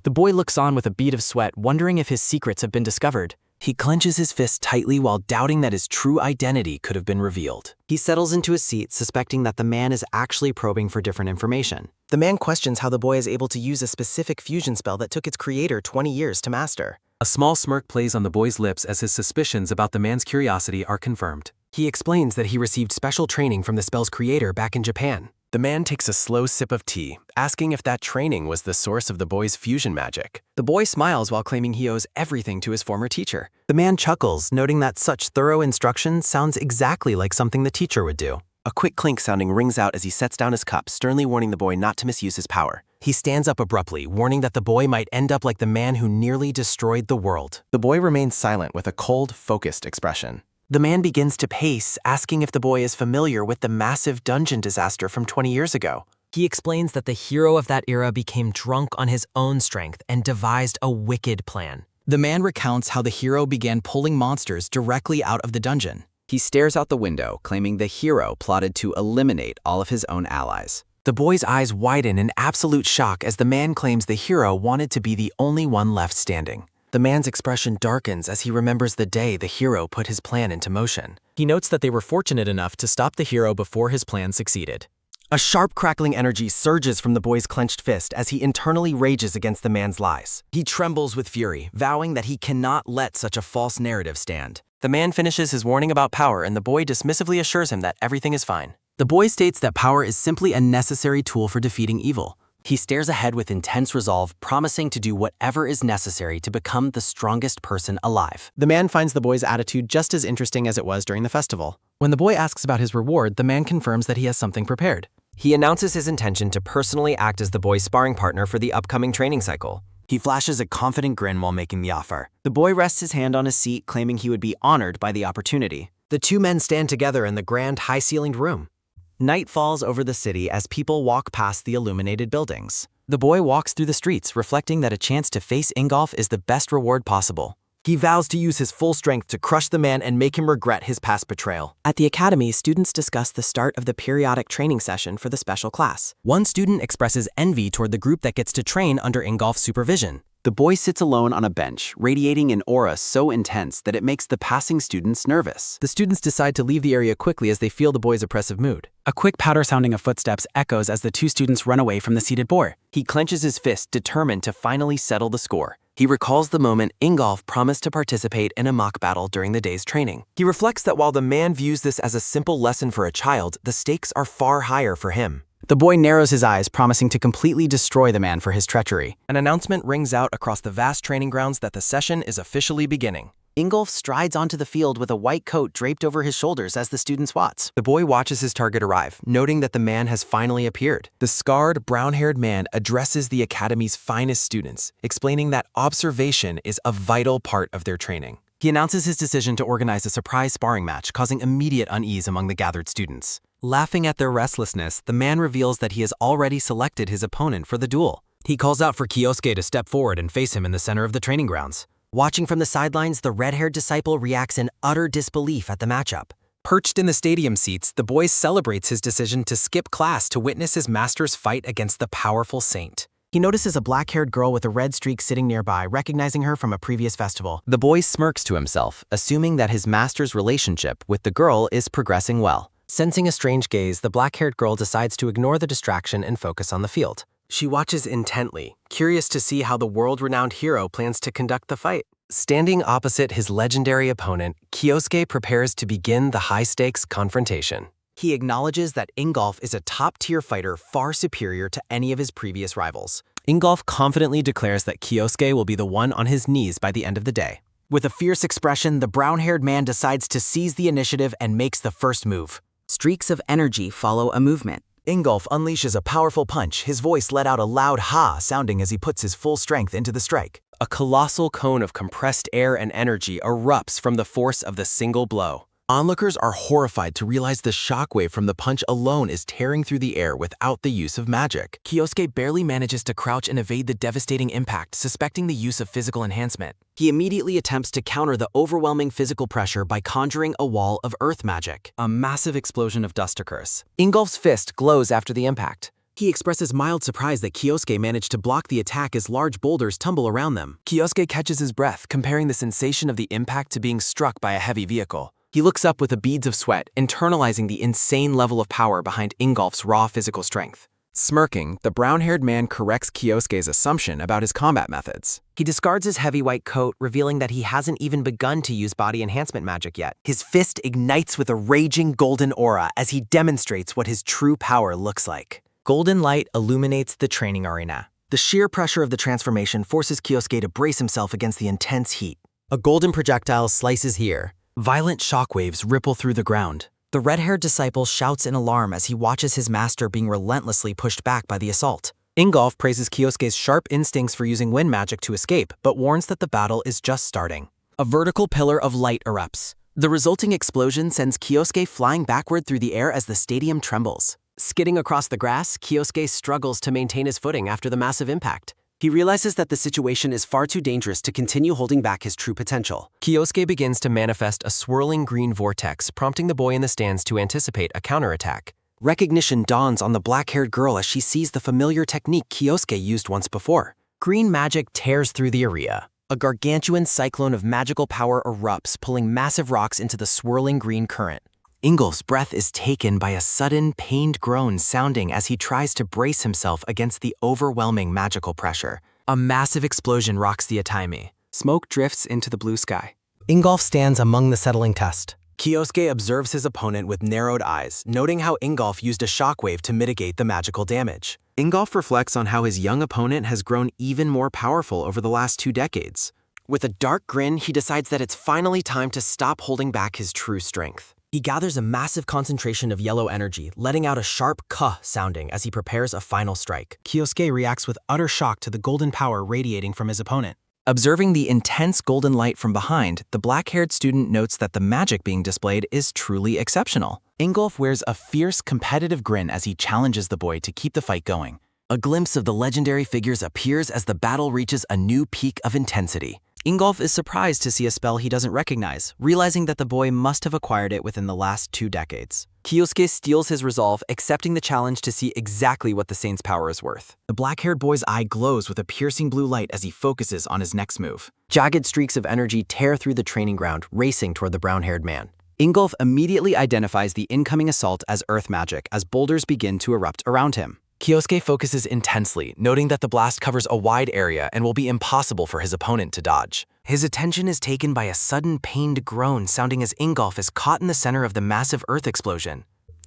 [SPEAKER 10] The boy looks on with a bead of sweat, wondering if his secrets have been discovered.
[SPEAKER 2] He clenches his fist tightly while doubting that his true identity could have been revealed.
[SPEAKER 1] He settles into his seat, suspecting that the man is actually probing for different information. The man questions how the boy is able to use a specific fusion spell that took its creator 20 years to master.
[SPEAKER 3] A small smirk plays on the boy's lips as his suspicions about the man's curiosity are confirmed.
[SPEAKER 2] He explains that he received special training from the spell's creator back in Japan. The man takes a slow sip of tea, asking if that training was the source of the boy's fusion magic.
[SPEAKER 1] The boy smiles while claiming he owes everything to his former teacher. The man chuckles, noting that such thorough instruction sounds exactly like something the teacher would do.
[SPEAKER 2] A quick clink sounding rings out as he sets down his cup, sternly warning the boy not to misuse his power. He stands up abruptly, warning that the boy might end up like the man who nearly destroyed the world. The boy remains silent with a cold, focused expression. The man begins to pace, asking if the boy is familiar with the massive dungeon disaster from 20 years ago.
[SPEAKER 13] He explains that the hero of that era became drunk on his own strength and devised a wicked plan.
[SPEAKER 1] The man recounts how the hero began pulling monsters directly out of the dungeon.
[SPEAKER 2] He stares out the window, claiming the hero plotted to eliminate all of his own allies. The boy's eyes widen in absolute shock as the man claims the hero wanted to be the only one left standing. The man's expression darkens as he remembers the day the hero put his plan into motion.
[SPEAKER 1] He notes that they were fortunate enough to stop the hero before his plan succeeded.
[SPEAKER 2] A sharp crackling energy surges from the boy's clenched fist as he internally rages against the man's lies. He trembles with fury, vowing that he cannot let such a false narrative stand. The man finishes his warning about power and the boy dismissively assures him that everything is fine. The boy states that power is simply a necessary tool for defeating evil. He stares ahead with intense resolve, promising to do whatever is necessary to become the strongest person alive.
[SPEAKER 13] The man finds the boy's attitude just as interesting as it was during the festival. When the boy asks about his reward, the man confirms that he has something prepared.
[SPEAKER 2] He announces his intention to personally act as the boy's sparring partner for the upcoming training cycle.
[SPEAKER 1] He flashes a confident grin while making the offer. The boy rests his hand on his seat, claiming he would be honored by the opportunity.
[SPEAKER 2] The two men stand together in the grand, high-ceilinged room.
[SPEAKER 1] Night falls over the city as people walk past the illuminated buildings. The boy walks through the streets, reflecting that a chance to face Ingolf is the best reward possible.
[SPEAKER 2] He vows to use his full strength to crush the man and make him regret his past betrayal.
[SPEAKER 9] At the academy, students discuss the start of the periodic training session for the special class.
[SPEAKER 1] One student expresses envy toward the group that gets to train under Ingolf's supervision.
[SPEAKER 14] The boy sits alone on a bench, radiating an aura so intense that it makes the passing students nervous.
[SPEAKER 1] The students decide to leave the area quickly as they feel the boy's oppressive mood.
[SPEAKER 11] A quick patter sounding of footsteps echoes as the two students run away from the seated boy.
[SPEAKER 2] He clenches his fist, determined to finally settle the score. He recalls the moment Ingolf promised to participate in a mock battle during the day's training. He reflects that while the man views this as a simple lesson for a child, the stakes are far higher for him.
[SPEAKER 1] The boy narrows his eyes, promising to completely destroy the man for his treachery.
[SPEAKER 2] An announcement rings out across the vast training grounds that the session is officially beginning.
[SPEAKER 10] Ingolf strides onto the field with a white coat draped over his shoulders as the student swats.
[SPEAKER 6] The boy watches his target arrive, noting that the man has finally appeared. The scarred, brown-haired man addresses the academy's finest students, explaining that observation is a vital part of their training.
[SPEAKER 13] He announces his decision to organize a surprise sparring match, causing immediate unease among the gathered students. Laughing at their restlessness, the man reveals that he has already selected his opponent for the duel. He calls out for Kyosuke to step forward and face him in the center of the training grounds.
[SPEAKER 2] Watching from the sidelines, the red-haired disciple reacts in utter disbelief at the matchup.
[SPEAKER 6] Perched in the stadium seats, the boy celebrates his decision to skip class to witness his master's fight against the powerful saint.
[SPEAKER 13] He notices a black-haired girl with a red streak sitting nearby, recognizing her from a previous festival.
[SPEAKER 2] The boy smirks to himself, assuming that his master's relationship with the girl is progressing well.
[SPEAKER 8] Sensing a strange gaze, the black-haired girl decides to ignore the distraction and focus on the field. She watches intently, curious to see how the world-renowned hero plans to conduct the fight. Standing opposite his legendary opponent, Kyosuke prepares to begin the high-stakes confrontation.
[SPEAKER 13] He acknowledges that Ingolf is a top-tier fighter far superior to any of his previous rivals.
[SPEAKER 8] Ingolf confidently declares that Kyosuke will be the one on his knees by the end of the day.
[SPEAKER 13] With a fierce expression, the brown-haired man decides to seize the initiative and makes the first move.
[SPEAKER 10] Streaks of energy follow a movement.
[SPEAKER 1] Ingolf unleashes a powerful punch, his voice let out a loud ha sounding as he puts his full strength into the strike.
[SPEAKER 6] A colossal cone of compressed air and energy erupts from the force of the single blow.
[SPEAKER 4] Onlookers are horrified to realize the shockwave from the punch alone is tearing through the air without the use of magic.
[SPEAKER 13] Kyosuke barely manages to crouch and evade the devastating impact, suspecting the use of physical enhancement.
[SPEAKER 10] He immediately attempts to counter the overwhelming physical pressure by conjuring a wall of earth magic.
[SPEAKER 13] A massive explosion of dust occurs.
[SPEAKER 8] Ingolf's fist glows after the impact.
[SPEAKER 13] He expresses mild surprise that Kyosuke managed to block the attack as large boulders tumble around them.
[SPEAKER 6] Kyosuke catches his breath, comparing the sensation of the impact to being struck by a heavy vehicle. He looks up with the beads of sweat, internalizing the insane level of power behind Ingolf's raw physical strength. Smirking, the brown-haired man corrects Kyosuke's assumption about his combat methods.
[SPEAKER 8] He discards his heavy white coat, revealing that he hasn't even begun to use body enhancement magic yet.
[SPEAKER 2] His fist ignites with a raging golden aura as he demonstrates what his true power looks like. Golden light illuminates the training arena. The sheer pressure of the transformation forces Kyosuke to brace himself against the intense heat. A golden projectile slices here. Violent shockwaves ripple through the ground. The red-haired disciple shouts in alarm as he watches his master being relentlessly pushed back by the assault.
[SPEAKER 13] Ingolf praises Kyosuke's sharp instincts for using wind magic to escape, but warns that the battle is just starting.
[SPEAKER 10] A vertical pillar of light erupts. The resulting explosion sends Kyosuke flying backward through the air as the stadium trembles.
[SPEAKER 8] Skidding across the grass, Kyosuke struggles to maintain his footing after the massive impact.
[SPEAKER 10] He realizes that the situation is far too dangerous to continue holding back his true potential.
[SPEAKER 8] Kyosuke begins to manifest a swirling green vortex, prompting the boy in the stands to anticipate a counterattack.
[SPEAKER 2] Recognition dawns on the black-haired girl as she sees the familiar technique Kyosuke used once before. Green magic tears through the area. A gargantuan cyclone of magical power erupts, pulling massive rocks into the swirling green current. Ingolf's breath is taken by a sudden, pained groan sounding as he tries to brace himself against the overwhelming magical pressure. A massive explosion rocks the Atami.
[SPEAKER 6] Smoke drifts into the blue sky.
[SPEAKER 13] Ingolf stands among the settling test.
[SPEAKER 4] Kyosuke observes his opponent with narrowed eyes, noting how Ingolf used a shockwave to mitigate the magical damage. Ingolf reflects on how his young opponent has grown even more powerful over the last 2 decades.
[SPEAKER 2] With a dark grin, he decides that it's finally time to stop holding back his true strength. He gathers a massive concentration of yellow energy, letting out a sharp "kuh" sounding as he prepares a final strike.
[SPEAKER 13] Kyosuke reacts with utter shock to the golden power radiating from his opponent.
[SPEAKER 1] Observing the intense golden light from behind, the black-haired student notes that the magic being displayed is truly exceptional. Ingolf wears a fierce, competitive grin as he challenges the boy to keep the fight going.
[SPEAKER 2] A glimpse of the legendary figures appears as the battle reaches a new peak of intensity. Ingolf is surprised to see a spell he doesn't recognize, realizing that the boy must have acquired it within the last 2 decades.
[SPEAKER 10] Kyosuke steels his resolve, accepting the challenge to see exactly what the saint's power is worth.
[SPEAKER 1] The black-haired boy's eye glows with a piercing blue light as he focuses on his next move.
[SPEAKER 2] Jagged streaks of energy tear through the training ground, racing toward the brown-haired man.
[SPEAKER 10] Ingolf immediately identifies the incoming assault as earth magic as boulders begin to erupt around him.
[SPEAKER 4] Kyosuke focuses intensely, noting that the blast covers a wide area and will be impossible for his opponent to dodge.
[SPEAKER 2] His attention is taken by a sudden pained groan sounding as Ingolf is caught in the center of the massive earth explosion.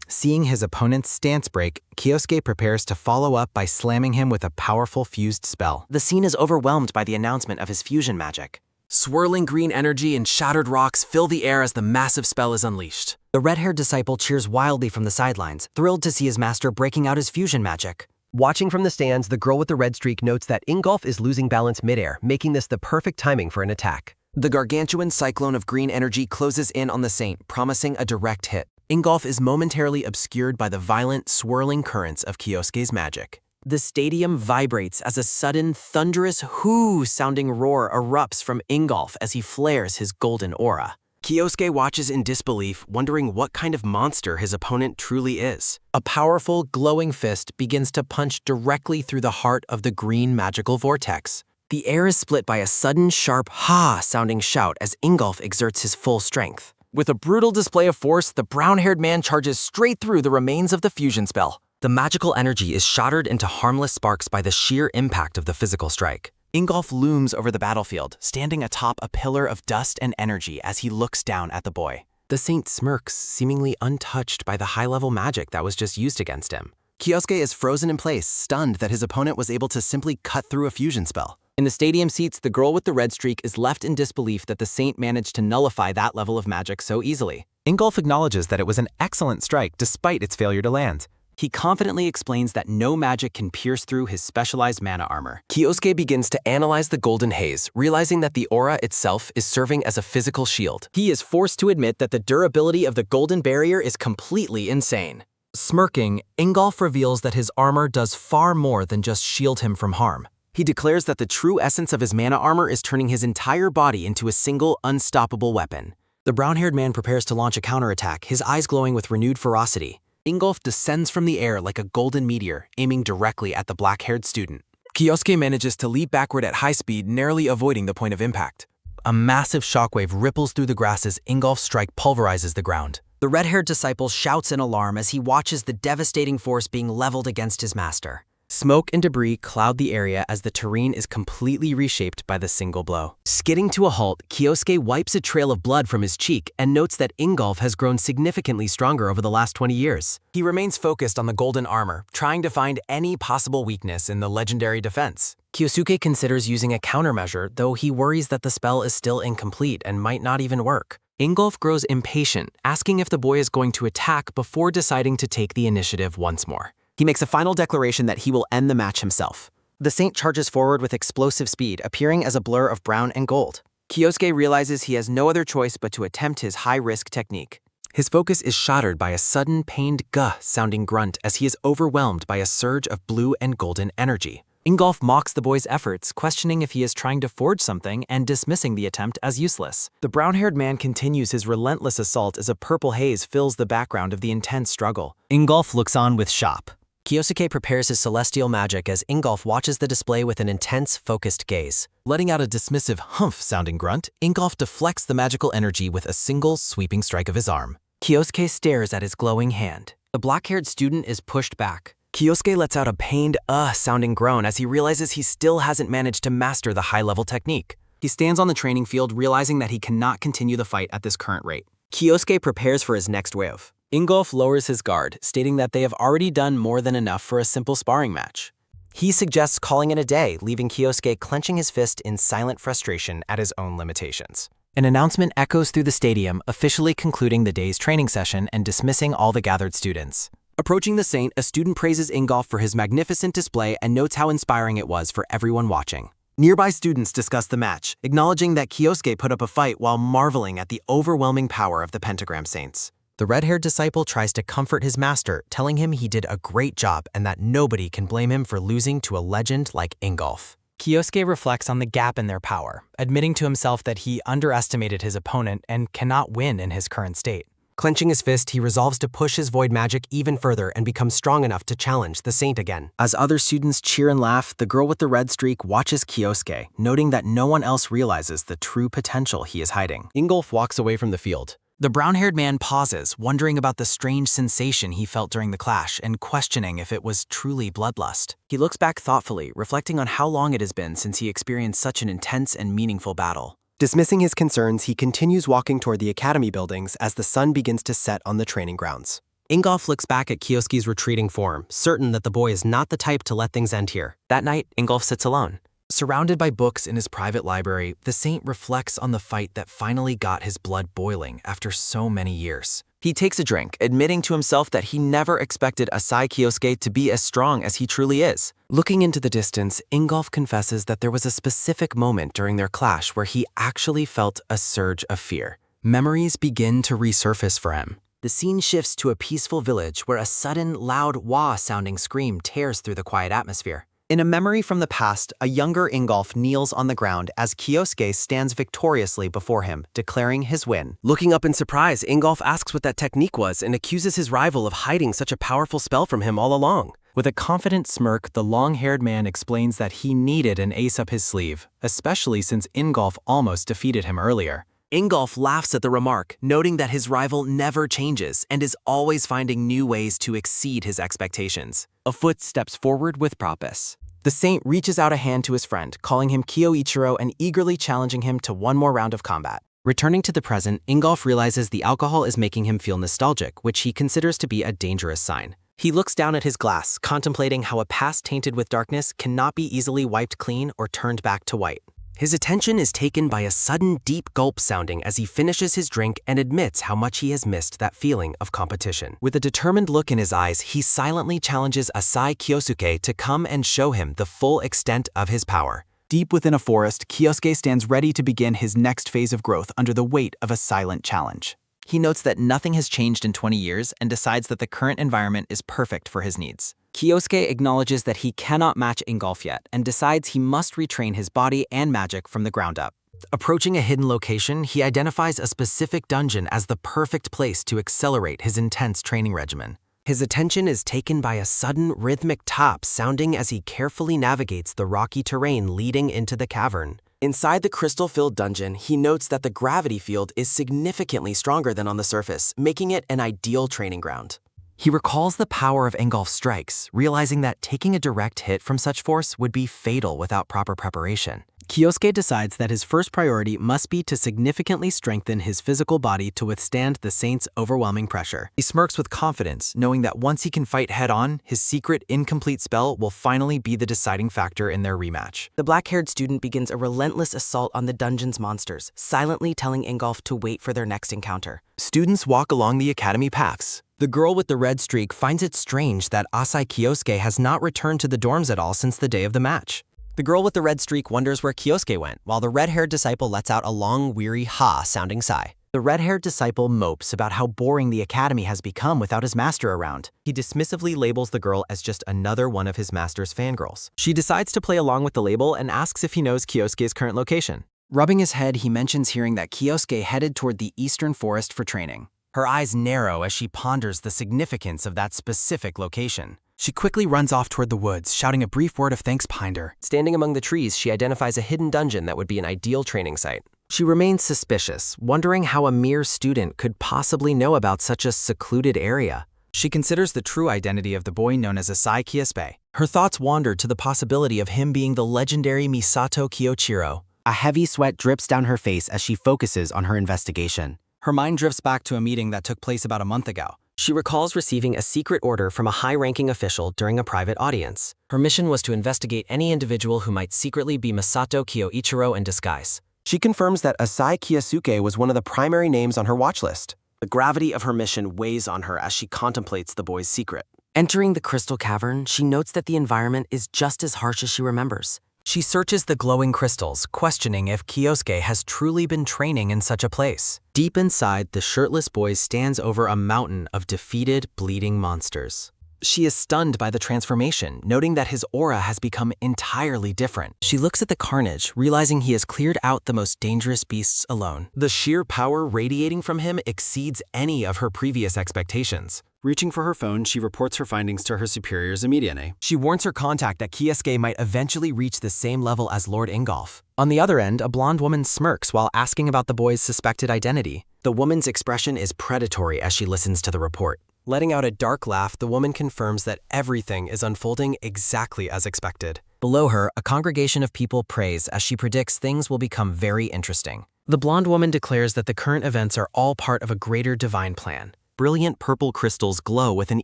[SPEAKER 13] Seeing his opponent's stance break, Kyosuke prepares to follow up by slamming him with a powerful fused spell.
[SPEAKER 2] The scene is overwhelmed by the announcement of his fusion magic.
[SPEAKER 8] Swirling green energy and shattered rocks fill the air as the massive spell is unleashed.
[SPEAKER 5] The red-haired disciple cheers wildly from the sidelines, thrilled to see his master breaking out his fusion magic.
[SPEAKER 2] Watching from the stands, the girl with the red streak notes that Ingolf is losing balance midair, making this the perfect timing for an attack.
[SPEAKER 6] The gargantuan cyclone of green energy closes in on the saint, promising a direct hit. Ingolf is momentarily obscured by the violent, swirling currents of Kyosuke's magic.
[SPEAKER 10] The stadium vibrates as a sudden, thunderous hoo-sounding roar erupts from Ingolf as he flares his golden aura.
[SPEAKER 6] Kyosuke watches in disbelief, wondering what kind of monster his opponent truly is. A powerful, glowing fist begins to punch directly through the heart of the green magical vortex.
[SPEAKER 10] The air is split by a sudden, sharp ha-sounding shout as Ingolf exerts his full strength.
[SPEAKER 6] With a brutal display of force, the brown-haired man charges straight through the remains of the fusion spell.
[SPEAKER 2] The magical energy is shattered into harmless sparks by the sheer impact of the physical strike.
[SPEAKER 1] Ingolf looms over the battlefield, standing atop a pillar of dust and energy as he looks down at the boy.
[SPEAKER 6] The saint smirks, seemingly untouched by the high-level magic that was just used against him. Kyosuke is frozen in place, stunned that his opponent was able to simply cut through a fusion spell.
[SPEAKER 10] In the stadium seats, the girl with the red streak is left in disbelief that the saint managed to nullify that level of magic so easily.
[SPEAKER 13] Ingolf acknowledges that it was an excellent strike despite its failure to land.
[SPEAKER 10] He confidently explains that no magic can pierce through his specialized mana armor.
[SPEAKER 6] Kyosuke begins to analyze the golden haze, realizing that the aura itself is serving as a physical shield.
[SPEAKER 10] He is forced to admit that the durability of the golden barrier is completely insane.
[SPEAKER 2] Smirking, Ingolf reveals that his armor does far more than just shield him from harm.
[SPEAKER 6] He declares that the true essence of his mana armor is turning his entire body into a single, unstoppable weapon.
[SPEAKER 2] The brown-haired man prepares to launch a counterattack, his eyes glowing with renewed ferocity.
[SPEAKER 6] Ingolf descends from the air like a golden meteor, aiming directly at the black-haired student. Kyosuke manages to leap backward at high speed, narrowly avoiding the point of impact.
[SPEAKER 2] A massive shockwave ripples through the grass as Ingolf's strike pulverizes the ground.
[SPEAKER 5] The red-haired disciple shouts in alarm as he watches the devastating force being leveled against his master.
[SPEAKER 6] Smoke and debris cloud the area as the terrain is completely reshaped by the single blow. Skidding to a halt, Kyosuke wipes a trail of blood from his cheek and notes that Ingolf has grown significantly stronger over the last 20 years. He remains focused on the golden armor, trying to find any possible weakness in the legendary defense. Kyosuke considers using a countermeasure, though he worries that the spell is still incomplete and might not even work. Ingolf grows impatient, asking if the boy is going to attack before deciding to take the initiative once more.
[SPEAKER 10] He makes a final declaration that he will end the match himself. The saint charges forward with explosive speed, appearing as a blur of brown and gold. Kyosuke realizes he has no other choice but to attempt his high-risk technique.
[SPEAKER 6] His focus is shattered by a sudden pained sounding grunt as he is overwhelmed by a surge of blue and golden energy.
[SPEAKER 10] Ingolf mocks the boy's efforts, questioning if he is trying to forge something and dismissing the attempt as useless. The brown-haired man continues his relentless assault as a purple haze fills the background of the intense struggle.
[SPEAKER 2] Ingolf looks on with shock.
[SPEAKER 5] Kyosuke prepares his celestial magic as Ingolf watches the display with an intense, focused gaze.
[SPEAKER 6] Letting out a dismissive humph-sounding grunt, Ingolf deflects the magical energy with a single sweeping strike of his arm.
[SPEAKER 10] Kyosuke stares at his glowing hand. The black-haired student is pushed back.
[SPEAKER 6] Kyosuke lets out a pained sounding groan as he realizes he still hasn't managed to master the high-level technique.
[SPEAKER 10] He stands on the training field, realizing that he cannot continue the fight at this current rate. Kyosuke prepares for his next wave. Ingolf lowers his guard, stating that they have already done more than enough for a simple sparring match.
[SPEAKER 2] He suggests calling it a day, leaving Kyosuke clenching his fist in silent frustration at his own limitations.
[SPEAKER 13] An announcement echoes through the stadium, officially concluding the day's training session and dismissing all the gathered students.
[SPEAKER 6] Approaching the saint, a student praises Ingolf for his magnificent display and notes how inspiring it was for everyone watching. Nearby students discuss the match, acknowledging that Kyosuke put up a fight while marveling at the overwhelming power of the Pentagram Saints.
[SPEAKER 2] The red-haired disciple tries to comfort his master, telling him he did a great job and that nobody can blame him for losing to a legend like Ingolf.
[SPEAKER 11] Kyosuke reflects on the gap in their power, admitting to himself that he underestimated his opponent and cannot win in his current state.
[SPEAKER 2] Clenching his fist, he resolves to push his void magic even further and become strong enough to challenge the saint again.
[SPEAKER 6] As other students cheer and laugh, the girl with the red streak watches Kyosuke, noting that no one else realizes the true potential he is hiding. Ingolf walks away from the field.
[SPEAKER 10] The brown-haired man pauses, wondering about the strange sensation he felt during the clash and questioning if it was truly bloodlust. He looks back thoughtfully, reflecting on how long it has been since he experienced such an intense and meaningful battle.
[SPEAKER 2] Dismissing his concerns, he continues walking toward the academy buildings as the sun begins to set on the training grounds. Ingolf looks back at Kyosuke's retreating form, certain that the boy is not the type to let things end here.
[SPEAKER 6] That night, Ingolf sits alone. Surrounded by books in his private library, the saint reflects on the fight that finally got his blood boiling after so many years.
[SPEAKER 1] He takes a drink, admitting to himself that he never expected Asai Kyosuke to be as strong as he truly is.
[SPEAKER 6] Looking into the distance, Ingolf confesses that there was a specific moment during their clash where he actually felt a surge of fear. Memories begin to resurface for him.
[SPEAKER 5] The scene shifts to a peaceful village where a sudden, loud wah-sounding scream tears through the quiet atmosphere.
[SPEAKER 1] In a memory from the past, a younger Ingolf kneels on the ground as Kyosuke stands victoriously before him, declaring his win.
[SPEAKER 6] Looking up in surprise, Ingolf asks what that technique was and accuses his rival of hiding such a powerful spell from him all along.
[SPEAKER 11] With a confident smirk, the long-haired man explains that he needed an ace up his sleeve, especially since Ingolf almost defeated him earlier.
[SPEAKER 6] Ingolf laughs at the remark, noting that his rival never changes and is always finding new ways to exceed his expectations.
[SPEAKER 1] A foot steps forward with propus.
[SPEAKER 5] The saint reaches out a hand to his friend, calling him Kyoichiro and eagerly challenging him to one more round of combat.
[SPEAKER 2] Returning to the present, Ingolf realizes the alcohol is making him feel nostalgic, which he considers to be a dangerous sign. He looks down at his glass, contemplating how a past tainted with darkness cannot be easily wiped clean or turned back to white.
[SPEAKER 6] His attention is taken by a sudden deep gulp sounding as he finishes his drink and admits how much he has missed that feeling of competition.
[SPEAKER 2] With a determined look in his eyes, he silently challenges Asai Kyosuke to come and show him the full extent of his power.
[SPEAKER 1] Deep within a forest, Kyosuke stands ready to begin his next phase of growth under the weight of a silent challenge. He notes that nothing has changed in 20 years and decides that the current environment is perfect for his needs.
[SPEAKER 2] Kyosuke acknowledges that he cannot match Ingolf yet and decides he must retrain his body and magic from the ground up.
[SPEAKER 6] Approaching a hidden location, he identifies a specific dungeon as the perfect place to accelerate his intense training regimen. His attention is taken by a sudden rhythmic tap sounding as he carefully navigates the rocky terrain leading into the cavern. Inside the crystal-filled dungeon, he notes that the gravity field is significantly stronger than on the surface, making it an ideal training ground.
[SPEAKER 2] He recalls the power of Ingolf's strikes, realizing that taking a direct hit from such force would be fatal without proper preparation.
[SPEAKER 5] Kyosuke decides that his first priority must be to significantly strengthen his physical body to withstand the saint's overwhelming pressure.
[SPEAKER 1] He smirks with confidence, knowing that once he can fight head-on, his secret, incomplete spell will finally be the deciding factor in their rematch.
[SPEAKER 9] The black-haired student begins a relentless assault on the dungeon's monsters, silently telling Ingolf to wait for their next encounter.
[SPEAKER 6] Students walk along the academy paths. The girl with the red streak finds it strange that Asai Kyosuke has not returned to the dorms at all since the day of the match.
[SPEAKER 2] The girl with the red streak wonders where Kyosuke went, while the red-haired disciple lets out a long, weary ha-sounding sigh.
[SPEAKER 5] The red-haired disciple mopes about how boring the academy has become without his master around.
[SPEAKER 2] He dismissively labels the girl as just another one of his master's fangirls. She decides to play along with the label and asks if he knows Kyosuke's current location.
[SPEAKER 1] Rubbing his head, he mentions hearing that Kyosuke headed toward the eastern forest for training.
[SPEAKER 5] Her eyes narrow as she ponders the significance of that specific location. She quickly runs off toward the woods, shouting a brief word of thanks behind her.
[SPEAKER 2] Standing among the trees, she identifies a hidden dungeon that would be an ideal training site.
[SPEAKER 6] She remains suspicious, wondering how a mere student could possibly know about such a secluded area.
[SPEAKER 5] She considers the true identity of the boy known as Asai Kyosuke. Her thoughts wander to the possibility of him being the legendary Misato Kyoichiro.
[SPEAKER 2] A heavy sweat drips down her face as she focuses on her investigation.
[SPEAKER 5] Her mind drifts back to a meeting that took place about a month ago.
[SPEAKER 6] She recalls receiving a secret order from a high-ranking official during a private audience. Her mission was to investigate any individual who might secretly be Misato Kyoichiro in disguise. She confirms that Asai Kyosuke was one of the primary names on her watch list. The gravity of her mission weighs on her as she contemplates the boy's secret.
[SPEAKER 9] Entering the crystal cavern, she notes that the environment is just as harsh as she remembers.
[SPEAKER 5] She searches the glowing crystals, questioning if Kyosuke has truly been training in such a place.
[SPEAKER 6] Deep inside, the shirtless boy stands over a mountain of defeated, bleeding monsters.
[SPEAKER 5] She is stunned by the transformation, noting that his aura has become entirely different. She looks at the carnage, realizing he has cleared out the most dangerous beasts alone.
[SPEAKER 6] The sheer power radiating from him exceeds any of her previous expectations.
[SPEAKER 3] Reaching for her phone, she reports her findings to her superiors immediately.
[SPEAKER 5] She warns her contact that Kyosuke might eventually reach the same level as Lord Ingolf. On the other end, a blonde woman smirks while asking about the boy's suspected identity.
[SPEAKER 6] The woman's expression is predatory as she listens to the report. Letting out a dark laugh, the woman confirms that everything is unfolding exactly as expected.
[SPEAKER 5] Below her, a congregation of people prays as she predicts things will become very interesting.
[SPEAKER 6] The blonde woman declares that the current events are all part of a greater divine plan.
[SPEAKER 2] Brilliant purple crystals glow with an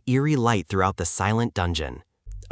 [SPEAKER 2] eerie light throughout the silent dungeon.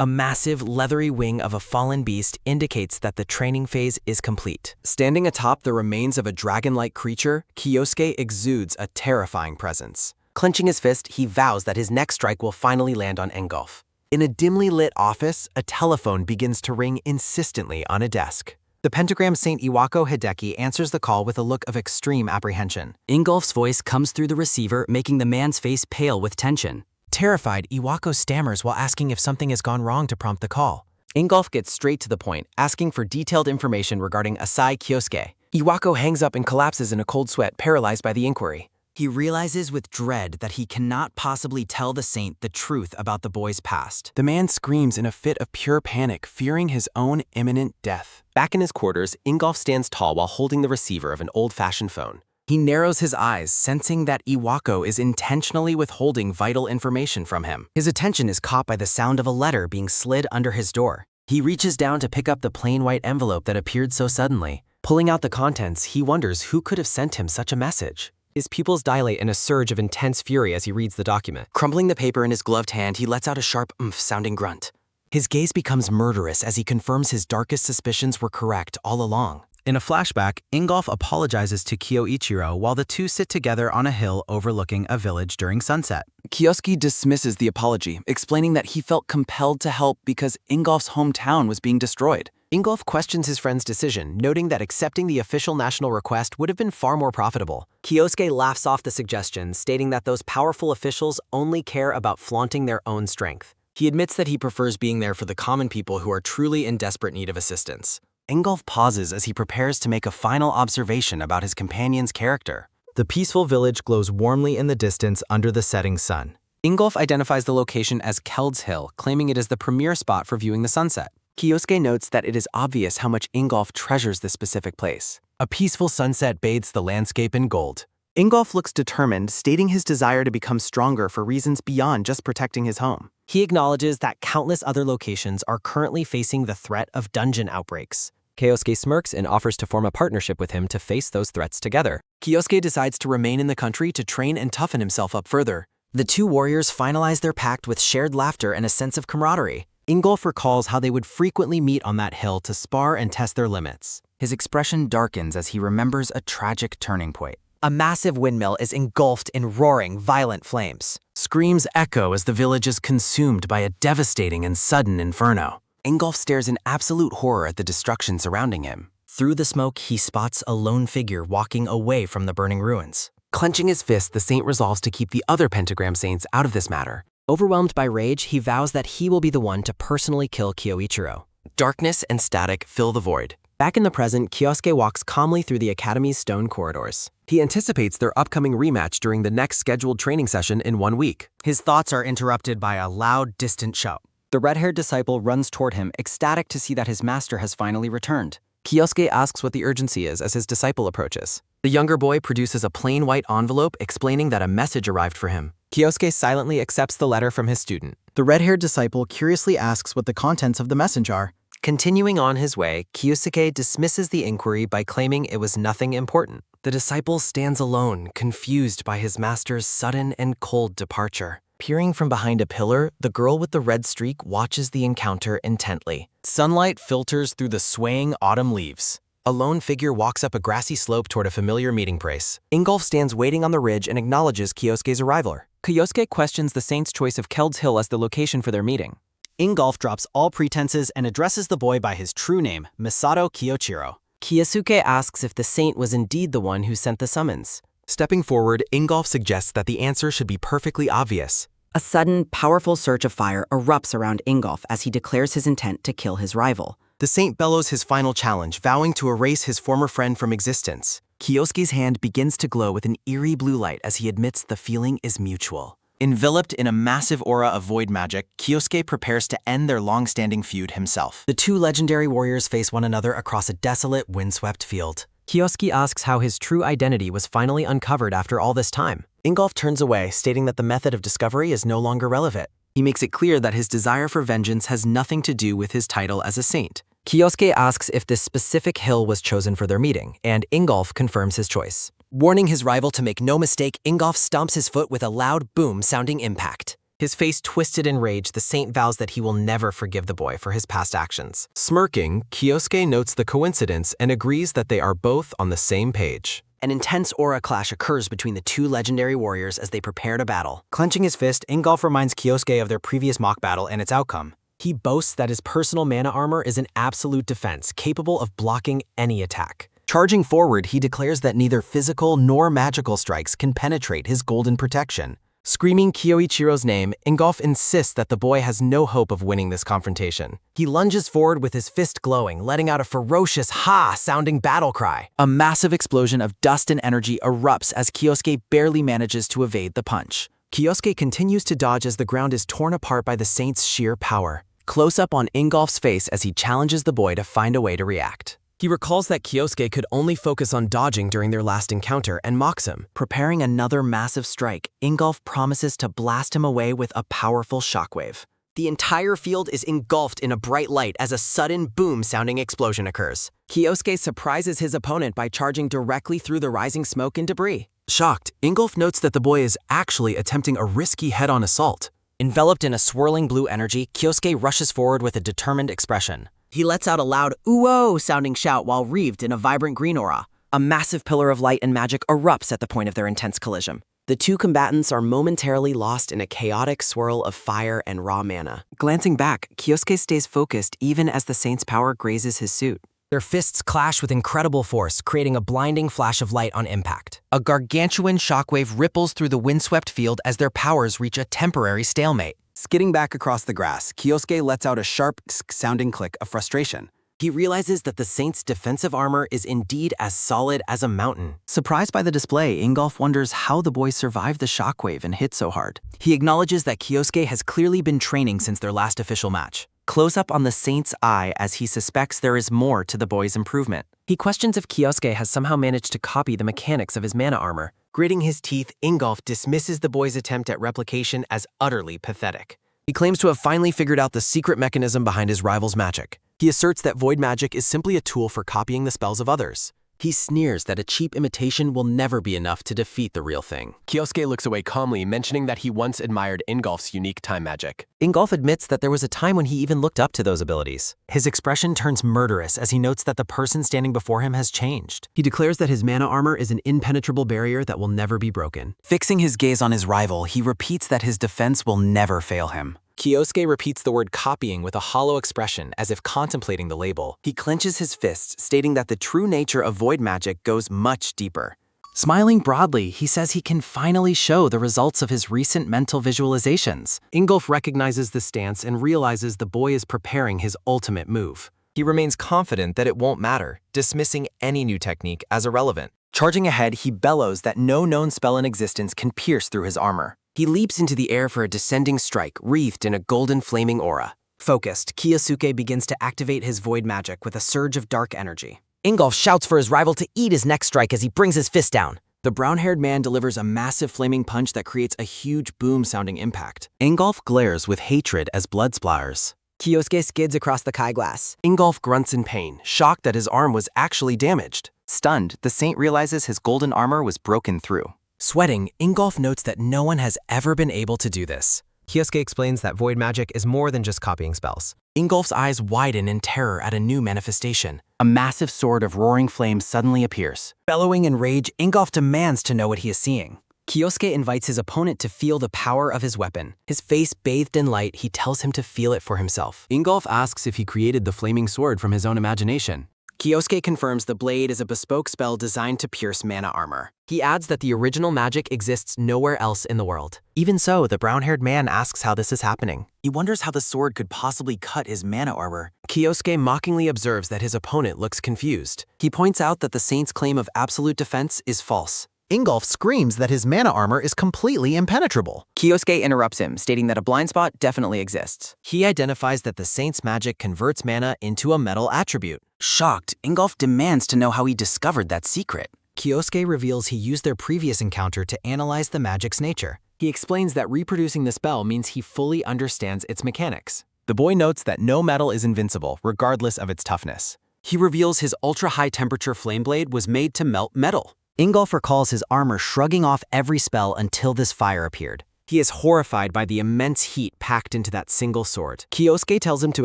[SPEAKER 2] A massive, leathery wing of a fallen beast indicates that the training phase is complete. Standing atop the remains of a dragon-like creature, Kyosuke exudes a terrifying presence. Clenching his fist, he vows that his next strike will finally land on Ingolf. In a dimly lit office, a telephone begins to ring insistently on a desk.
[SPEAKER 10] The pentagram Saint Iwako Hideki answers the call with a look of extreme apprehension.
[SPEAKER 5] Ingolf's voice comes through the receiver, making the man's face pale with tension.
[SPEAKER 10] Terrified, Iwako stammers while asking if something has gone wrong to prompt the call.
[SPEAKER 2] Ingolf gets straight to the point, asking for detailed information regarding Asai Kyosuke. Iwako hangs up and collapses in a cold sweat, paralyzed by the inquiry.
[SPEAKER 10] He realizes with dread that he cannot possibly tell the saint the truth about the boy's past.
[SPEAKER 12] The man screams in a fit of pure panic, fearing his own imminent death.
[SPEAKER 2] Back in his quarters, Ingolf stands tall while holding the receiver of an old-fashioned phone.
[SPEAKER 10] He narrows his eyes, sensing that Iwako is intentionally withholding vital information from him. His attention is caught by the sound of a letter being slid under his door. He reaches down to pick up the plain white envelope that appeared so suddenly.
[SPEAKER 2] Pulling out the contents, he wonders who could have sent him such a message. His pupils dilate in a surge of intense fury as he reads the document.
[SPEAKER 10] Crumpling the paper in his gloved hand, he lets out a sharp sounding grunt. His gaze becomes murderous as he confirms his darkest suspicions were correct all along. In a flashback, Ingolf apologizes to Kyoichiro while the two sit together on a hill overlooking a village during sunset.
[SPEAKER 12] Kyosuke dismisses the apology, explaining that he felt compelled to help because Ingolf's hometown was being destroyed.
[SPEAKER 2] Ingolf questions his friend's decision, noting that accepting the official national request would have been far more profitable. Kyosuke laughs off the suggestion, stating that those powerful officials only care about flaunting their own strength.
[SPEAKER 10] He admits that he prefers being there for the common people who are truly in desperate need of assistance. Ingolf pauses as he prepares to make a final observation about his companion's character. The peaceful village glows warmly in the distance under the setting sun.
[SPEAKER 2] Ingolf identifies the location as Keld's Hill, claiming it is the premier spot for viewing the sunset. Kyosuke notes that it is obvious how much Ingolf treasures this specific place.
[SPEAKER 10] A peaceful sunset bathes the landscape in gold. Ingolf looks determined, stating his desire to become stronger for reasons beyond just protecting his home.
[SPEAKER 2] He acknowledges that countless other locations are currently facing the threat of dungeon outbreaks. Kyosuke smirks and offers to form a partnership with him to face those threats together.
[SPEAKER 10] Kyosuke decides to remain in the country to train and toughen himself up further. The two warriors finalize their pact with shared laughter and a sense of camaraderie. Ingolf recalls how they would frequently meet on that hill to spar and test their limits. His expression darkens as he remembers a tragic turning point.
[SPEAKER 2] A massive windmill is engulfed in roaring, violent flames.
[SPEAKER 10] Screams echo as the village is consumed by a devastating and sudden inferno. Ingolf stares in absolute horror at the destruction surrounding him. Through the smoke, he spots a lone figure walking away from the burning ruins. Clenching his fist, the saint resolves to keep the other pentagram saints out of this matter.
[SPEAKER 2] Overwhelmed by rage, he vows that he will be the one to personally kill Kyoichiro.
[SPEAKER 10] Darkness and static fill the void.
[SPEAKER 2] Back in the present, Kyosuke walks calmly through the academy's stone corridors.
[SPEAKER 10] He anticipates their upcoming rematch during the next scheduled training session in 1 week. His thoughts are interrupted by a loud, distant shout.
[SPEAKER 2] The red-haired disciple runs toward him, ecstatic to see that his master has finally returned.
[SPEAKER 10] Kyosuke asks what the urgency is as his disciple approaches. The younger boy produces a plain white envelope explaining that a message arrived for him.
[SPEAKER 2] Kyosuke silently accepts the letter from his student.
[SPEAKER 10] The red-haired disciple curiously asks what the contents of the message are.
[SPEAKER 2] Continuing on his way, Kyosuke dismisses the inquiry by claiming it was nothing important.
[SPEAKER 10] The disciple stands alone, confused by his master's sudden and cold departure. Peering from behind a pillar, the girl with the red streak watches the encounter intently. Sunlight filters through the swaying autumn leaves. A lone figure walks up a grassy slope toward a familiar meeting place. Ingolf stands waiting on the ridge and acknowledges Kyosuke's arrival.
[SPEAKER 2] Kyosuke questions the saint's choice of Keld's Hill as the location for their meeting.
[SPEAKER 10] Ingolf drops all pretenses and addresses the boy by his true name, Misato Kyoichiro.
[SPEAKER 2] Kyosuke asks if the saint was indeed the one who sent the summons.
[SPEAKER 10] Stepping forward, Ingolf suggests that the answer should be perfectly obvious.
[SPEAKER 9] A sudden, powerful surge of fire erupts around Ingolf as he declares his intent to kill his rival.
[SPEAKER 10] The saint bellows his final challenge, vowing to erase his former friend from existence. Kyosuke's hand begins to glow with an eerie blue light as he admits the feeling is mutual. Enveloped in a massive aura of void magic, Kyosuke prepares to end their long-standing feud himself. The two legendary warriors face one another across a desolate, windswept field.
[SPEAKER 2] Kyosuke asks how his true identity was finally uncovered after all this time.
[SPEAKER 10] Ingolf turns away, stating that the method of discovery is no longer relevant. He makes it clear that his desire for vengeance has nothing to do with his title as a saint.
[SPEAKER 2] Kyosuke asks if this specific hill was chosen for their meeting, and Ingolf confirms his choice.
[SPEAKER 10] Warning his rival to make no mistake, Ingolf stomps his foot with a loud boom-sounding impact.
[SPEAKER 8] His face twisted in rage, the saint vows that he will never forgive the boy for his past actions.
[SPEAKER 6] Smirking, Kyosuke notes the coincidence and agrees that they are both on the same page.
[SPEAKER 5] An intense aura clash occurs between the two legendary warriors as they prepare to battle. Clenching his fist, Ingolf reminds Kyosuke of their previous mock battle and its outcome.
[SPEAKER 8] He boasts that his personal mana armor is an absolute defense, capable of blocking any attack.
[SPEAKER 13] Charging forward, he declares that neither physical nor magical strikes can penetrate his golden protection.
[SPEAKER 6] Screaming Kyoichiro's name, Ingolf insists that the boy has no hope of winning this confrontation.
[SPEAKER 8] He lunges forward with his fist glowing, letting out a ferocious ha-sounding battle cry.
[SPEAKER 13] A massive explosion of dust and energy erupts as Kyosuke barely manages to evade the punch.
[SPEAKER 8] Kyosuke continues to dodge as the ground is torn apart by the saint's sheer power.
[SPEAKER 13] Close up on Ingolf's face as he challenges the boy to find a way to react.
[SPEAKER 8] He recalls that Kyosuke could only focus on dodging during their last encounter and mocks him.
[SPEAKER 13] Preparing another massive strike, Ingolf promises to blast him away with a powerful shockwave.
[SPEAKER 5] The entire field is engulfed in a bright light as a sudden boom-sounding explosion occurs. Kyosuke surprises his opponent by charging directly through the rising smoke and debris.
[SPEAKER 6] Shocked, Ingolf notes that the boy is actually attempting a risky head-on assault.
[SPEAKER 5] Enveloped in a swirling blue energy, Kyosuke rushes forward with a determined expression. He lets out a loud ooh-oh sounding shout while wreathed in a vibrant green aura. A massive pillar of light and magic erupts at the point of their intense collision. The two combatants are momentarily lost in a chaotic swirl of fire and raw mana.
[SPEAKER 13] Glancing back, Kyosuke stays focused even as the saint's power grazes his suit.
[SPEAKER 8] Their fists clash with incredible force, creating a blinding flash of light on impact.
[SPEAKER 13] A gargantuan shockwave ripples through the windswept field as their powers reach a temporary stalemate. Skidding back across the grass, Kyosuke lets out a sharp, sounding click of frustration.
[SPEAKER 8] He realizes that the saint's defensive armor is indeed as solid as a mountain.
[SPEAKER 13] Surprised by the display, Ingolf wonders how the boy survived the shockwave and hit so hard. He acknowledges that Kyosuke has clearly been training since their last official match. Close up on the saint's eye as he suspects there is more to the boy's improvement.
[SPEAKER 8] He questions if Kyosuke has somehow managed to copy the mechanics of his mana armor. Gritting his teeth, Ingolf dismisses the boy's attempt at replication as utterly pathetic. He claims to have finally figured out the secret mechanism behind his rival's magic. He asserts that void magic is simply a tool for copying the spells of others. He sneers that a cheap imitation will never be enough to defeat the real thing.
[SPEAKER 6] Kyosuke looks away calmly, mentioning that he once admired Ingolf's unique time magic.
[SPEAKER 8] Ingolf admits that there was a time when he even looked up to those abilities. His expression turns murderous as he notes that the person standing before him has changed. He declares that his mana armor is an impenetrable barrier that will never be broken.
[SPEAKER 13] Fixing his gaze on his rival, he repeats that his defense will never fail him.
[SPEAKER 8] Kyosuke repeats the word copying with a hollow expression as if contemplating the label.
[SPEAKER 13] He clenches his fists, stating that the true nature of void magic goes much deeper. Smiling broadly, he says he can finally show the results of his recent mental visualizations.
[SPEAKER 6] Ingolf recognizes the stance and realizes the boy is preparing his ultimate move. He remains confident that it won't matter, dismissing any new technique as irrelevant.
[SPEAKER 13] Charging ahead, he bellows that no known spell in existence can pierce through his armor.
[SPEAKER 8] He leaps into the air for a descending strike, wreathed in a golden flaming aura. Focused, Kyosuke begins to activate his void magic with a surge of dark energy. Ingolf shouts for his rival to eat his next strike as he brings his fist down.
[SPEAKER 13] The brown-haired man delivers a massive flaming punch that creates a huge boom-sounding impact. Ingolf glares with hatred as blood splatters.
[SPEAKER 5] Kyosuke skids across the Kai glass.
[SPEAKER 6] Ingolf grunts in pain, shocked that his arm was actually damaged.
[SPEAKER 13] Stunned, the saint realizes his golden armor was broken through.
[SPEAKER 8] Sweating, Ingolf notes that no one has ever been able to do this. Kyosuke explains that void magic is more than just copying spells. Ingolf's eyes widen in terror at a new manifestation.
[SPEAKER 13] A massive sword of roaring flame suddenly appears.
[SPEAKER 5] Bellowing in rage, Ingolf demands to know what he is seeing. Kyosuke invites his opponent to feel the power of his weapon.
[SPEAKER 8] His face bathed in light, he tells him to feel it for himself.
[SPEAKER 6] Ingolf asks if he created the flaming sword from his own imagination.
[SPEAKER 5] Kyosuke confirms the blade is a bespoke spell designed to pierce mana armor.
[SPEAKER 8] He adds that the original magic exists nowhere else in the world.
[SPEAKER 13] Even so, the brown-haired man asks how this is happening. He wonders how the sword could possibly cut his mana armor.
[SPEAKER 8] Kyosuke mockingly observes that his opponent looks confused.
[SPEAKER 13] He points out that the saint's claim of absolute defense is false. Ingolf screams that his mana armor is completely impenetrable. Kyosuke interrupts him, stating that a blind spot definitely exists.
[SPEAKER 8] He identifies that the saint's magic converts mana into a metal attribute.
[SPEAKER 13] Shocked, Ingolf demands to know how he discovered that secret.
[SPEAKER 8] Kyosuke reveals he used their previous encounter to analyze the magic's nature. He explains that reproducing the spell means he fully understands its mechanics.
[SPEAKER 6] The boy notes that no metal is invincible, regardless of its toughness.
[SPEAKER 13] He reveals his ultra-high temperature flame blade was made to melt metal. Ingolf recalls his armor shrugging off every spell until this fire appeared.
[SPEAKER 8] He is horrified by the immense heat packed into that single sword. Kyosuke tells him to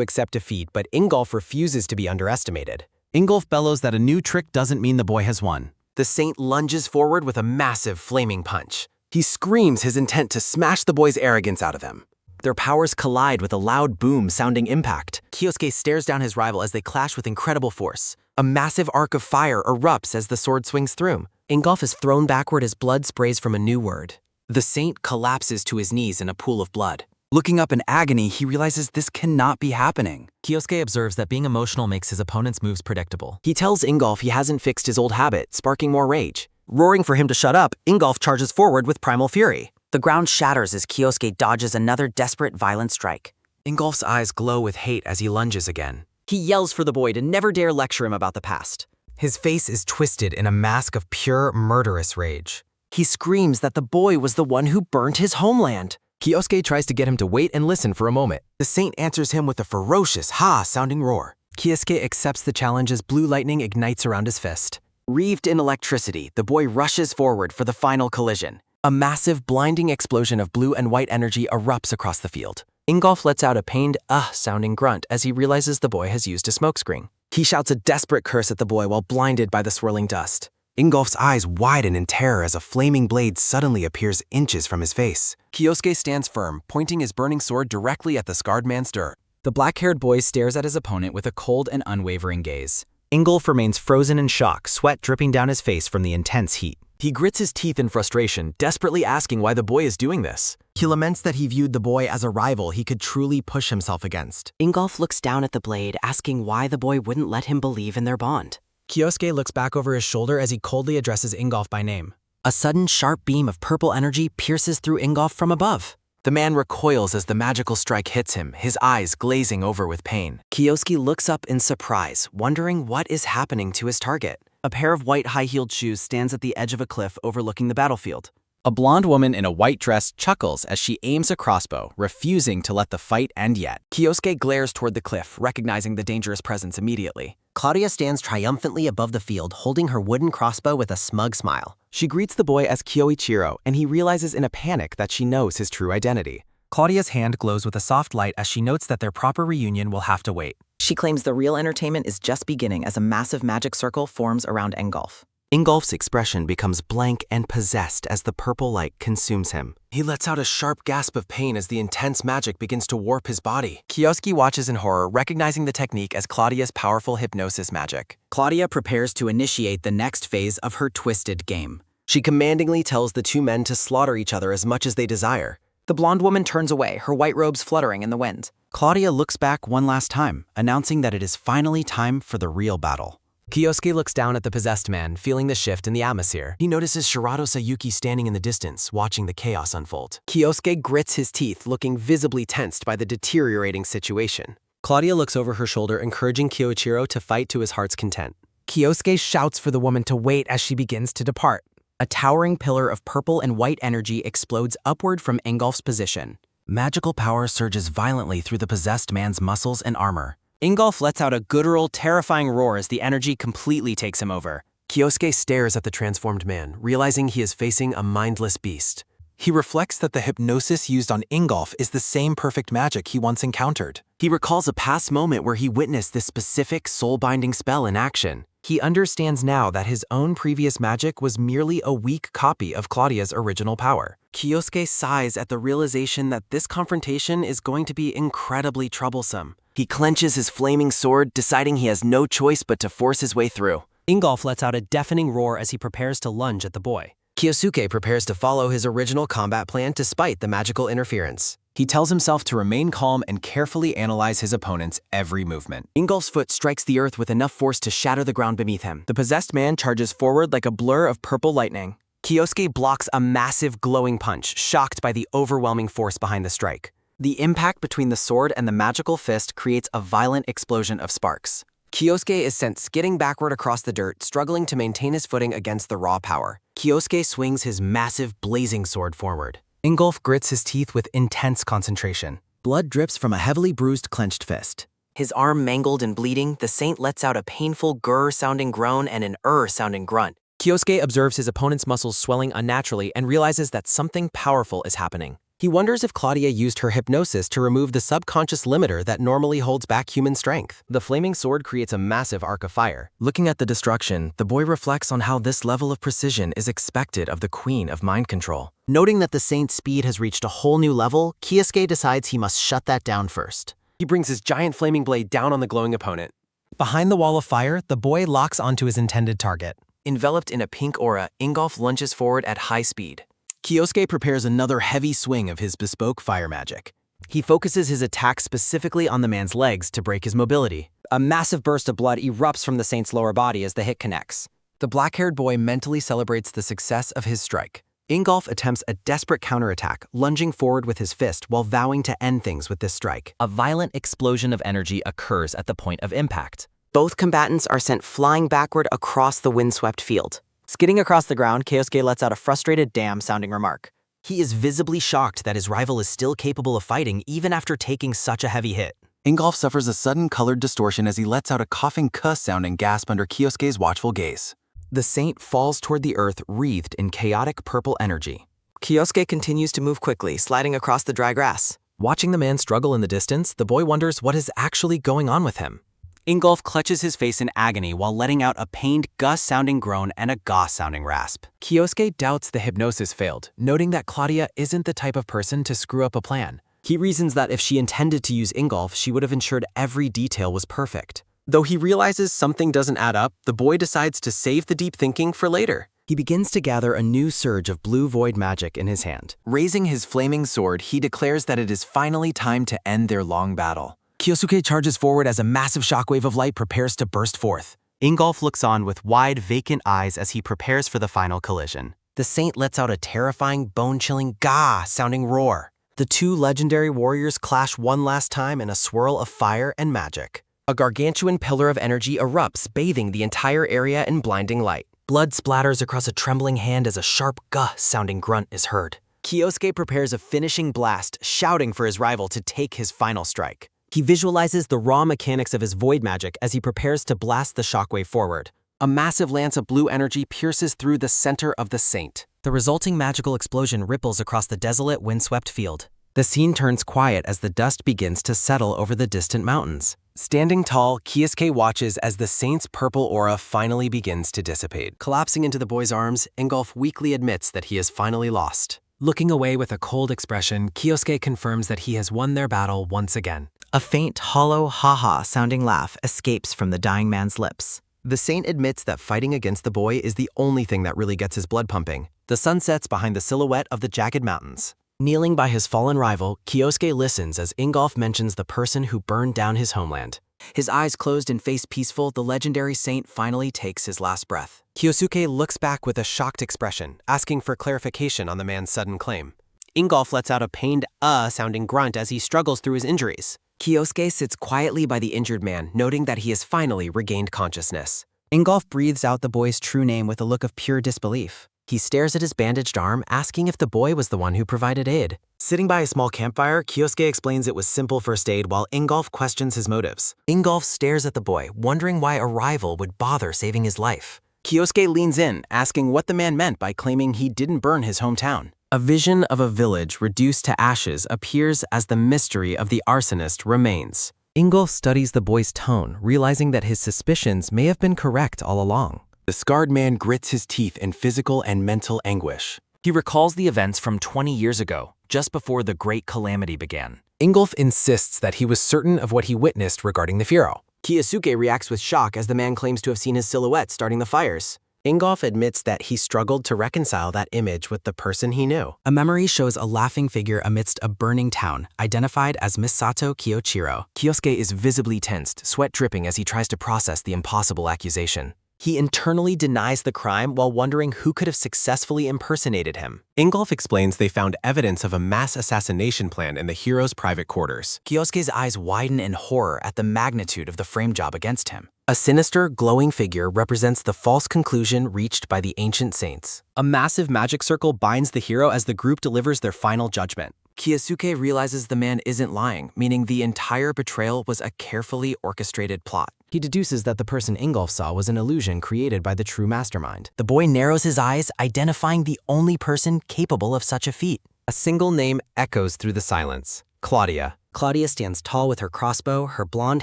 [SPEAKER 8] accept defeat, but Ingolf refuses to be underestimated.
[SPEAKER 13] Ingolf bellows that a new trick doesn't mean the boy has won.
[SPEAKER 8] The saint lunges forward with a massive flaming punch. He screams his intent to smash the boy's arrogance out of him. Their powers collide with a loud boom-sounding impact. Kyosuke stares down his rival as they clash with incredible force. A massive arc of fire erupts as the sword swings through. Ingolf is thrown backward as blood sprays from a new word. The saint collapses to his knees in a pool of blood.
[SPEAKER 1] Looking up in agony, he realizes this cannot be happening.
[SPEAKER 5] Kyosuke observes that being emotional makes his opponent's moves predictable.
[SPEAKER 8] He tells Ingolf he hasn't fixed his old habit, sparking more rage. Roaring for him to shut up, Ingolf charges forward with primal fury.
[SPEAKER 9] The ground shatters as Kyosuke dodges another desperate, violent strike.
[SPEAKER 8] Ingolf's eyes glow with hate as he lunges again. He yells for the boy to never dare lecture him about the past.
[SPEAKER 6] His face is twisted in a mask of pure, murderous rage.
[SPEAKER 8] He screams that the boy was the one who burned his homeland. Kyosuke tries to get him to wait and listen for a moment. The saint answers him with a ferocious, ha-sounding roar. Kyosuke accepts the challenge as blue lightning ignites around his fist. Reeved in electricity, the boy rushes forward for the final collision. A massive, blinding explosion of blue and white energy erupts across the field. Ingolf lets out a pained, sounding grunt as he realizes the boy has used a smokescreen. He shouts a desperate curse at the boy while blinded by the swirling dust.
[SPEAKER 6] Ingolf's eyes widen in terror as a flaming blade suddenly appears inches from his face.
[SPEAKER 8] Kyosuke stands firm, pointing his burning sword directly at the scarred man's dirt.
[SPEAKER 1] The black-haired boy stares at his opponent with a cold and unwavering gaze.
[SPEAKER 13] Ingolf remains frozen in shock, sweat dripping down his face from the intense heat.
[SPEAKER 8] He grits his teeth in frustration, desperately asking why the boy is doing this.
[SPEAKER 6] He laments that he viewed the boy as a rival he could truly push himself against.
[SPEAKER 9] Ingolf looks down at the blade, asking why the boy wouldn't let him believe in their bond.
[SPEAKER 6] Kyosuke looks back over his shoulder as he coldly addresses Ingolf by name.
[SPEAKER 9] A sudden sharp beam of purple energy pierces through Ingolf from above.
[SPEAKER 8] The man recoils as the magical strike hits him, his eyes glazing over with pain.
[SPEAKER 9] Kyosuke looks up in surprise, wondering what is happening to his target. A pair of white high-heeled shoes stands at the edge of a cliff overlooking the battlefield.
[SPEAKER 1] A blonde woman in a white dress chuckles as she aims a crossbow, refusing to let the fight end yet.
[SPEAKER 8] Kyosuke glares toward the cliff, recognizing the dangerous presence immediately.
[SPEAKER 2] Claudia stands triumphantly above the field, holding her wooden crossbow with a smug smile.
[SPEAKER 8] She greets the boy as Kyoichiro, and he realizes in a panic that she knows his true identity.
[SPEAKER 6] Claudia's hand glows with a soft light as she notes that their proper reunion will have to wait.
[SPEAKER 9] She claims the real entertainment is just beginning as a massive magic circle forms around Ingolf.
[SPEAKER 8] Ingolf's expression becomes blank and possessed as the purple light consumes him. He lets out a sharp gasp of pain as the intense magic begins to warp his body. Kyosuke watches in horror, recognizing the technique as Claudia's powerful hypnosis magic.
[SPEAKER 9] Claudia prepares to initiate the next phase of her twisted game.
[SPEAKER 8] She commandingly tells the two men to slaughter each other as much as they desire.
[SPEAKER 9] The blonde woman turns away, her white robes fluttering in the wind.
[SPEAKER 1] Claudia looks back one last time, announcing that it is finally time for the real battle.
[SPEAKER 8] Kyosuke looks down at the possessed man, feeling the shift in the atmosphere. He notices Shirato Sayuki standing in the distance, watching the chaos unfold. Kyosuke grits his teeth, looking visibly tensed by the deteriorating situation. Claudia looks over her shoulder, encouraging Kyoichiro to fight to his heart's content. Kyosuke shouts for the woman to wait as she begins to depart.
[SPEAKER 9] A towering pillar of purple and white energy explodes upward from Ingolf's position.
[SPEAKER 1] Magical power surges violently through the possessed man's muscles and armor.
[SPEAKER 8] Ingolf lets out a guttural, terrifying roar as the energy completely takes him over. Kyosuke stares at the transformed man, realizing he is facing a mindless beast.
[SPEAKER 6] He reflects that the hypnosis used on Ingolf is the same perfect magic he once encountered.
[SPEAKER 8] He recalls a past moment where he witnessed this specific soul-binding spell in action. He understands now that his own previous magic was merely a weak copy of Claudia's original power. Kyosuke sighs at the realization that this confrontation is going to be incredibly troublesome. He clenches his flaming sword, deciding he has no choice but to force his way through. Ingolf lets out a deafening roar as he prepares to lunge at the boy. Kyosuke prepares to follow his original combat plan despite the magical interference.
[SPEAKER 1] He tells himself to remain calm and carefully analyze his opponent's every movement.
[SPEAKER 8] Ingolf's foot strikes the earth with enough force to shatter the ground beneath him. The possessed man charges forward like a blur of purple lightning. Kyosuke blocks a massive glowing punch, shocked by the overwhelming force behind the strike. The impact between the sword and the magical fist creates a violent explosion of sparks. Kyosuke is sent skidding backward across the dirt, struggling to maintain his footing against the raw power. Kyosuke swings his massive, blazing sword forward.
[SPEAKER 6] Ingolf grits his teeth with intense concentration.
[SPEAKER 2] Blood drips from a heavily bruised clenched fist.
[SPEAKER 9] His arm mangled and bleeding, the saint lets out a painful grr-sounding groan and an sounding grunt.
[SPEAKER 8] Kyosuke observes his opponent's muscles swelling unnaturally and realizes that something powerful is happening. He wonders if Claudia used her hypnosis to remove the subconscious limiter that normally holds back human strength. The flaming sword creates a massive arc of fire.
[SPEAKER 6] Looking at the destruction, the boy reflects on how this level of precision is expected of the queen of mind control.
[SPEAKER 5] Noting that the Saint's speed has reached a whole new level, Kyosuke decides he must shut that down first.
[SPEAKER 8] He brings his giant flaming blade down on the glowing opponent.
[SPEAKER 6] Behind the wall of fire, the boy locks onto his intended target.
[SPEAKER 2] Enveloped in a pink aura, Ingolf lunges forward at high speed.
[SPEAKER 6] Kyosuke prepares another heavy swing of his bespoke fire magic.
[SPEAKER 5] He focuses his attack specifically on the man's legs to break his mobility.
[SPEAKER 15] A massive burst of blood erupts from the Saint's lower body as the hit connects.
[SPEAKER 2] The black-haired boy mentally celebrates the success of his strike.
[SPEAKER 13] Ingolf attempts a desperate counterattack, lunging forward with his fist while vowing to end things with this strike.
[SPEAKER 1] A violent explosion of energy occurs at the point of impact.
[SPEAKER 5] Both combatants are sent flying backward across the windswept field. Skidding across the ground, Kyosuke lets out a frustrated damn-sounding remark. He is visibly shocked that his rival is still capable of fighting even after taking such a heavy hit.
[SPEAKER 12] Ingolf suffers a sudden colored distortion as he lets out a coughing cuss-sounding gasp under Kyosuke's watchful gaze.
[SPEAKER 13] The Saint falls toward the earth wreathed in chaotic purple energy.
[SPEAKER 5] Kyosuke continues to move quickly, sliding across the dry grass.
[SPEAKER 6] Watching the man struggle in the distance, the boy wonders what is actually going on with him.
[SPEAKER 1] Ingolf clutches his face in agony while letting out a pained Gus-sounding groan and a Goss-sounding rasp.
[SPEAKER 6] Kyosuke doubts the hypnosis failed, noting that Claudia isn't the type of person to screw up a plan.
[SPEAKER 8] He reasons that if she intended to use Ingolf, she would have ensured every detail was perfect. Though he realizes something doesn't add up, the boy decides to save the deep thinking for later.
[SPEAKER 6] He begins to gather a new surge of blue void magic in his hand.
[SPEAKER 12] Raising his flaming sword, he declares that it is finally time to end their long battle.
[SPEAKER 6] Kyosuke charges forward as a massive shockwave of light prepares to burst forth.
[SPEAKER 1] Ingolf looks on with wide, vacant eyes as he prepares for the final collision.
[SPEAKER 6] The Saint lets out a terrifying, bone-chilling "Gah!" sounding roar. The two legendary warriors clash one last time in a swirl of fire and magic.
[SPEAKER 8] A gargantuan pillar of energy erupts, bathing the entire area in blinding light.
[SPEAKER 6] Blood splatters across a trembling hand as a sharp "Gah!" sounding grunt is heard.
[SPEAKER 5] Kyosuke prepares a finishing blast, shouting for his rival to take his final strike. He visualizes the raw mechanics of his void magic as he prepares to blast the shockwave forward.
[SPEAKER 8] A massive lance of blue energy pierces through the center of the Saint.
[SPEAKER 6] The resulting magical explosion ripples across the desolate, windswept field. The scene turns quiet as the dust begins to settle over the distant mountains.
[SPEAKER 8] Standing tall, Kyosuke watches as the Saint's purple aura finally begins to dissipate. Collapsing into the boy's arms, Ingolf weakly admits that he has finally lost.
[SPEAKER 6] Looking away with a cold expression, Kyosuke confirms that he has won their battle once again.
[SPEAKER 5] A faint, hollow, ha-ha sounding laugh escapes from the dying man's lips.
[SPEAKER 8] The Saint admits that fighting against the boy is the only thing that really gets his blood pumping. The sun sets behind the silhouette of the jagged mountains.
[SPEAKER 6] Kneeling by his fallen rival, Kyosuke listens as Ingolf mentions the person who burned down his homeland.
[SPEAKER 5] His eyes closed and face peaceful, the legendary Saint finally takes his last breath.
[SPEAKER 8] Kyosuke looks back with a shocked expression, asking for clarification on the man's sudden claim. Ingolf lets out a pained sounding grunt as he struggles through his injuries. Kyosuke sits quietly by the injured man, noting that he has finally regained consciousness.
[SPEAKER 5] Ingolf breathes out the boy's true name with a look of pure disbelief.
[SPEAKER 6] He stares at his bandaged arm, asking if the boy was the one who provided aid.
[SPEAKER 4] Sitting by a small campfire, Kyosuke explains it was simple first aid while Ingolf questions his motives.
[SPEAKER 6] Ingolf stares at the boy, wondering why a rival would bother saving his life.
[SPEAKER 8] Kyosuke leans in, asking what the man meant by claiming he didn't burn his hometown.
[SPEAKER 6] A vision of a village reduced to ashes appears as the mystery of the arsonist remains. Ingolf studies the boy's tone, realizing that his suspicions may have been correct all along.
[SPEAKER 12] The scarred man grits his teeth in physical and mental anguish.
[SPEAKER 1] He recalls the events from 20 years ago, just before the Great Calamity began.
[SPEAKER 6] Ingolf insists that he was certain of what he witnessed regarding the Furo.
[SPEAKER 8] Kyosuke reacts with shock as the man claims to have seen his silhouette starting the fires. Ingolf admits that he struggled to reconcile that image with the person he knew.
[SPEAKER 6] A memory shows a laughing figure amidst a burning town, identified as Misato Kyochiro.
[SPEAKER 8] Kyosuke is visibly tensed, sweat dripping as he tries to process the impossible accusation. He internally denies the crime while wondering who could have successfully impersonated him. Ingolf explains they found evidence of a mass assassination plan in the hero's private quarters.
[SPEAKER 6] Kyosuke's eyes widen in horror at the magnitude of the frame job against him.
[SPEAKER 8] A sinister, glowing figure represents the false conclusion reached by the ancient saints. A massive magic circle binds the hero as the group delivers their final judgment. Kyosuke realizes the man isn't lying, meaning the entire betrayal was a carefully orchestrated plot.
[SPEAKER 6] He deduces that the person Ingolf saw was an illusion created by the true mastermind. The boy narrows his eyes, identifying the only person capable of such a feat.
[SPEAKER 8] A single name echoes through the silence. Claudia.
[SPEAKER 5] Claudia stands tall with her crossbow, her blonde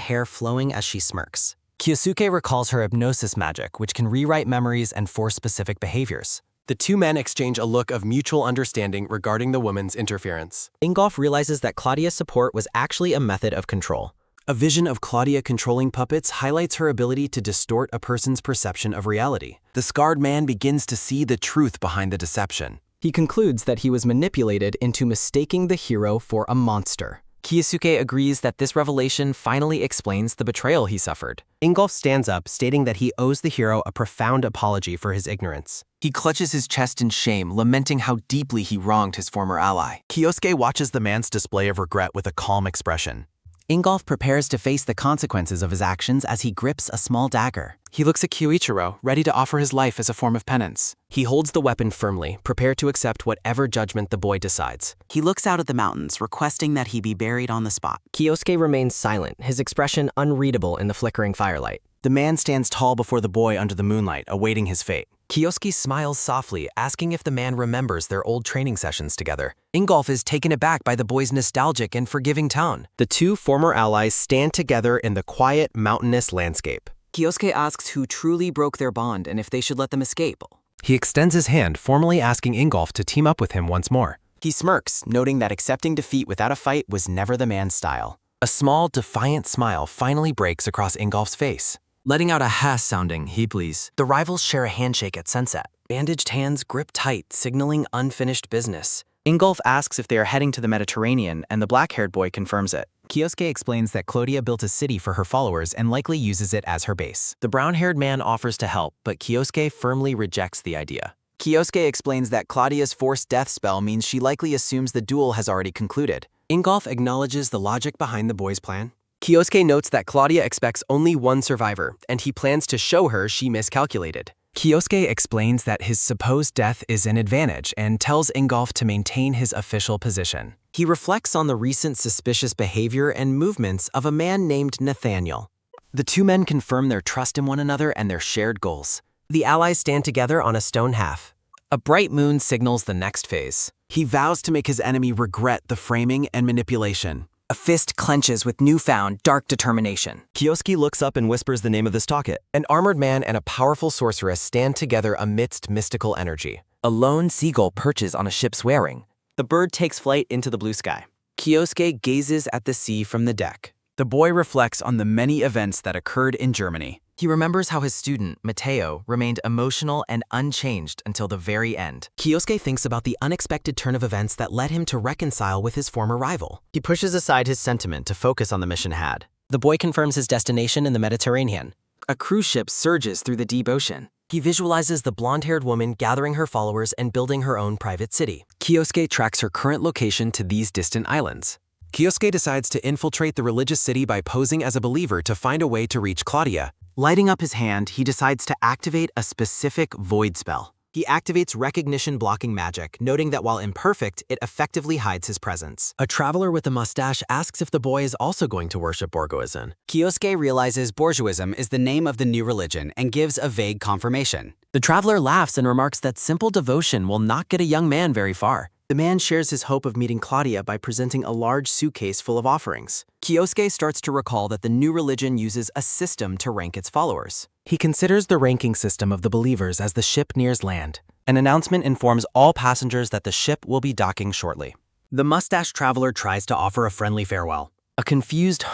[SPEAKER 5] hair flowing as she smirks.
[SPEAKER 13] Kyosuke recalls her hypnosis magic, which can rewrite memories and force specific behaviors.
[SPEAKER 8] The two men exchange a look of mutual understanding regarding the woman's interference.
[SPEAKER 5] Ingolf realizes that Claudia's support was actually a method of control.
[SPEAKER 13] A vision of Claudia controlling puppets highlights her ability to distort a person's perception of reality.
[SPEAKER 4] The scarred man begins to see the truth behind the deception.
[SPEAKER 5] He concludes that he was manipulated into mistaking the hero for a monster.
[SPEAKER 13] Kyosuke agrees that this revelation finally explains the betrayal he suffered.
[SPEAKER 8] Ingolf stands up, stating that he owes the hero a profound apology for his ignorance.
[SPEAKER 4] He clutches his chest in shame, lamenting how deeply he wronged his former ally. Kyosuke watches the man's display of regret with a calm expression.
[SPEAKER 1] Ingolf prepares to face the consequences of his actions as he grips a small dagger.
[SPEAKER 13] He looks at Kyoichiro, ready to offer his life as a form of penance.
[SPEAKER 8] He holds the weapon firmly, prepared to accept whatever judgment the boy decides.
[SPEAKER 1] He looks out at the mountains, requesting that he be buried on the spot.
[SPEAKER 5] Kyosuke remains silent, his expression unreadable in the flickering firelight.
[SPEAKER 13] The man stands tall before the boy under the moonlight, awaiting his fate.
[SPEAKER 8] Kyosuke smiles softly, asking if the man remembers their old training sessions together. Ingolf is taken aback by the boy's nostalgic and forgiving tone. The two former allies stand together in the quiet, mountainous landscape.
[SPEAKER 1] Kyosuke asks who truly broke their bond and if they should let them escape.
[SPEAKER 8] He extends his hand, formally asking Ingolf to team up with him once more.
[SPEAKER 13] He smirks, noting that accepting defeat without a fight was never the man's style.
[SPEAKER 8] A small, defiant smile finally breaks across Ingolf's face.
[SPEAKER 13] Letting out a sounding "he please."
[SPEAKER 8] The rivals share a handshake at sunset. Bandaged hands grip tight, signaling unfinished business.
[SPEAKER 13] Ingolf asks if they are heading to the Mediterranean, and the black-haired boy confirms it. Kyosuke explains that Claudia built a city for her followers and likely uses it as her base.
[SPEAKER 8] The brown-haired man offers to help, but Kyosuke firmly rejects the idea.
[SPEAKER 13] Kyosuke explains that Claudia's forced death spell means she likely assumes the duel has already concluded.
[SPEAKER 8] Ingolf acknowledges the logic behind the boy's plan. Kyosuke notes that Claudia expects only one survivor, and he plans to show her she miscalculated.
[SPEAKER 13] Kyosuke explains that his supposed death is an advantage and tells Ingolf to maintain his official position.
[SPEAKER 8] He reflects on the recent suspicious behavior and movements of a man named Nathaniel.
[SPEAKER 13] The two men confirm their trust in one another and their shared goals.
[SPEAKER 8] The allies stand together on a stone half. A bright moon signals the next phase.
[SPEAKER 4] He vows to make his enemy regret the framing and manipulation.
[SPEAKER 1] A fist clenches with newfound dark determination.
[SPEAKER 8] Kyosuke looks up and whispers the name of the stocket. An armored man and a powerful sorceress stand together amidst mystical energy.
[SPEAKER 1] A lone seagull perches on a ship's wearing.
[SPEAKER 13] The bird takes flight into the blue sky.
[SPEAKER 8] Kyosuke gazes at the sea from the deck.
[SPEAKER 13] The boy reflects on the many events that occurred in Germany.
[SPEAKER 1] He remembers how his student, Mateo, remained emotional and unchanged until the very end.
[SPEAKER 5] Kyosuke thinks about the unexpected turn of events that led him to reconcile with his former rival.
[SPEAKER 8] He pushes aside his sentiment to focus on the mission ahead. The boy confirms his destination in the Mediterranean.
[SPEAKER 1] A cruise ship surges through the deep ocean.
[SPEAKER 8] He visualizes the blonde-haired woman gathering her followers and building her own private city. Kyosuke tracks her current location to these distant islands.
[SPEAKER 4] Kyosuke decides to infiltrate the religious city by posing as a believer to find a way to reach Claudia.
[SPEAKER 1] Lighting up his hand, he decides to activate a specific void spell.
[SPEAKER 8] He activates recognition-blocking magic, noting that while imperfect, it effectively hides his presence. A traveler with a mustache asks if the boy is also going to worship Borgoism.
[SPEAKER 1] Kyosuke realizes Bourgeoism is the name of the new religion and gives a vague confirmation. The traveler laughs and remarks that simple devotion will not get a young man very far.
[SPEAKER 8] The man shares his hope of meeting Claudia by presenting a large suitcase full of offerings.
[SPEAKER 1] Kyosuke starts to recall that the new religion uses a system to rank its followers.
[SPEAKER 8] He considers the ranking system of the believers as the ship nears land. An announcement informs all passengers that the ship will be docking shortly. The mustache traveler tries to offer a friendly farewell. A confused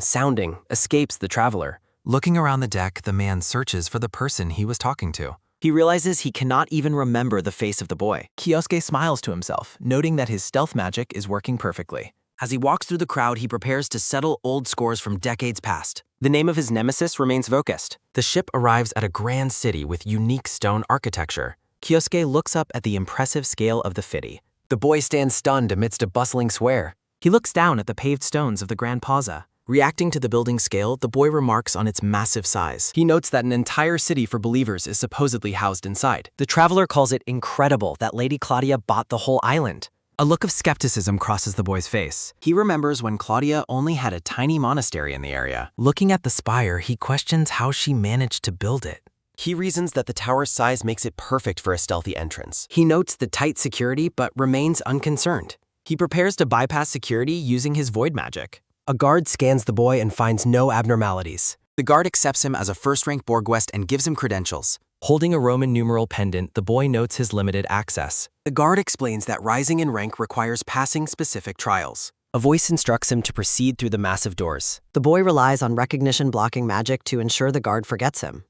[SPEAKER 8] sounding escapes the traveler.
[SPEAKER 4] Looking around the deck, the man searches for the person he was talking to.
[SPEAKER 8] He realizes he cannot even remember the face of the boy.
[SPEAKER 13] Kyosuke smiles to himself, noting that his stealth magic is working perfectly.
[SPEAKER 8] As he walks through the crowd, he prepares to settle old scores from decades past. The name of his nemesis remains focused. The ship arrives at a grand city with unique stone architecture. Kyosuke looks up at the impressive scale of the city. The boy stands stunned amidst a bustling square.
[SPEAKER 13] He looks down at the paved stones of the Grand Plaza.
[SPEAKER 8] Reacting to the building's scale, the boy remarks on its massive size. He notes that an entire city for believers is supposedly housed inside. The traveler calls it incredible that Lady Claudia bought the whole island.
[SPEAKER 13] A look of skepticism crosses the boy's face.
[SPEAKER 4] He remembers when Claudia only had a tiny monastery in the area.
[SPEAKER 8] Looking at the spire, he questions how she managed to build it.
[SPEAKER 6] He reasons that the tower's size makes it perfect for a stealthy entrance.
[SPEAKER 8] He notes the tight security but remains unconcerned. He prepares to bypass security using his void magic.
[SPEAKER 6] A guard scans the boy and finds no abnormalities.
[SPEAKER 13] The guard accepts him as a first-rank Borgwest and gives him credentials.
[SPEAKER 6] Holding a Roman numeral pendant, the boy notes his limited access.
[SPEAKER 13] The guard explains that rising in rank requires passing specific trials.
[SPEAKER 6] A voice instructs him to proceed through the massive doors.
[SPEAKER 15] The boy relies on recognition blocking magic to ensure the guard forgets him.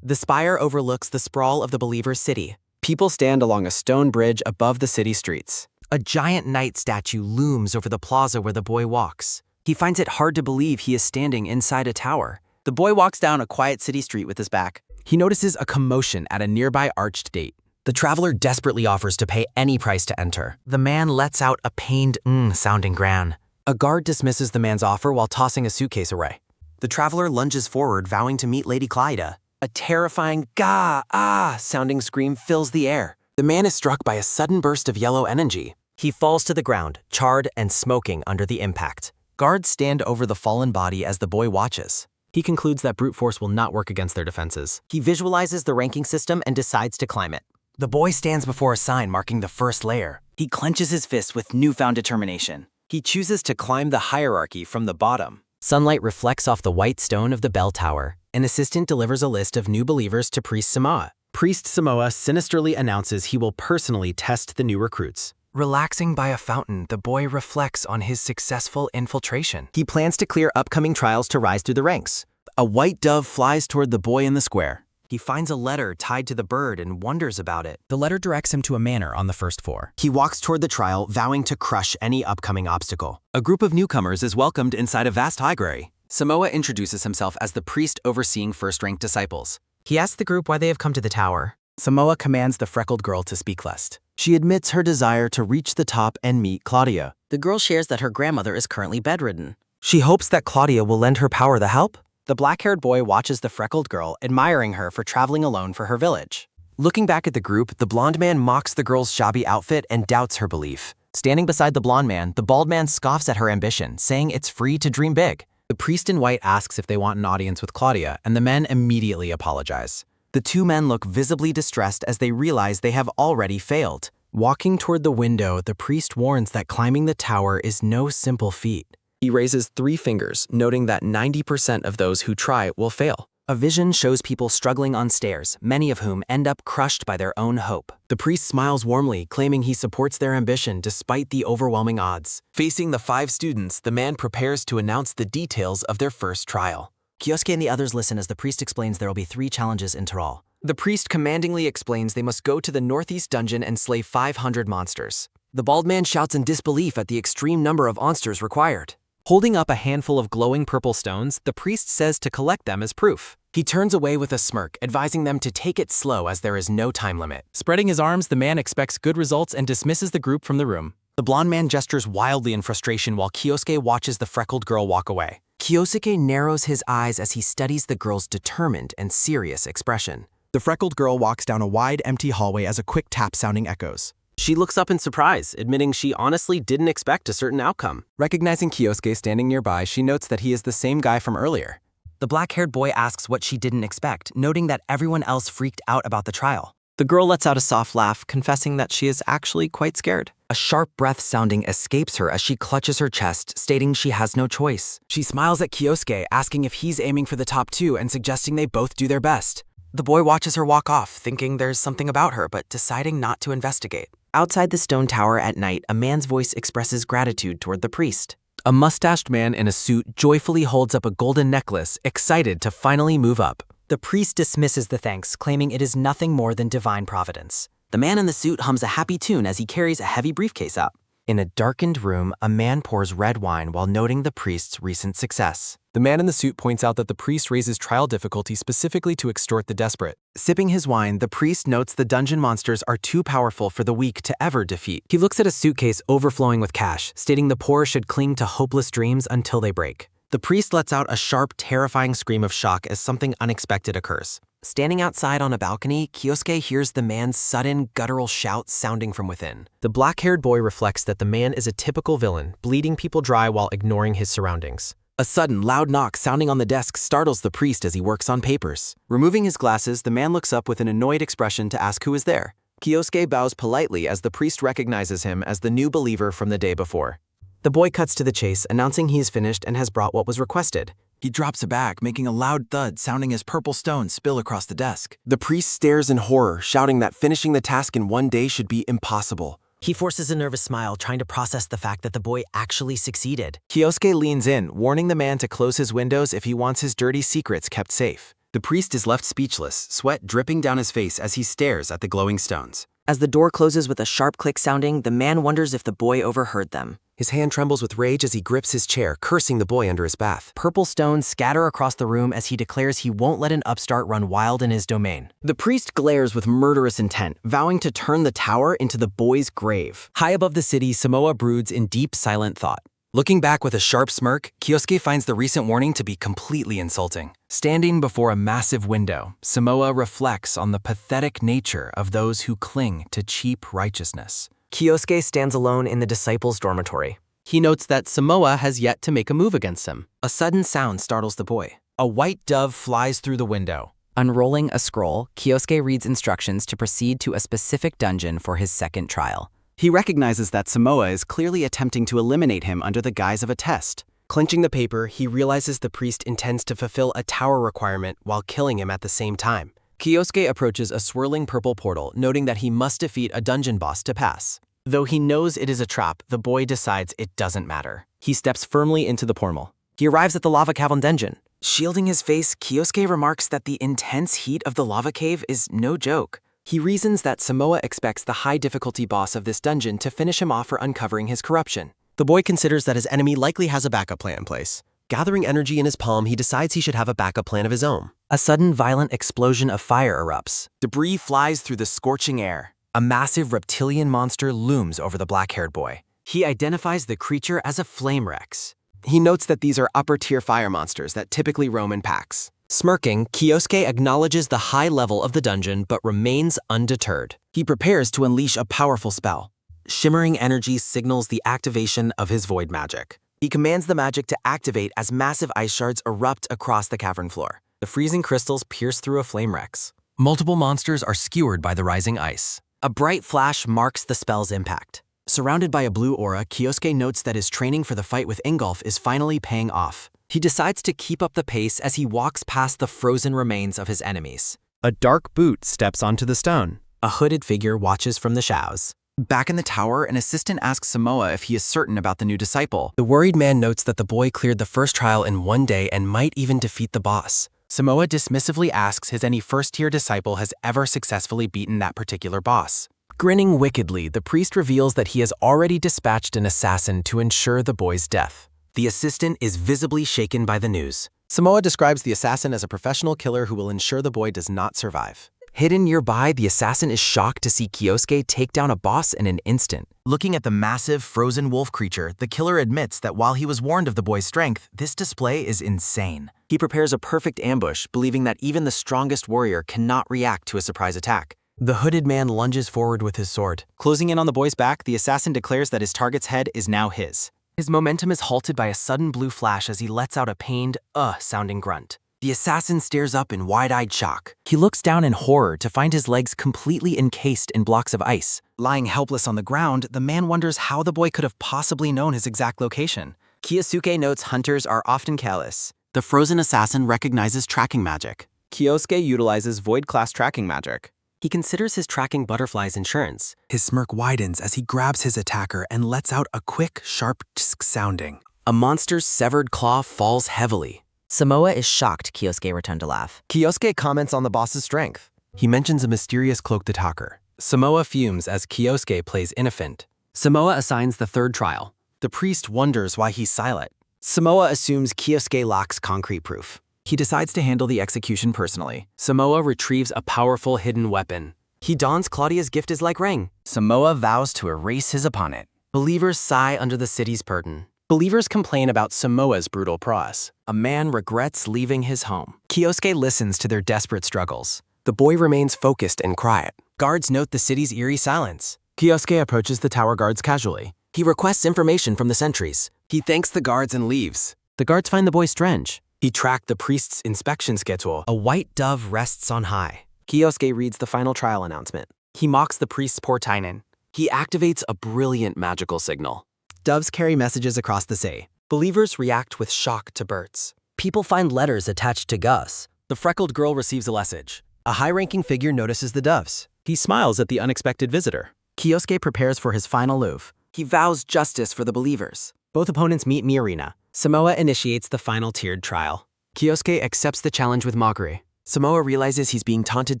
[SPEAKER 13] The spire overlooks the sprawl of the Believer's city. People stand along a stone bridge above the city streets.
[SPEAKER 6] A giant knight statue looms over the plaza where the boy walks. He finds it hard to believe he is standing inside a tower.
[SPEAKER 13] The boy walks down a quiet city street with his back.
[SPEAKER 6] He notices a commotion at a nearby arched gate. The traveler desperately offers to pay any price to enter.
[SPEAKER 8] The man lets out a pained sounding groan.
[SPEAKER 6] A guard dismisses the man's offer while tossing a suitcase away.
[SPEAKER 13] The traveler lunges forward, vowing to meet Lady Clyda.
[SPEAKER 6] A terrifying "gah-ah" sounding scream fills the air.
[SPEAKER 13] The man is struck by a sudden burst of yellow energy.
[SPEAKER 6] He falls to the ground, charred and smoking under the impact. Guards stand over the fallen body as the boy watches.
[SPEAKER 8] He concludes that brute force will not work against their defenses.
[SPEAKER 6] He visualizes the ranking system and decides to climb it.
[SPEAKER 13] The boy stands before a sign marking the first layer.
[SPEAKER 9] He clenches his fist with newfound determination.
[SPEAKER 6] He chooses to climb the hierarchy from the bottom. Sunlight reflects off the white stone of the bell tower.
[SPEAKER 8] An assistant delivers a list of new believers to Priest Samoa. Priest Samoa sinisterly announces he will personally test the new recruits.
[SPEAKER 6] Relaxing by a fountain, the boy reflects on his successful infiltration.
[SPEAKER 8] He plans to clear upcoming trials to rise through the ranks.
[SPEAKER 13] A white dove flies toward the boy in the square.
[SPEAKER 6] He finds a letter tied to the bird and wonders about it.
[SPEAKER 8] The letter directs him to a manor on the first floor.
[SPEAKER 13] He walks toward the trial, vowing to crush any upcoming obstacle.
[SPEAKER 14] A group of newcomers is welcomed inside a vast library. Samoa introduces himself as the priest overseeing first-rank disciples.
[SPEAKER 8] He asks the group why they have come to the tower.
[SPEAKER 14] Samoa commands the freckled girl to speak less. She admits her desire to reach the top and meet Claudia.
[SPEAKER 15] The girl shares that her grandmother is currently bedridden.
[SPEAKER 6] She hopes that Claudia will lend her power the help.
[SPEAKER 8] The black-haired boy watches the freckled girl, admiring her for traveling alone for her village.
[SPEAKER 6] Looking back at the group, the blonde man mocks the girl's shabby outfit and doubts her belief.
[SPEAKER 8] Standing beside the blonde man, the bald man scoffs at her ambition, saying it's free to dream big. The priest in white asks if they want an audience with Claudia, and the men immediately apologize.
[SPEAKER 13] The two men look visibly distressed as they realize they have already failed.
[SPEAKER 8] Walking toward the window, the priest warns that climbing the tower is no simple feat.
[SPEAKER 6] He raises 3 fingers, noting that 90% of those who try will fail.
[SPEAKER 13] A vision shows people struggling on stairs, many of whom end up crushed by their own hope.
[SPEAKER 8] The priest smiles warmly, claiming he supports their ambition despite the overwhelming odds.
[SPEAKER 6] Facing the 5 students, the man prepares to announce the details of their first trial.
[SPEAKER 15] Kyosuke and the others listen as the priest explains there will be 3 challenges in Tyrol.
[SPEAKER 6] The priest commandingly explains they must go to the northeast dungeon and slay 500 monsters.
[SPEAKER 8] The bald man shouts in disbelief at the extreme number of monsters required.
[SPEAKER 6] Holding up a handful of glowing purple stones, the priest says to collect them as proof.
[SPEAKER 8] He turns away with a smirk, advising them to take it slow as there is no time limit. Spreading his arms, the man expects good results and dismisses the group from the room.
[SPEAKER 6] The blonde man gestures wildly in frustration while Kyosuke watches the freckled girl walk away.
[SPEAKER 8] Kyosuke narrows his eyes as he studies the girl's determined and serious expression.
[SPEAKER 14] The freckled girl walks down a wide, empty hallway as a quick tap sounding echoes.
[SPEAKER 8] She looks up in surprise, admitting she honestly didn't expect a certain outcome.
[SPEAKER 14] Recognizing Kyosuke standing nearby, she notes that he is the same guy from earlier.
[SPEAKER 15] The black-haired boy asks what she didn't expect, noting that everyone else freaked out about the trial.
[SPEAKER 9] The girl lets out a soft laugh, confessing that she is actually quite scared.
[SPEAKER 15] A sharp breath sounding escapes her as she clutches her chest, stating she has no choice.
[SPEAKER 8] She smiles at Kyosuke, asking if he's aiming for the top 2 and suggesting they both do their best.
[SPEAKER 15] The boy watches her walk off, thinking there's something about her, but deciding not to investigate. Outside the stone tower at night, a man's voice expresses gratitude toward the priest.
[SPEAKER 8] A mustached man in a suit joyfully holds up a golden necklace, excited to finally move up.
[SPEAKER 15] The priest dismisses the thanks, claiming it is nothing more than divine providence. The man in the suit hums a happy tune as he carries a heavy briefcase up.
[SPEAKER 6] In a darkened room, a man pours red wine while noting the priest's recent success.
[SPEAKER 8] The man in the suit points out that the priest raises trial difficulty specifically to extort the desperate.
[SPEAKER 6] Sipping his wine, the priest notes the dungeon monsters are too powerful for the weak to ever defeat.
[SPEAKER 8] He looks at a suitcase overflowing with cash, stating the poor should cling to hopeless dreams until they break.
[SPEAKER 6] The priest lets out a sharp, terrifying scream of shock as something unexpected occurs. Standing outside on a balcony, Kyosuke hears the man's sudden, guttural shout sounding from within.
[SPEAKER 8] The black-haired boy reflects that the man is a typical villain, bleeding people dry while ignoring his surroundings.
[SPEAKER 6] A sudden, loud knock sounding on the desk startles the priest as he works on papers.
[SPEAKER 2] Removing his glasses, the man looks up with an annoyed expression to ask who is there. Kyosuke bows politely as the priest recognizes him as the new believer from the day before.
[SPEAKER 8] The boy cuts to the chase, announcing he is finished and has brought what was requested.
[SPEAKER 12] He drops a bag, making a loud thud, sounding as purple stones spill across the desk.
[SPEAKER 6] The priest stares in horror, shouting that finishing the task in one day should be impossible.
[SPEAKER 5] He forces a nervous smile, trying to process the fact that the boy actually succeeded.
[SPEAKER 2] Kyosuke leans in, warning the man to close his windows if he wants his dirty secrets kept safe. The priest is left speechless, sweat dripping down his face as he stares at the glowing stones.
[SPEAKER 15] As the door closes with a sharp click sounding, the man wonders if the boy overheard them.
[SPEAKER 6] His hand trembles with rage as he grips his chair, cursing the boy under his bath.
[SPEAKER 5] Purple stones scatter across the room as he declares he won't let an upstart run wild in his domain.
[SPEAKER 2] The priest glares with murderous intent, vowing to turn the tower into the boy's grave. High above the city, Samoa broods in deep, silent thought.
[SPEAKER 12] Looking back with a sharp smirk, Kyosuke finds the recent warning to be completely insulting. Standing before a massive window, Samoa reflects on the pathetic nature of those who cling to cheap righteousness.
[SPEAKER 8] Kyosuke stands alone in the disciples' dormitory.
[SPEAKER 2] He notes that Samoa has yet to make a move against him.
[SPEAKER 8] A sudden sound startles the boy.
[SPEAKER 2] A white dove flies through the window.
[SPEAKER 15] Unrolling a scroll, Kyosuke reads instructions to proceed to a specific dungeon for his second trial.
[SPEAKER 2] He recognizes that Samoa is clearly attempting to eliminate him under the guise of a test.
[SPEAKER 8] Clenching the paper, he realizes the priest intends to fulfill a tower requirement while killing him at the same time.
[SPEAKER 2] Kyosuke approaches a swirling purple portal, noting that he must defeat a dungeon boss to pass. Though he knows it is a trap, the boy decides it doesn't matter. He steps firmly into the portal.
[SPEAKER 8] He arrives at the lava cavern dungeon.
[SPEAKER 5] Shielding his face, Kyosuke remarks that the intense heat of the lava cave is no joke.
[SPEAKER 2] He reasons that Samoa expects the high-difficulty boss of this dungeon to finish him off for uncovering his corruption.
[SPEAKER 8] The boy considers that his enemy likely has a backup plan in place. Gathering energy in his palm, he decides he should have a backup plan of his own.
[SPEAKER 5] A sudden violent explosion of fire erupts.
[SPEAKER 2] Debris flies through the scorching air.
[SPEAKER 5] A massive reptilian monster looms over the black-haired boy. He identifies the creature as a flame rex.
[SPEAKER 2] He notes that these are upper-tier fire monsters that typically roam in packs.
[SPEAKER 8] Smirking, Kyosuke acknowledges the high level of the dungeon but remains undeterred.
[SPEAKER 2] He prepares to unleash a powerful spell.
[SPEAKER 8] Shimmering energy signals the activation of his void magic.
[SPEAKER 2] He commands the magic to activate as massive ice shards erupt across the cavern floor.
[SPEAKER 8] The freezing crystals pierce through a flame rex.
[SPEAKER 12] Multiple monsters are skewered by the rising ice.
[SPEAKER 5] A bright flash marks the spell's impact. Surrounded by a blue aura, Kyosuke notes that his training for the fight with Ingolf is finally paying off. He decides to keep up the pace as he walks past the frozen remains of his enemies.
[SPEAKER 3] A dark boot steps onto the stone.
[SPEAKER 5] A hooded figure watches from the shadows.
[SPEAKER 12] Back in the tower, an assistant asks Samoa if he is certain about the new disciple.
[SPEAKER 8] The worried man notes that the boy cleared the first trial in one day and might even defeat the boss.
[SPEAKER 2] Samoa dismissively asks if any first-tier disciple has ever successfully beaten that particular boss.
[SPEAKER 8] Grinning wickedly, the priest reveals that he has already dispatched an assassin to ensure the boy's death.
[SPEAKER 5] The assistant is visibly shaken by the news.
[SPEAKER 2] Samoa describes the assassin as a professional killer who will ensure the boy does not survive.
[SPEAKER 5] Hidden nearby, the assassin is shocked to see Kyosuke take down a boss in an instant.
[SPEAKER 1] Looking at the massive, frozen wolf creature, the killer admits that while he was warned of the boy's strength, this display is insane.
[SPEAKER 2] He prepares a perfect ambush, believing that even the strongest warrior cannot react to a surprise attack.
[SPEAKER 8] The hooded man lunges forward with his sword.
[SPEAKER 2] Closing in on the boy's back, the assassin declares that his target's head is now his.
[SPEAKER 8] His momentum is halted by a sudden blue flash as he lets out a pained, sounding grunt.
[SPEAKER 5] The assassin stares up in wide-eyed shock. He looks down in horror to find his legs completely encased in blocks of ice.
[SPEAKER 12] Lying helpless on the ground, the man wonders how the boy could have possibly known his exact location.
[SPEAKER 2] Kyosuke notes hunters are often callous.
[SPEAKER 1] The frozen assassin recognizes tracking magic.
[SPEAKER 2] Kyosuke utilizes void-class tracking magic.
[SPEAKER 8] He considers his tracking butterfly's insurance.
[SPEAKER 6] His smirk widens as he grabs his attacker and lets out a quick, sharp tsk sounding.
[SPEAKER 5] A monster's severed claw falls heavily.
[SPEAKER 15] Samoa is shocked Kyosuke returned to laugh.
[SPEAKER 2] Kyosuke comments on the boss's strength.
[SPEAKER 6] He mentions a mysterious cloaked attacker.
[SPEAKER 3] Samoa fumes as Kyosuke plays innocent.
[SPEAKER 5] Samoa assigns the third trial.
[SPEAKER 2] The priest wonders why he's silent. Samoa assumes Kyosuke lacks concrete proof.
[SPEAKER 1] He decides to handle the execution personally.
[SPEAKER 8] Samoa retrieves a powerful hidden weapon. He dons Claudia's gift as like ring.
[SPEAKER 1] Samoa vows to erase his opponent.
[SPEAKER 8] Believers sigh under the city's burden.
[SPEAKER 2] Believers complain about Samoa's brutal prowess.
[SPEAKER 5] A man regrets leaving his home.
[SPEAKER 1] Kyosuke listens to their desperate struggles.
[SPEAKER 8] The boy remains focused and quiet.
[SPEAKER 5] Guards note the city's eerie silence.
[SPEAKER 2] Kyosuke approaches the tower guards casually.
[SPEAKER 5] He requests information from the sentries.
[SPEAKER 1] He thanks the guards and leaves.
[SPEAKER 5] The guards find the boy strange.
[SPEAKER 8] He tracked the priest's inspection schedule.
[SPEAKER 5] A white dove rests on high.
[SPEAKER 2] Kyosuke reads the final trial announcement.
[SPEAKER 8] He mocks the priest's poor tainen. He activates a brilliant magical signal.
[SPEAKER 2] Doves carry messages across the sea.
[SPEAKER 8] Believers react with shock to birds.
[SPEAKER 5] People find letters attached to Gus.
[SPEAKER 3] The freckled girl receives a message.
[SPEAKER 2] A high-ranking figure notices the doves.
[SPEAKER 3] He smiles at the unexpected visitor.
[SPEAKER 2] Kyosuke prepares for his final move.
[SPEAKER 15] He vows justice for the believers.
[SPEAKER 2] Both opponents meet in the arena. Samoa initiates the final tiered trial.
[SPEAKER 8] Kyosuke accepts the challenge with mockery. Samoa realizes he's being taunted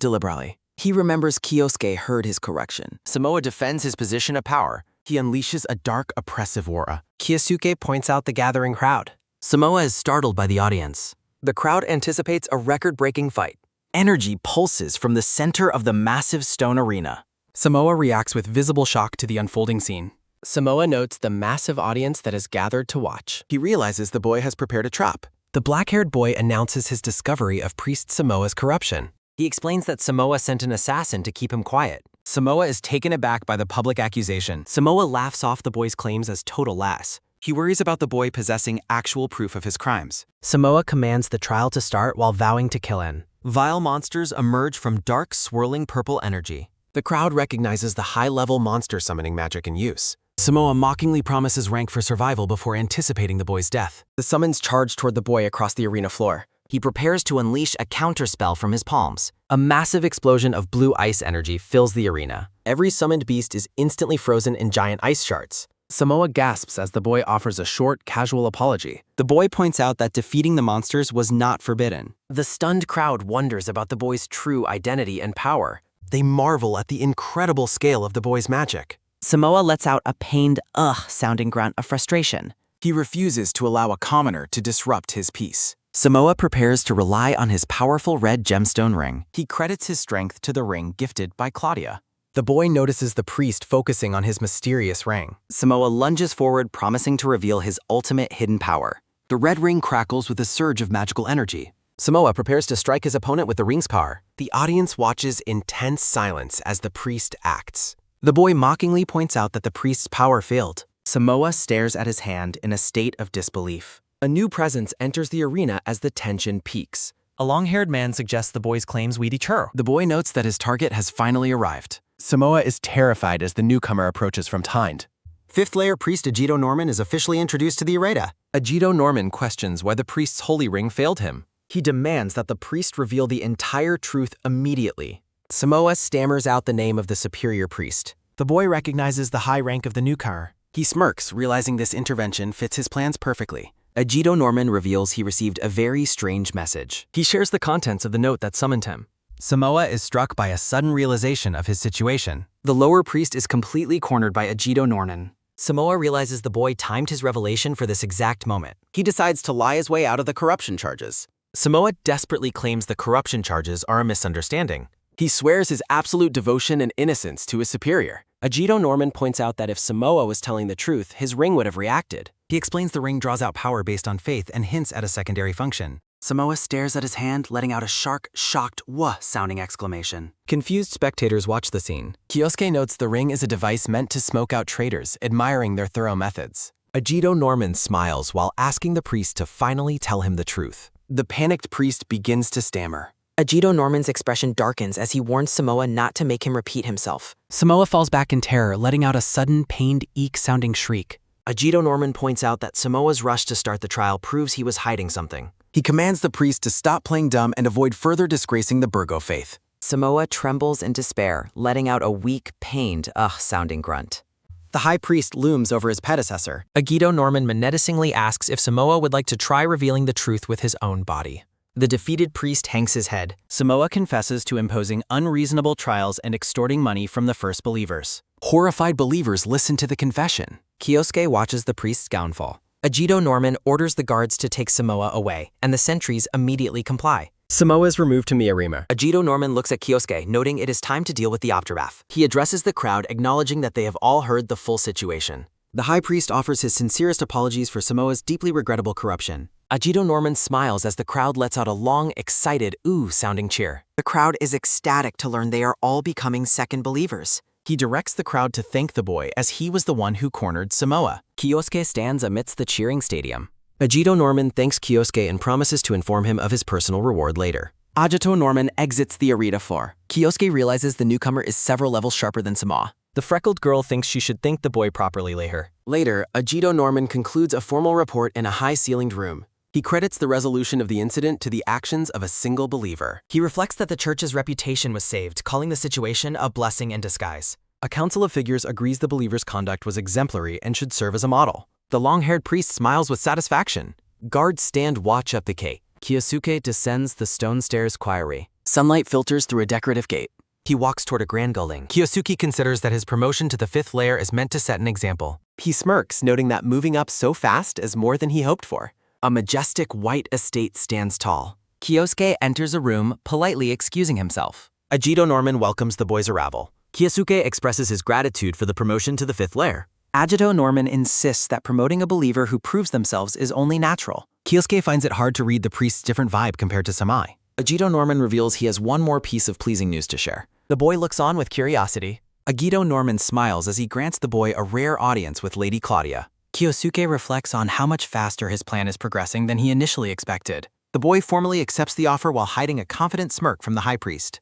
[SPEAKER 8] deliberately.
[SPEAKER 15] He remembers Kyosuke heard his correction.
[SPEAKER 4] Samoa defends his position of power. He unleashes a dark, oppressive aura.
[SPEAKER 2] Kyosuke points out the gathering crowd.
[SPEAKER 5] Samoa is startled by the audience.
[SPEAKER 2] The crowd anticipates a record-breaking fight.
[SPEAKER 10] Energy pulses from the center of the massive stone arena.
[SPEAKER 3] Samoa reacts with visible shock to the unfolding scene.
[SPEAKER 2] Samoa notes the massive audience that has gathered to watch.
[SPEAKER 4] He realizes the boy has prepared a trap.
[SPEAKER 6] The black-haired boy announces his discovery of Priest Samoa's corruption.
[SPEAKER 2] He explains that Samoa sent an assassin to keep him quiet.
[SPEAKER 3] Samoa is taken aback by the public accusation.
[SPEAKER 2] Samoa laughs off the boy's claims as total lass.
[SPEAKER 14] He worries about the boy possessing actual proof of his crimes.
[SPEAKER 2] Samoa commands the trial to start while vowing to kill him.
[SPEAKER 4] Vile monsters emerge from dark, swirling purple energy.
[SPEAKER 6] The crowd recognizes the high-level monster summoning magic in use.
[SPEAKER 3] Samoa mockingly promises rank for survival before anticipating the boy's death.
[SPEAKER 2] The summons charge toward the boy across the arena floor.
[SPEAKER 5] He prepares to unleash a counterspell from his palms.
[SPEAKER 2] A massive explosion of blue ice energy fills the arena. Every summoned beast is instantly frozen in giant ice shards.
[SPEAKER 3] Samoa gasps as the boy offers a short, casual apology.
[SPEAKER 14] The boy points out that defeating the monsters was not forbidden.
[SPEAKER 2] The stunned crowd wonders about the boy's true identity and power.
[SPEAKER 6] They marvel at the incredible scale of the boy's magic.
[SPEAKER 9] Samoa lets out a pained sounding grunt of frustration.
[SPEAKER 10] He refuses to allow a commoner to disrupt his peace.
[SPEAKER 14] Samoa prepares to rely on his powerful red gemstone ring. He credits his strength to the ring gifted by Claudia.
[SPEAKER 6] The boy notices the priest focusing on his mysterious ring.
[SPEAKER 14] Samoa lunges forward, promising to reveal his ultimate hidden power. The red ring crackles with a surge of magical energy.
[SPEAKER 2] Samoa prepares to strike his opponent with the ring's power.
[SPEAKER 6] The audience watches in tense silence as the priest acts.
[SPEAKER 2] The boy mockingly points out that the priest's power failed.
[SPEAKER 14] Samoa stares at his hand in a state of disbelief.
[SPEAKER 2] A new presence enters the arena as the tension peaks.
[SPEAKER 10] A long-haired man suggests the boy's claims weedy churro.
[SPEAKER 4] The boy notes that his target has finally arrived.
[SPEAKER 6] Samoa is terrified as the newcomer approaches from behind.
[SPEAKER 2] Fifth-layer priest Ajido Norman is officially introduced to the arena.
[SPEAKER 6] Ajido Norman questions why the priest's holy ring failed him.
[SPEAKER 2] He demands that the priest reveal the entire truth immediately. Samoa stammers out the name of the superior priest.
[SPEAKER 10] The boy recognizes the high rank of the newcomer.
[SPEAKER 4] He smirks, realizing this intervention fits his plans perfectly.
[SPEAKER 14] Ajido Norman reveals he received a very strange message.
[SPEAKER 2] He shares the contents of the note that summoned him.
[SPEAKER 10] Samoa is struck by a sudden realization of his situation.
[SPEAKER 14] The lower priest is completely cornered by Ajido Norman.
[SPEAKER 5] Samoa realizes the boy timed his revelation for this exact moment.
[SPEAKER 2] He decides to lie his way out of the corruption charges.
[SPEAKER 6] Samoa desperately claims the corruption charges are a misunderstanding.
[SPEAKER 2] He swears his absolute devotion and innocence to his superior. Ajido Norman points out that if Samoa was telling the truth, his ring would have reacted.
[SPEAKER 10] He explains the ring draws out power based on faith and hints at a secondary function.
[SPEAKER 9] Samoa stares at his hand, letting out a shocked sounding exclamation.
[SPEAKER 2] Confused spectators watch the scene.
[SPEAKER 6] Kyosuke notes the ring is a device meant to smoke out traitors, admiring their thorough methods.
[SPEAKER 8] Ajido Norman smiles while asking the priest to finally tell him the truth.
[SPEAKER 6] The panicked priest begins to stammer.
[SPEAKER 15] Ajido Norman's expression darkens as he warns Samoa not to make him repeat himself.
[SPEAKER 5] Samoa falls back in terror, letting out a sudden, pained, eek-sounding shriek.
[SPEAKER 2] Ajido Norman points out that Samoa's rush to start the trial proves he was hiding something.
[SPEAKER 4] He commands the priest to stop playing dumb and avoid further disgracing the Burgo faith.
[SPEAKER 9] Samoa trembles in despair, letting out a weak, pained, sounding grunt.
[SPEAKER 2] The high priest looms over his predecessor. Ajido Norman menacingly asks if Samoa would like to try revealing the truth with his own body. The defeated priest hangs his head.
[SPEAKER 10] Samoa confesses to imposing unreasonable trials and extorting money from the first believers.
[SPEAKER 4] Horrified believers listen to the confession.
[SPEAKER 2] Kyosuke watches the priest's downfall. Ajido Norman orders the guards to take Samoa away, and the sentries immediately comply. Samoa is removed to Miyarima.
[SPEAKER 5] Ajido Norman looks at Kyosuke, noting it is time to deal with the aftermath.
[SPEAKER 2] He addresses the crowd, acknowledging that they have all heard the full situation.
[SPEAKER 5] The high priest offers his sincerest apologies for Samoa's deeply regrettable corruption.
[SPEAKER 2] Ajido Norman smiles as the crowd lets out a long, excited, ooh-sounding cheer.
[SPEAKER 15] The crowd is ecstatic to learn they are all becoming second believers.
[SPEAKER 4] He directs the crowd to thank the boy as he was the one who cornered Samoa.
[SPEAKER 5] Kyosuke stands amidst the cheering stadium.
[SPEAKER 8] Agito Norman thanks Kyosuke and promises to inform him of his personal reward later.
[SPEAKER 5] Agito Norman exits the arena floor. Kyosuke realizes the newcomer is several levels sharper than Samoa.
[SPEAKER 8] The freckled girl thinks she should thank the boy properly later. Later, Agito Norman concludes a formal report in a high-ceilinged room. He credits the resolution of the incident to the actions of a single believer.
[SPEAKER 5] He reflects that the church's reputation was saved, calling the situation a blessing in disguise.
[SPEAKER 8] A council of figures agrees the believer's conduct was exemplary and should serve as a model. The long-haired priest smiles with satisfaction. Guards stand watch up the gate.
[SPEAKER 13] Kyosuke descends the stone stairs quietly.
[SPEAKER 5] Sunlight filters through a decorative gate.
[SPEAKER 8] He walks toward a grand gullwing.
[SPEAKER 6] Kyosuke considers that his promotion to the 5th layer is meant to set an example.
[SPEAKER 8] He smirks, noting that moving up so fast is more than he hoped for.
[SPEAKER 5] A majestic white estate stands tall.
[SPEAKER 1] Kyosuke enters a room, politely excusing himself.
[SPEAKER 6] Agito Norman welcomes the boy's arrival.
[SPEAKER 13] Kyosuke expresses his gratitude for the promotion to the 5th layer.
[SPEAKER 1] Agito Norman insists that promoting a believer who proves themselves is only natural.
[SPEAKER 6] Kyosuke finds it hard to read the priest's different vibe compared to Samai.
[SPEAKER 2] Agito Norman reveals he has one more piece of pleasing news to share.
[SPEAKER 5] The boy looks on with curiosity.
[SPEAKER 1] Agito Norman smiles as he grants the boy a rare audience with Lady Claudia.
[SPEAKER 10] Kyosuke reflects on how much faster his plan is progressing than he initially expected.
[SPEAKER 1] The boy formally accepts the offer while hiding a confident smirk from the high priest.